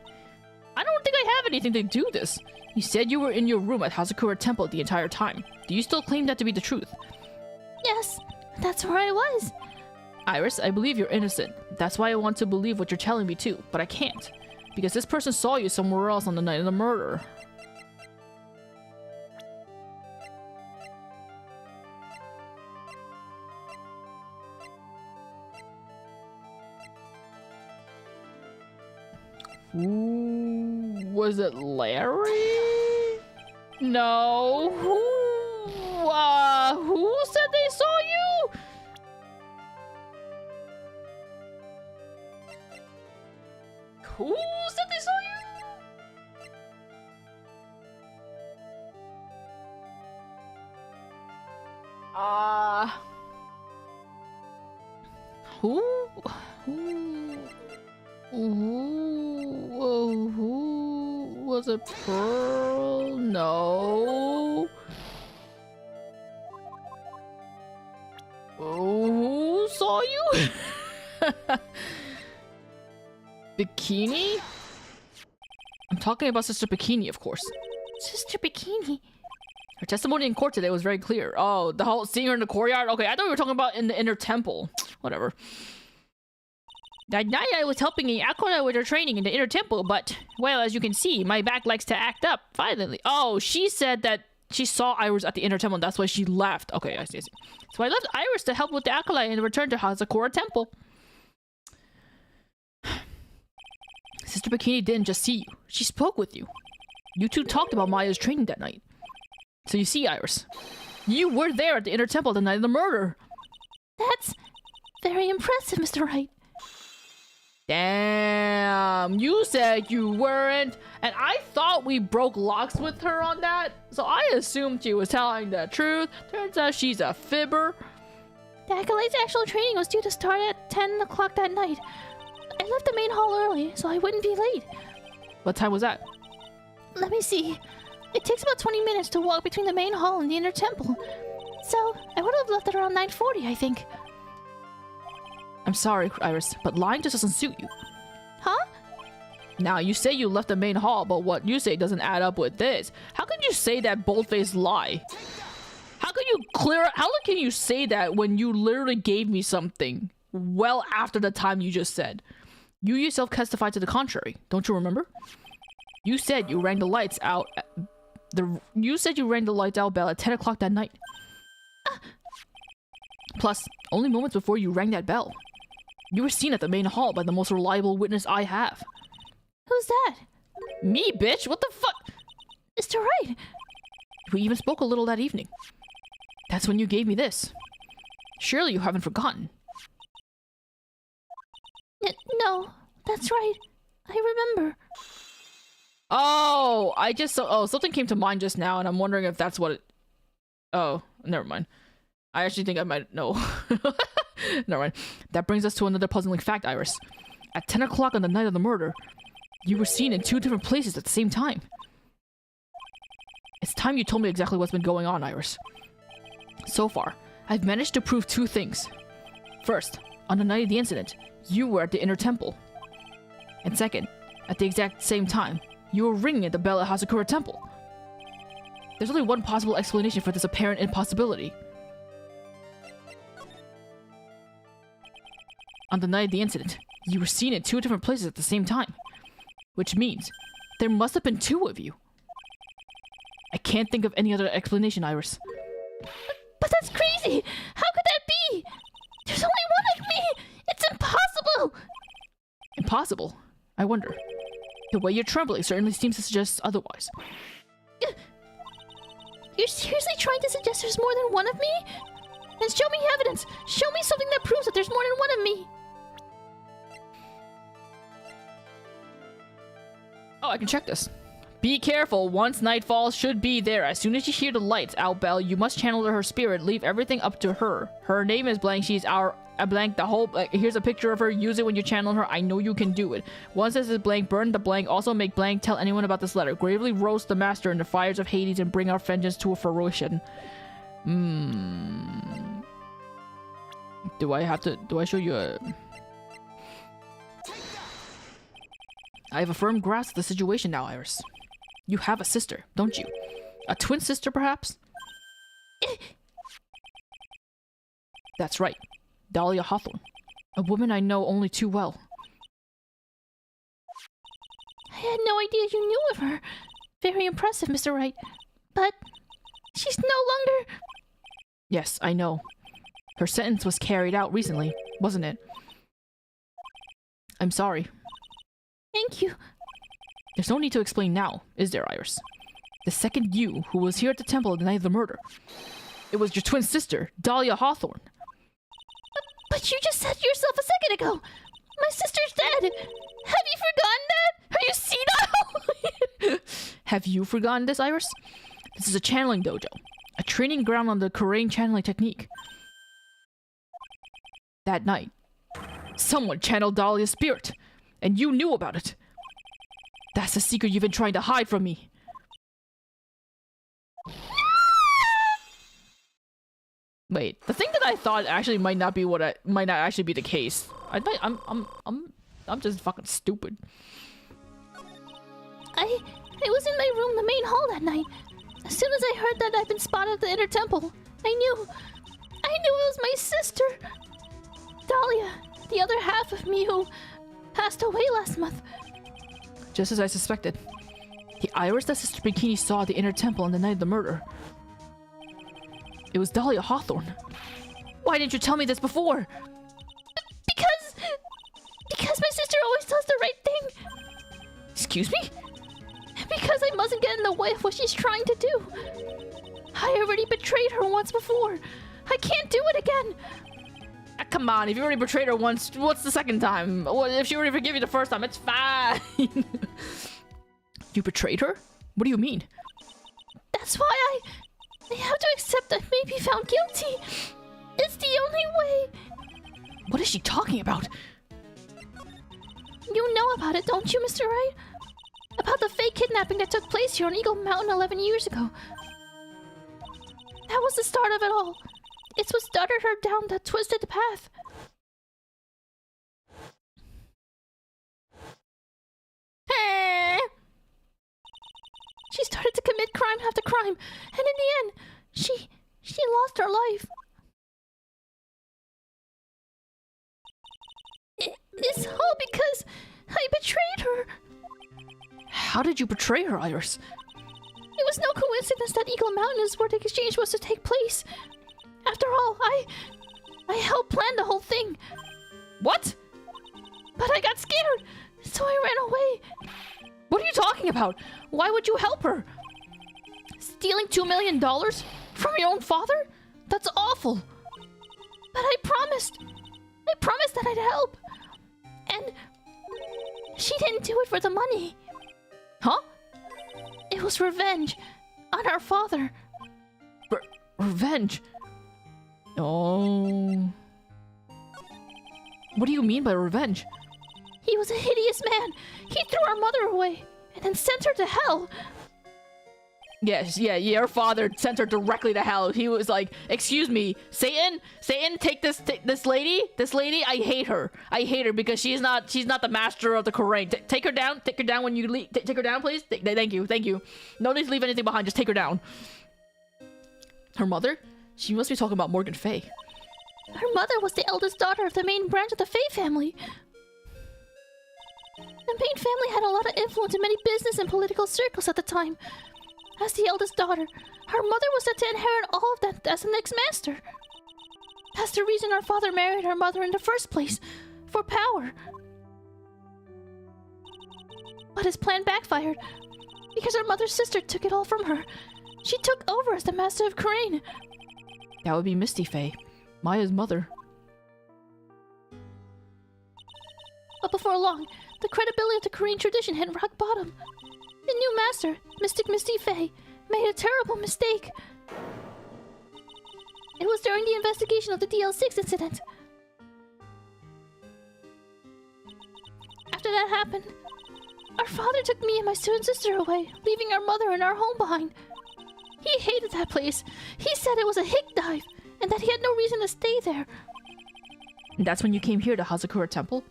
I don't think I have anything to do this. You said you were in your room at Hazakura Temple the entire time. Do you still claim that to be the truth? Yes, that's where I was. Iris, I believe you're innocent. That's why I want to believe what you're telling me too, but I can't. Because this person saw you somewhere else on the night of the murder. Ooh, was it Larry? No. Who said they saw you? Who said they saw you? Who was it? Pearl? No. Who saw you? Bikini? I'm talking about Sister Bikini, of course. Sister Bikini. Her testimony in court today was very clear. Oh, the whole seeing her in the courtyard? Okay, I thought we were talking about in the inner temple. Whatever. That night I was helping Akora with her training in the inner temple, but, well, as you can see, my back likes to act up violently. Oh, she said that she saw Iris at the inner temple and that's why she left. Okay, I see. So I left Iris to help with the acolyte and returned to Hazakura Temple. Sister Bikini didn't just see you. She spoke with you. You two talked about Maya's training that night. So you see, Iris, you were there at the inner temple the night of the murder. That's very impressive, Mr. Wright. Damn, you said you weren't, and I thought we broke locks with her on that, so I assumed she was telling the truth. Turns out she's a fibber. The acolyte's actual training was due to start at 10 o'clock that night. I left the main hall early, so I wouldn't be late. What time was that? Let me see. It takes about 20 minutes to walk between the main hall and the inner temple. So, I would have left at around 9:40, I think. I'm sorry, Iris, but lying just doesn't suit you. Huh? Now, you say you left the main hall, but what you say doesn't add up with this. How can you say that bold-faced lie? How can you say that when you literally gave me something well after the time you just said? You yourself testified to the contrary, don't you remember? You said you rang the lights out. You said you rang the lights out bell at 10 o'clock that night. Plus, only moments before you rang that bell, you were seen at the main hall by the most reliable witness I have. Who's that? Me, bitch. What the fuck? Mr. Wright. We even spoke a little that evening. That's when you gave me this. Surely you haven't forgotten. No, that's right. I remember. Oh, something came to mind just now, and I'm wondering if that's what it... Oh, never mind. I actually think I might know. Never mind. That brings us to another puzzling fact, Iris. At 10 o'clock on the night of the murder, you were seen in 2 different places at the same time. It's time you told me exactly what's been going on, Iris. So far, I've managed to prove 2 things. First, on the night of the incident, you were at the inner temple. And second, at the exact same time, you were ringing at the bell at Hasakura Temple. There's only one possible explanation for this apparent impossibility. On the night of the incident, you were seen in 2 different places at the same time. Which means, there must have been 2 of you. I can't think of any other explanation, Iris. But that's crazy! How could that be? There's only one of me! It's impossible! Impossible? I wonder. The way you're trembling certainly seems to suggest otherwise. You're seriously trying to suggest there's more than one of me? Then show me evidence! Show me something that proves that there's more than one of me! Oh, I can check this. Be careful, once night falls, should be there. As soon as you hear the lights out bell, you must channel her spirit, leave everything up to her. Her name is blank, she's our blank, the whole, here's a picture of her, use it when you channel her, I know you can do it. Once this is blank, burn the blank, also make blank, tell anyone about this letter. Gravely roast the master in the fires of Hades and bring our vengeance to a fruition. Do I show you a... I have a firm grasp of the situation now, Iris. You have a sister, don't you? A twin sister, perhaps? That's right. Dahlia Hawthorne. A woman I know only too well. I had no idea you knew of her. Very impressive, Mr. Wright. But she's no longer... Yes, I know. Her sentence was carried out recently, wasn't it? I'm sorry. Thank you. There's no need to explain now, is there, Iris? The second you who was here at the temple the night of the murder. It was your twin sister, Dahlia Hawthorne. But you just said yourself a second ago. My sister's dead. Have you forgotten that? Are you senile? Have you forgotten this, Iris? This is a channeling dojo. A training ground on the Korean channeling technique. That night, someone channeled Dahlia's spirit. And you knew about it. That's the secret you've been trying to hide from me. Wait, the thing that I thought actually might not actually be the case. I'm just fucking stupid. I was in my room, the main hall that night. As soon as I heard that I'd been spotted at the inner temple, I knew it was my sister, Dahlia, the other half of me who passed away last month. Just as I suspected. The Iris that Sister Bikini saw at the inner temple on the night of the murder. It was Dahlia Hawthorne. Why didn't you tell me this before? Because my sister always does the right thing. Excuse me? Because I mustn't get in the way of what she's trying to do. I already betrayed her once before. I can't do it again. Come on, if you already betrayed her once, what's the second time? Well, if she already forgave you the first time, it's fine. You betrayed her? What do you mean? That's why I have to accept I may be found guilty. It's the only way. What is she talking about? You know about it, don't you, Mr. Wright? About the fake kidnapping that took place here on Eagle Mountain 11 years ago. That was the start of it all. It's what started her down that twisted path. She started to commit crime after crime, and in the end, she lost her life. It's all because I betrayed her. How did you betray her, Iris? It was no coincidence that Eagle Mountain is where the exchange was to take place. After all, I helped plan the whole thing. What? But I got scared, so I ran away. What are you talking about? Why would you help her? Stealing $2 million from your own father? That's awful. But I promised that I'd help. And she didn't do it for the money. Huh? It was revenge on our father. Revenge? Oh. What do you mean by revenge? He was a hideous man. He threw our mother away and then sent her to hell. Yes, yeah, your father sent her directly to hell. He was like, excuse me, Satan, take this lady, I hate her because she's not the master of the Quran. Take her down when you leave. Take her down, please. Thank you. No need to leave anything behind, just take her down. Her mother? She must be talking about Morgan Fay. Her mother was the eldest daughter of the main branch of the Fay family. The main family had a lot of influence in many business and political circles at the time. As the eldest daughter, her mother was set to inherit all of that as the next master. That's the reason our father married our mother in the first place, for power. But his plan backfired, because our mother's sister took it all from her. She took over as the master of Crane. That would be Misty Fay, Maya's mother. But before long, the credibility of the Korean tradition hit rock bottom. The new master, Mystic Misty Fay, made a terrible mistake. It was during the investigation of the DL6 incident. After that happened, our father took me and my student sister away, leaving our mother and our home behind. He hated that place. He said it was a hick dive, and that he had no reason to stay there. And that's when you came here to Hazakura Temple?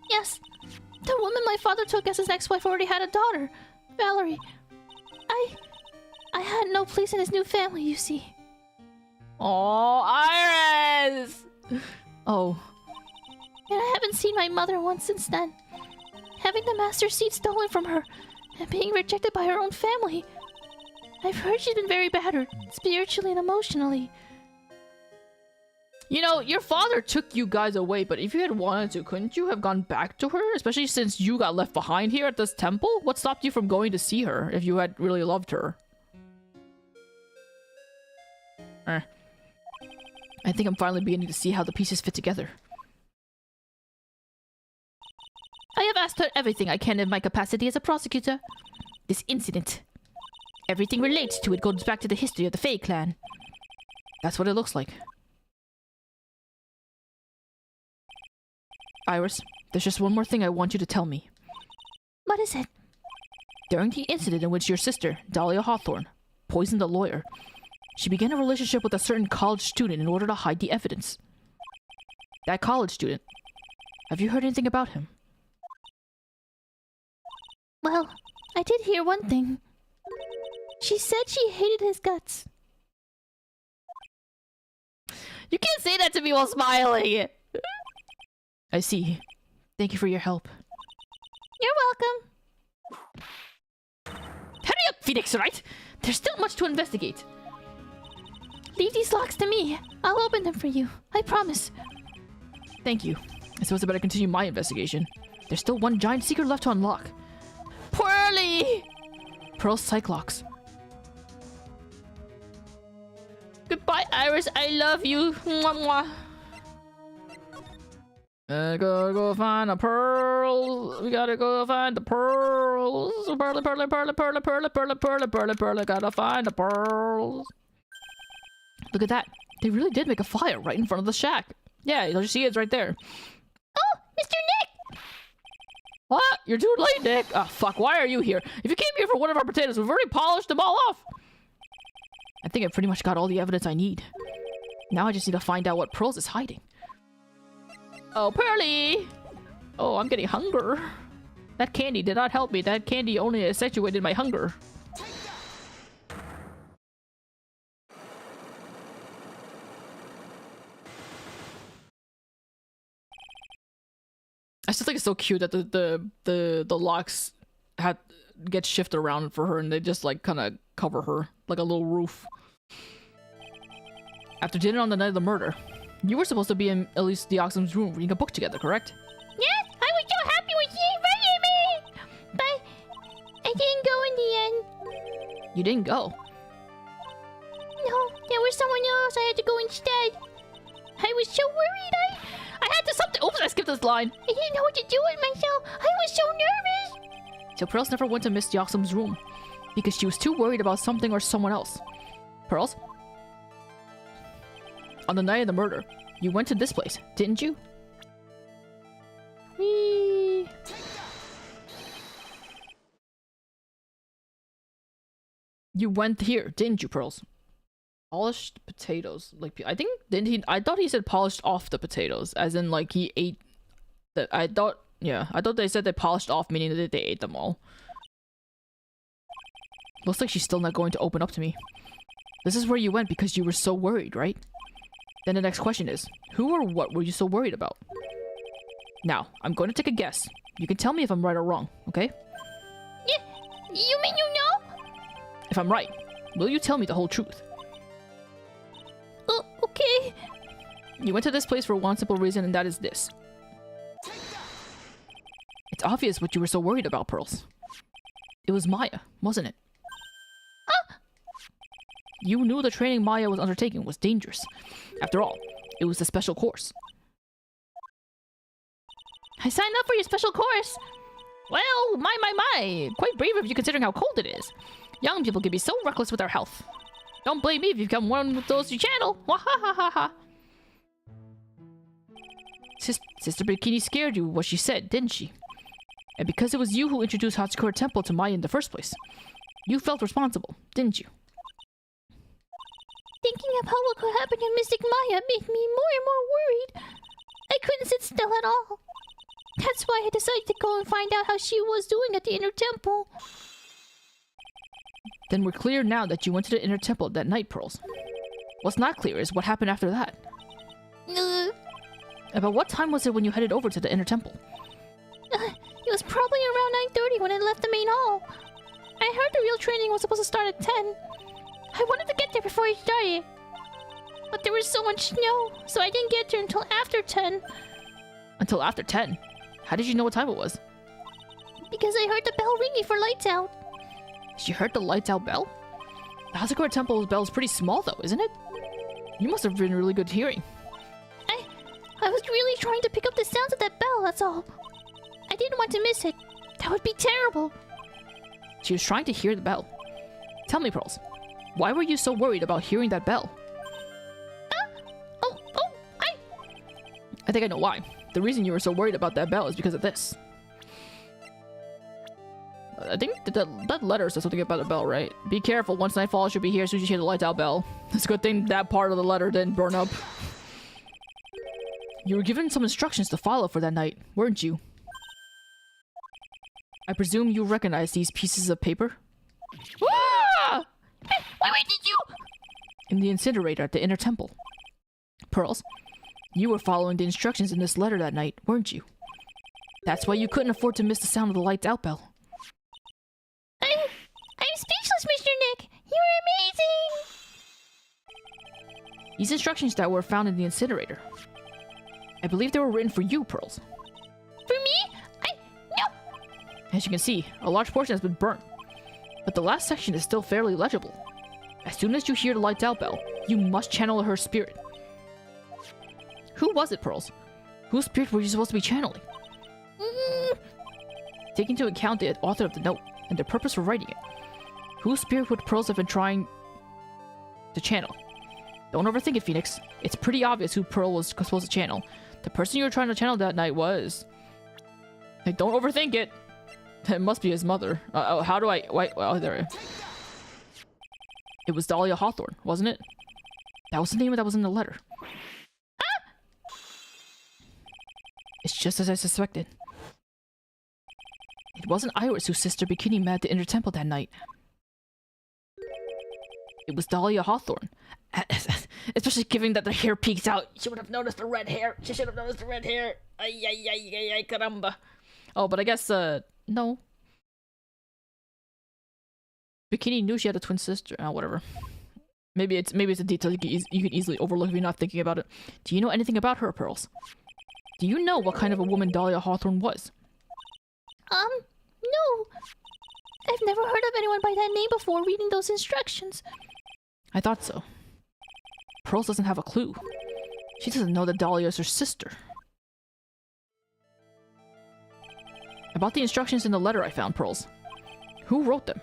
Yes. The woman my father took as his ex-wife already had a daughter, Valerie. I had no place in his new family, you see. Oh, Iris! Oh. And I haven't seen my mother once since then. Having the master seat stolen from her, and being rejected by her own family. I've heard she's been very battered, spiritually and emotionally. You know, your father took you guys away, but if you had wanted to, couldn't you have gone back to her? Especially since you got left behind here at this temple? What stopped you from going to see her if you had really loved her? I think I'm finally beginning to see how the pieces fit together. I have asked her everything I can in my capacity as a prosecutor. This incident. Everything relates to it goes back to the history of the Fae clan. That's what it looks like. Iris, there's just one more thing I want you to tell me. What is it? During the incident in which your sister, Dahlia Hawthorne, poisoned a lawyer, she began a relationship with a certain college student in order to hide the evidence. That college student, have you heard anything about him? Well, I did hear one thing. She said she hated his guts. You can't say that to me while smiling! I see. Thank you for your help. You're welcome. Hurry up, Phoenix, right? There's still much to investigate. Leave these locks to me. I'll open them for you. I promise. Thank you. I suppose I better continue my investigation. There's still one giant secret left to unlock. Pearly! Pearl Cyclops. Goodbye, Iris. I love you. Mwah, mwah. Gotta go find the pearls. We gotta go find the pearls. Pearly, pearly, pearly, pearly, pearly, pearly, pearly, pearly, pearly. Gotta find the pearls. Look at that. They really did make a fire right in front of the shack. Yeah, you see it's right there. Oh, Mr. Nick! What? You're too late, Nick. Ah, fuck. Why are you here? If you came here for one of our potatoes, we've already polished them all off. I think I pretty much got all the evidence I need. Now I just need to find out what Pearls is hiding. Oh, Pearly! Oh, I'm getting hunger. That candy did not help me. That candy only accentuated my hunger. I still think it's so cute that the locks had get shifted around for her, and they just like kind of cover her like a little roof. After dinner on the night of the murder, you were supposed to be in Elise Dioxum's room reading a book together, correct? Yes, I was so happy when she invited me! But I didn't go in the end. You didn't go. No, there was someone else. I had to go instead. I was so worried. I had to something. Oops, I skipped this line. I didn't know what to do with myself. I was so nervous. So Pearls never went to Miss Dioxum's room because she was too worried about something or someone else. Pearls? On the night of the murder, you went to this place, didn't you? Whee! You went here, didn't you, Pearls? Polished potatoes. Like, I think, didn't he? I thought he said polished off the potatoes, as in, like, he ate the. I thought they said they polished off, meaning that they ate them all. Looks like she's still not going to open up to me. This is where you went because you were so worried, right? Then the next question is, who or what were you so worried about? Now, I'm going to take a guess. You can tell me if I'm right or wrong, okay? Yeah, you mean you know? If I'm right, will you tell me the whole truth? Okay. You went to this place for one simple reason, and that is this. It's obvious what you were so worried about, Pearls. It was Maya, wasn't it? You knew the training Maya was undertaking was dangerous. After all, it was a special course. I signed up for your special course. Well, my. Quite brave of you considering how cold it is. Young people can be so reckless with their health. Don't blame me if you become one with those you channel. Wahahaha. Sister Bikini scared you with what she said, didn't she? And because it was you who introduced Hatsukura Temple to Maya in the first place, you felt responsible, didn't you? Thinking about what could happen to Mystic Maya made me more and more worried. I couldn't sit still at all. That's why I decided to go and find out how she was doing at the inner temple. Then we're clear now that you went to the inner temple that night, Pearls. What's not clear is what happened after that. About what time was it when you headed over to the inner temple? It was probably around 9:30 when I left the main hall. I heard the real training was supposed to start at 10. I wanted to get there before it started. But there was so much snow, so I didn't get there until after 10. Until after 10? How did you know what time it was? Because I heard the bell ringing for lights out. She heard the lights out bell? The Hazakura Temple's bell is pretty small though, isn't it? You must have been really good hearing. I was really trying to pick up the sounds of that bell, that's all. I didn't want to miss it. That would be terrible. She was trying to hear the bell. Tell me, Pearls, why were you so worried about hearing that bell? I think I know why. The reason you were so worried about that bell is because of this. I think that letter says something about a bell, right? Be careful, once night falls, she'll be here as soon as you hear the lights out bell. It's a good thing that part of the letter didn't burn up. You were given some instructions to follow for that night, weren't you? I presume you recognize these pieces of paper? Wait, did you? In the incinerator at the inner temple. Pearls, you were following the instructions in this letter that night, weren't you? That's why you couldn't afford to miss the sound of the lights out bell. I'm speechless, Mr. Nick. You're amazing. These instructions that were found in the incinerator. I believe they were written for you, Pearls. For me? No. As you can see, a large portion has been burnt. But the last section is still fairly legible. As soon as you hear the lights out bell, you must channel her spirit. Who was it, Pearls? Whose spirit were you supposed to be channeling? Take into account the author of the note and the purpose for writing it. Whose spirit would Pearls have been trying to channel? Don't overthink it, Phoenix. It's pretty obvious who Pearl was supposed to channel. The person you were trying to channel that night was... Hey, don't overthink it! It must be his mother. How do I... Wait, oh, there. It was Dahlia Hawthorne, wasn't it? That was the name that was in the letter. It's just as I suspected. It wasn't Iris whose sister Bikini met at the inner temple that night. It was Dahlia Hawthorne. Especially given that the hair peeks out. She would have noticed the red hair. She should have noticed the red hair. Ay, ay, ay, ay, ay, caramba. Oh, but I guess, no. Bikini knew she had a twin sister. Whatever. Maybe it's a detail you can easily overlook if you're not thinking about it. Do you know anything about her, Pearls? Do you know what kind of a woman Dahlia Hawthorne was? No. I've never heard of anyone by that name before reading those instructions. I thought so. Pearls doesn't have a clue. She doesn't know that Dahlia is her sister. About the instructions in the letter I found, Pearls. Who wrote them?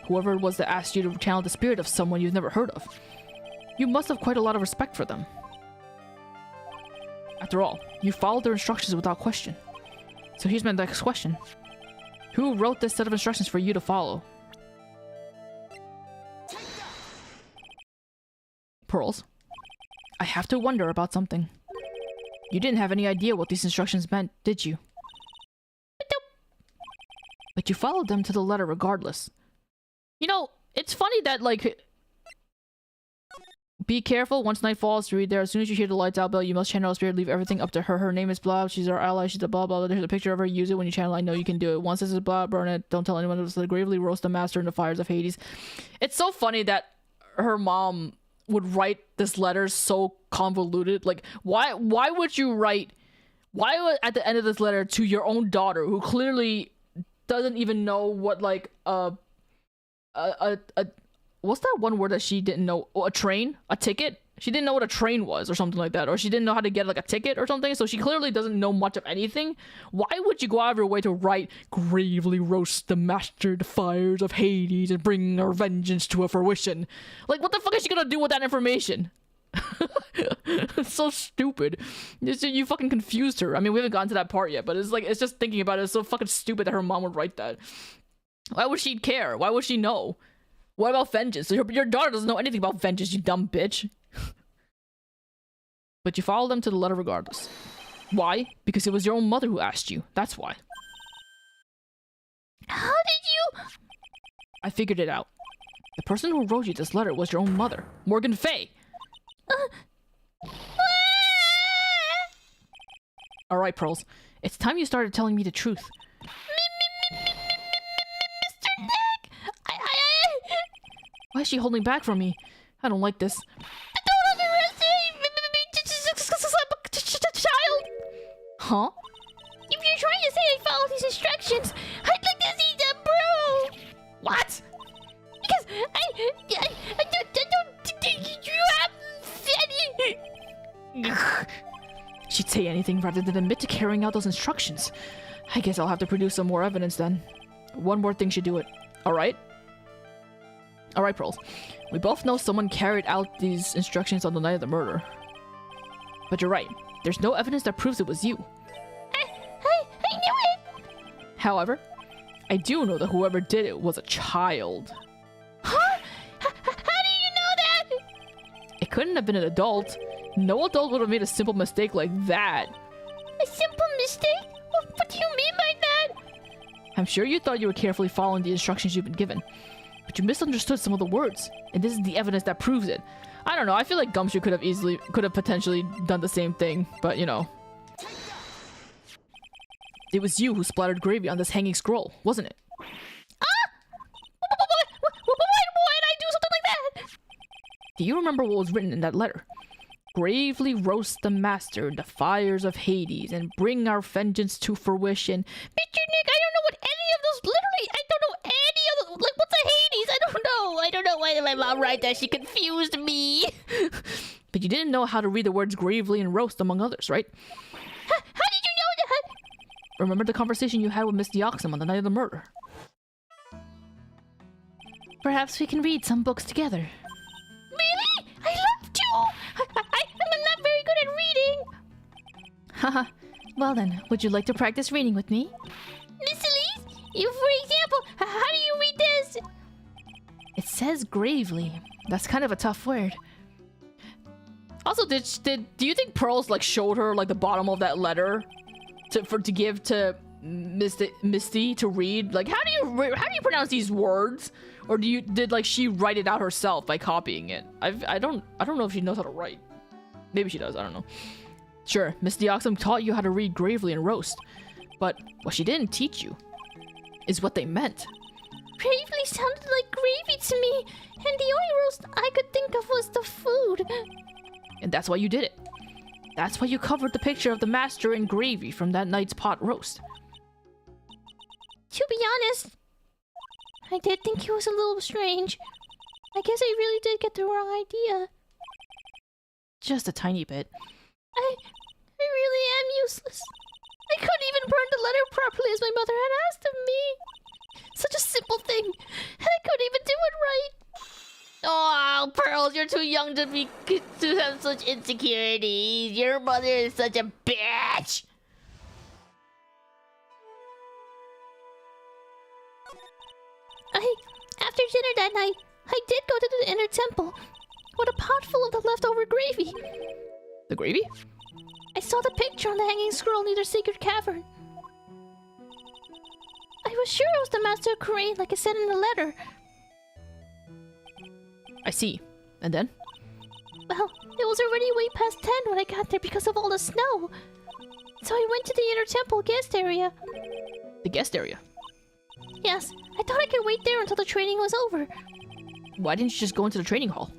Whoever it was that asked you to channel the spirit of someone you've never heard of. You must have quite a lot of respect for them. After all, you followed their instructions without question. So here's my next question. Who wrote this set of instructions for you to follow? Pearls, I have to wonder about something. You didn't have any idea what these instructions meant, did you? But you followed them to the letter regardless. You know, it's funny that, like... Be careful, once night falls, to read there. As soon as you hear the lights out bell, you must channel a spirit, leave everything up to her. Her name is blah, she's our ally, she's a blah blah. There's a picture of her, use it when you channel, I know you can do it. Once this is blah, burn it, don't tell anyone, it'll gravely roast the master in the fires of Hades. It's so funny that her mom would write this letter so convoluted. Like, why would you write... Why would, at the end of this letter, to your own daughter, who clearly doesn't even know what, like, what's that one word that she didn't know? Oh, a train? A ticket? She didn't know what a train was or something like that. Or she didn't know how to get like a ticket or something. So she clearly doesn't know much of anything. Why would you go out of your way to write, gravely roast the master the fires of Hades and bring our vengeance to a fruition? Like, what the fuck is she gonna do with that information? It's so stupid. You fucking confused her. I mean, we haven't gotten to that part yet, but it's like, it's just thinking about it. It's so fucking stupid that her mom would write that. Why would she care? Why would she know? What about vengeance? So your daughter doesn't know anything about vengeance, you dumb bitch. But you followed them to the letter regardless. Why? Because it was your own mother who asked you. That's why. How did you... I figured it out. The person who wrote you this letter was your own mother, Morgan Fay. Alright, Pearls. It's time you started telling me the truth. Why is she holding back from me? I don't like this. Don't underestimate me, child! Huh? If you're trying to say I follow these instructions, I'd like to see them, bro! What? Because I don't... You have... She'd say anything rather than admit to carrying out those instructions. I guess I'll have to produce some more evidence then. One more thing should do it. Alright? Alright, Pearls. We both know someone carried out these instructions on the night of the murder. But you're right. There's no evidence that proves it was you. I knew it! However, I do know that whoever did it was a child. Huh? How do you know that? It couldn't have been an adult. No adult would have made a simple mistake like that. A simple mistake? What do you mean by that? I'm sure you thought you were carefully following the instructions you've been given. But you misunderstood some of the words, and this is the evidence that proves it. I don't know, I feel like Gumshoe could have potentially done the same thing, but you know. It was you who splattered gravy on this hanging scroll, wasn't it? Why did I do something like that? Do you remember what was written in that letter? Gravely roast the master in the fires of Hades and bring our vengeance to fruition. Mr. Nick, I don't know what any of those, literally, I don't know any of those, like, what's a Hades? I don't know why did my mom write that, she confused me. But you didn't know how to read the words gravely and roast, among others, right? How did you know that? Remember the conversation you had with Miss Deoxys on the night of the murder? Perhaps we can read some books together. Really? I love to! I'm not very good at reading! Haha. Well then, would you like to practice reading with me? Miss Elise, for example, how do you read this? It says gravely. That's kind of a tough word. Also, do you think Pearls like showed her like the bottom of that letter to give to Misty to read? Like, how do you pronounce these words? Or did like she write it out herself by copying it? I don't know if she knows how to write. Maybe she does. I don't know. Sure, Miss Deoxys taught you how to read gravely and roast, but what she didn't teach you is what they meant. Gravely sounded like gravy to me, and the only roast I could think of was the food. And that's why you did it. That's why you covered the picture of the master in gravy from that night's pot roast. To be honest, I did think it was a little strange. I guess I really did get the wrong idea. Just a tiny bit. I really am useless. I couldn't even burn the letter properly as my mother had asked of me. Such a simple thing, and I couldn't even do it right. Oh, Pearls, you're too young to have such insecurities. Your mother is such a bitch. After dinner that night, I did go to the inner temple with a pot full of the leftover gravy. The gravy? I saw the picture on the hanging scroll near the secret cavern. I was sure it was the Master of Crane, like I said in the letter. I see. And then? Well, it was already way past 10 when I got there because of all the snow. So I went to the inner temple guest area. The guest area? Yes, I thought I could wait there until the training was over. Why didn't you just go into the training hall?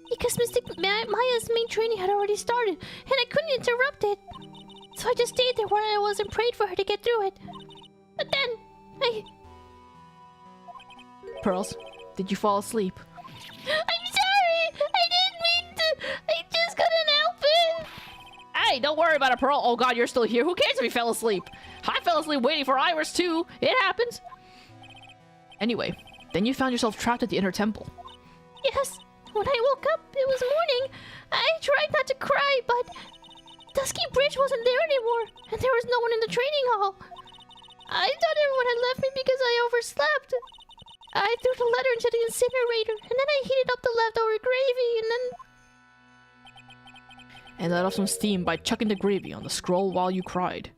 Because Mystic Maya's main training had already started, and I couldn't interrupt it. So I just stayed there where I was and prayed for her to get through it. But then, Pearls, did you fall asleep? I'm sorry! I didn't mean to! I just couldn't help it! Hey, don't worry about it, Pearl. Oh god, you're still here. Who cares if you fell asleep? I fell asleep waiting for Iris too. It happens. Anyway, then you found yourself trapped at the inner temple. Yes, when I woke up, it was morning. I tried not to cry, but Dusky Bridge wasn't there anymore, and there was no one in the training hall. I thought everyone had left me because I overslept. I threw the letter into the incinerator, and then I heated up the leftover gravy, And let off some steam by chucking the gravy on the scroll while you cried.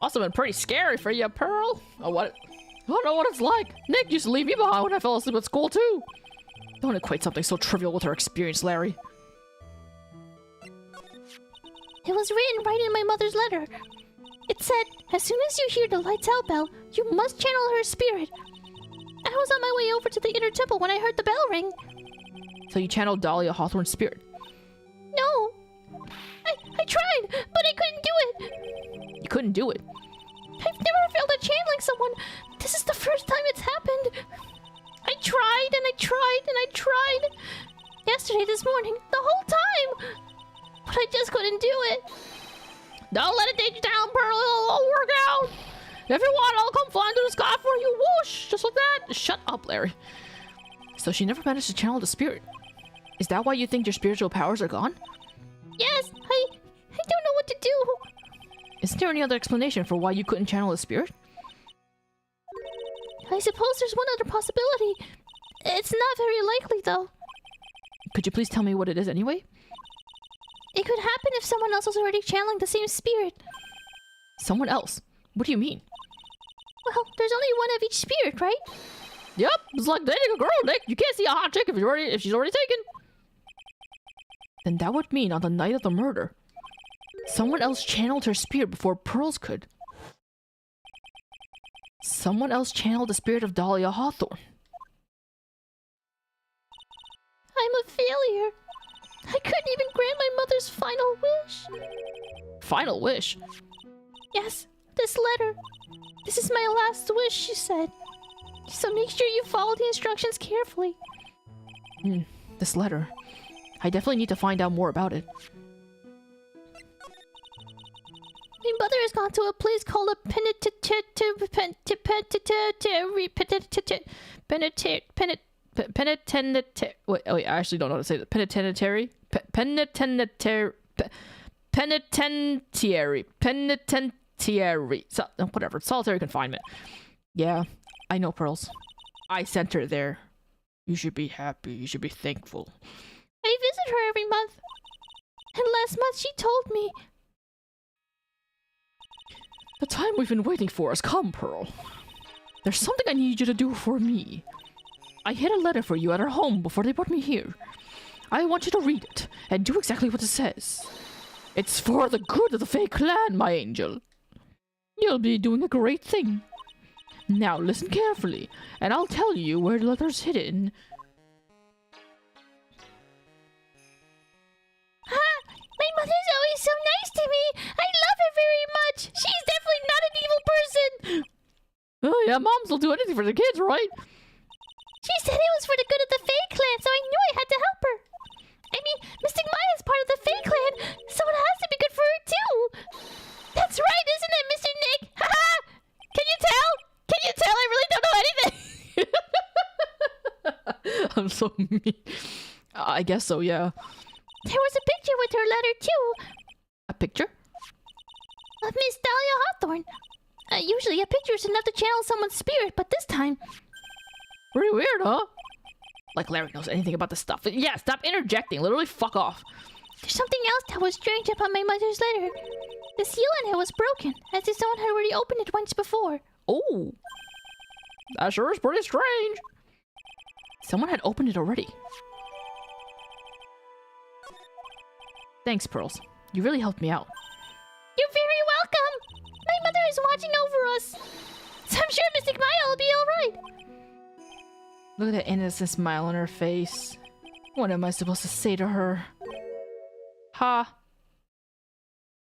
Must have been pretty scary for you, Pearl. I don't know what it's like. Nick used to leave me behind when I fell asleep at school, too. Don't equate something so trivial with her experience, Larry. It was written right in my mother's letter. It said, as soon as you hear the lights out bell, you must channel her spirit. I was on my way over to the inner temple when I heard the bell ring. So you channeled Dahlia Hawthorne's spirit? No. I tried, but I couldn't do it. You couldn't do it? I've never failed at channeling someone. This is the first time it's happened. I tried and I tried and I tried. Yesterday, this morning, the whole time. But I just couldn't do it. Don't let it take you down, Pearl. It'll all work out. If you want, I'll come flying to the sky for you. Whoosh! Just like that. Shut up, Larry. So she never managed to channel the spirit. Is that why you think your spiritual powers are gone? Yes, I don't know what to do. Isn't there any other explanation for why you couldn't channel the spirit? I suppose there's one other possibility. It's not very likely, though. Could you please tell me what it is anyway? It could happen if someone else was already channeling the same spirit. Someone else? What do you mean? Well, there's only one of each spirit, right? Yep, it's like dating a girl, Nick. You can't see a hot chick if she's already taken. Then that would mean on the night of the murder, someone else channeled her spirit before Pearls could. Someone else channeled the spirit of Dahlia Hawthorne. I'm a failure. I couldn't even grant my mother's final wish. Final wish? Yes, this letter. This is my last wish, she said. So make sure you follow the instructions carefully. This letter. I definitely need to find out more about it. My mother has gone to a place called a penitentiary. Wait, I actually don't know how to say that. Penitentiary? Penitentiary. So, whatever. Solitary confinement. Yeah, I know, Pearls. I sent her there. You should be happy. You should be thankful. I visit her every month. And last month she told me. The time we've been waiting for has come, Pearl. There's something I need you to do for me. I hid a letter for you at her home before they brought me here. I want you to read it and do exactly what it says. It's for the good of the Fae clan, my angel. You'll be doing a great thing. Now listen carefully, and I'll tell you where the letter's hidden. My mother's always so nice to me. I love her very much. She's definitely not an evil person. Oh yeah, moms will do anything for the kids, right? She said it was for the good of the Fae clan, so I knew I had to help her. I mean, Mystic Maya's part of the Fae clan, so it has to be good for her too. That's right, isn't it, Mr. Nick? Haha! Can you tell? Can you tell? I really don't know anything. I'm so mean. I guess so, yeah. There was a picture with her letter too. A picture? Of Miss Dahlia Hawthorne. Usually a picture is enough to channel someone's spirit, but this time... Pretty weird, huh? Like Larry knows anything about this stuff. Yeah, stop interjecting. Literally fuck off. There's something else that was strange about my mother's letter. The seal on it was broken, as if someone had already opened it once before. Oh. That sure is pretty strange. Someone had opened it already. Thanks, Pearls. You really helped me out. You're very welcome! My mother is watching over us. So I'm sure Mystic Maya will be alright. Look at that innocent smile on her face. What am I supposed to say to her? Ha.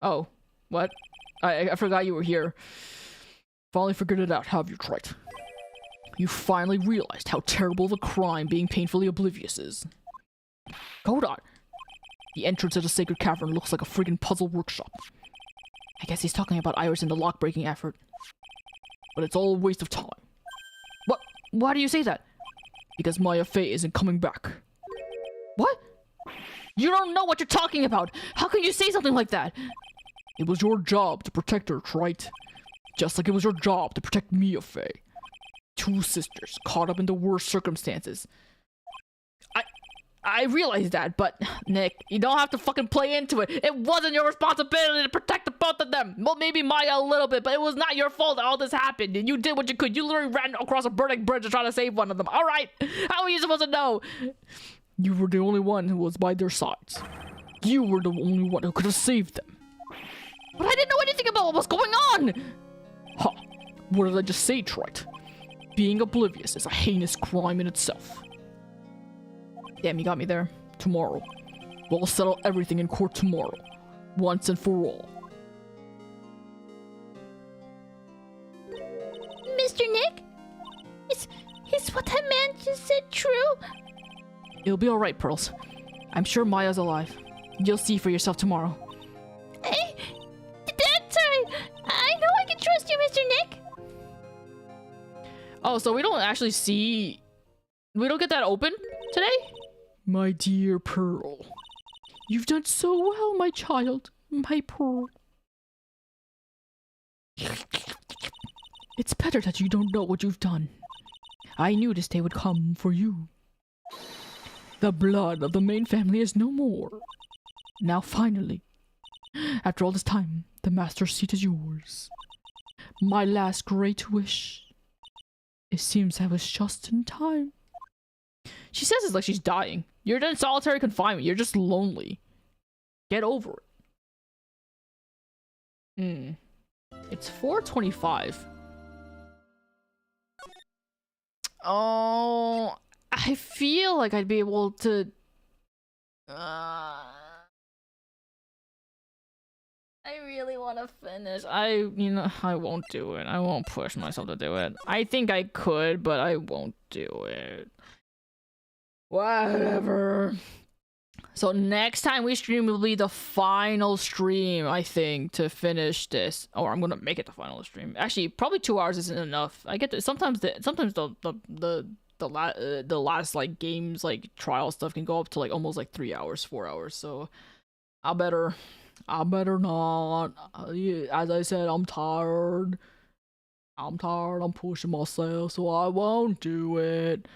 Oh, what? I forgot you were here. Finally figured it out, have you, Trite? You finally realized how terrible of a crime being painfully oblivious is. Hold on. The entrance to the sacred cavern looks like a friggin' puzzle workshop. I guess he's talking about Iris and the lock-breaking effort. But it's all a waste of time. What? Why do you say that? Because Maya Fey isn't coming back. What? You don't know what you're talking about! How can you say something like that? It was your job to protect her, right? Just like it was your job to protect Mia Fey. Two sisters caught up in the worst circumstances. I realize that, but Nick, you don't have to fucking play into it. It wasn't your responsibility to protect the both of them. Well, maybe Maya a little bit, but it was not your fault that all this happened. And you did what you could. You literally ran across a burning bridge to try to save one of them. All right, how are you supposed to know? You were the only one who was by their sides. You were the only one who could have saved them. But I didn't know anything about what was going on. Ha! What did I just say, Trite? Being oblivious is a heinous crime in itself. Damn, you got me there. Tomorrow. We'll settle everything in court tomorrow. Once and for all. Mr. Nick? Is what that man just said true? It'll be alright, Pearls. I'm sure Maya's alive. You'll see for yourself tomorrow. Hey, that's right. I know I can trust you, Mr. Nick. Oh, so we don't actually see... We don't get that open today? My dear Pearl. You've done so well, my child. My Pearl. It's better that you don't know what you've done. I knew this day would come for you. The blood of the main family is no more. Now finally, after all this time, the master seat is yours. My last great wish. It seems I was just in time. She says it's like she's dying. You're in solitary confinement. You're just lonely. Get over it. It's 4:25. Oh, I feel like I'd be able to... I really want to finish. I won't do it. I won't push myself to do it. I think I could, but I won't do it. Whatever. So next time we stream will be the final stream, I think, to finish this. Or I'm gonna make it the final stream. Actually, probably 2 hours isn't enough. I get to, sometimes the last like games like trial stuff can go up to like almost like 3 hours, 4 hours. So I better not. As I said, I'm tired. I'm pushing myself, so I won't do it.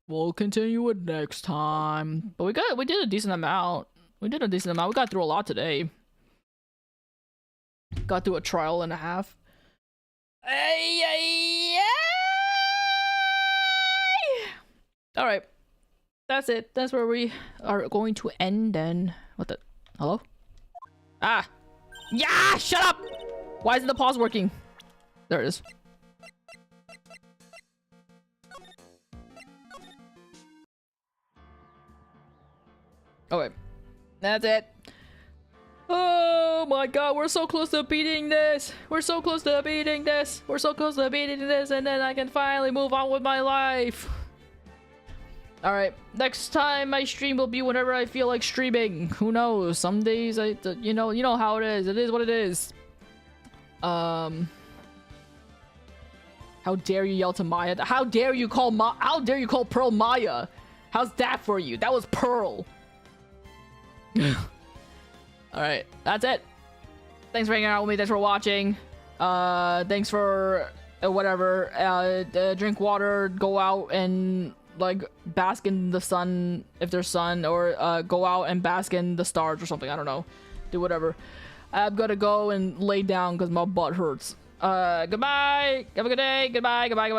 We'll continue it next time. But we did a decent amount. We got through a lot today. Got through a trial and a half. Alright. That's it. That's where we are going to end then. What the? Hello? Ah! Yeah! Shut up! Why isn't the pause working? There it is. Okay. That's it. Oh my god, we're so close to beating this! We're so close to beating this! We're so close to beating this, and then I can finally move on with my life! Alright, next time I stream will be whenever I feel like streaming. Who knows? Some days you know how it is. It is what it is. How dare you yell to Maya? How dare you call Pearl Maya? How's that for you? That was Pearl. Alright, that's it. Thanks for hanging out with me. Thanks for watching. Thanks for whatever. Drink water. Go out and like bask in the sun if there's sun, or go out and bask in the stars or something. I don't know. Do whatever. I'm gonna go and lay down because my butt hurts. Goodbye. Have a good day. Goodbye. Goodbye.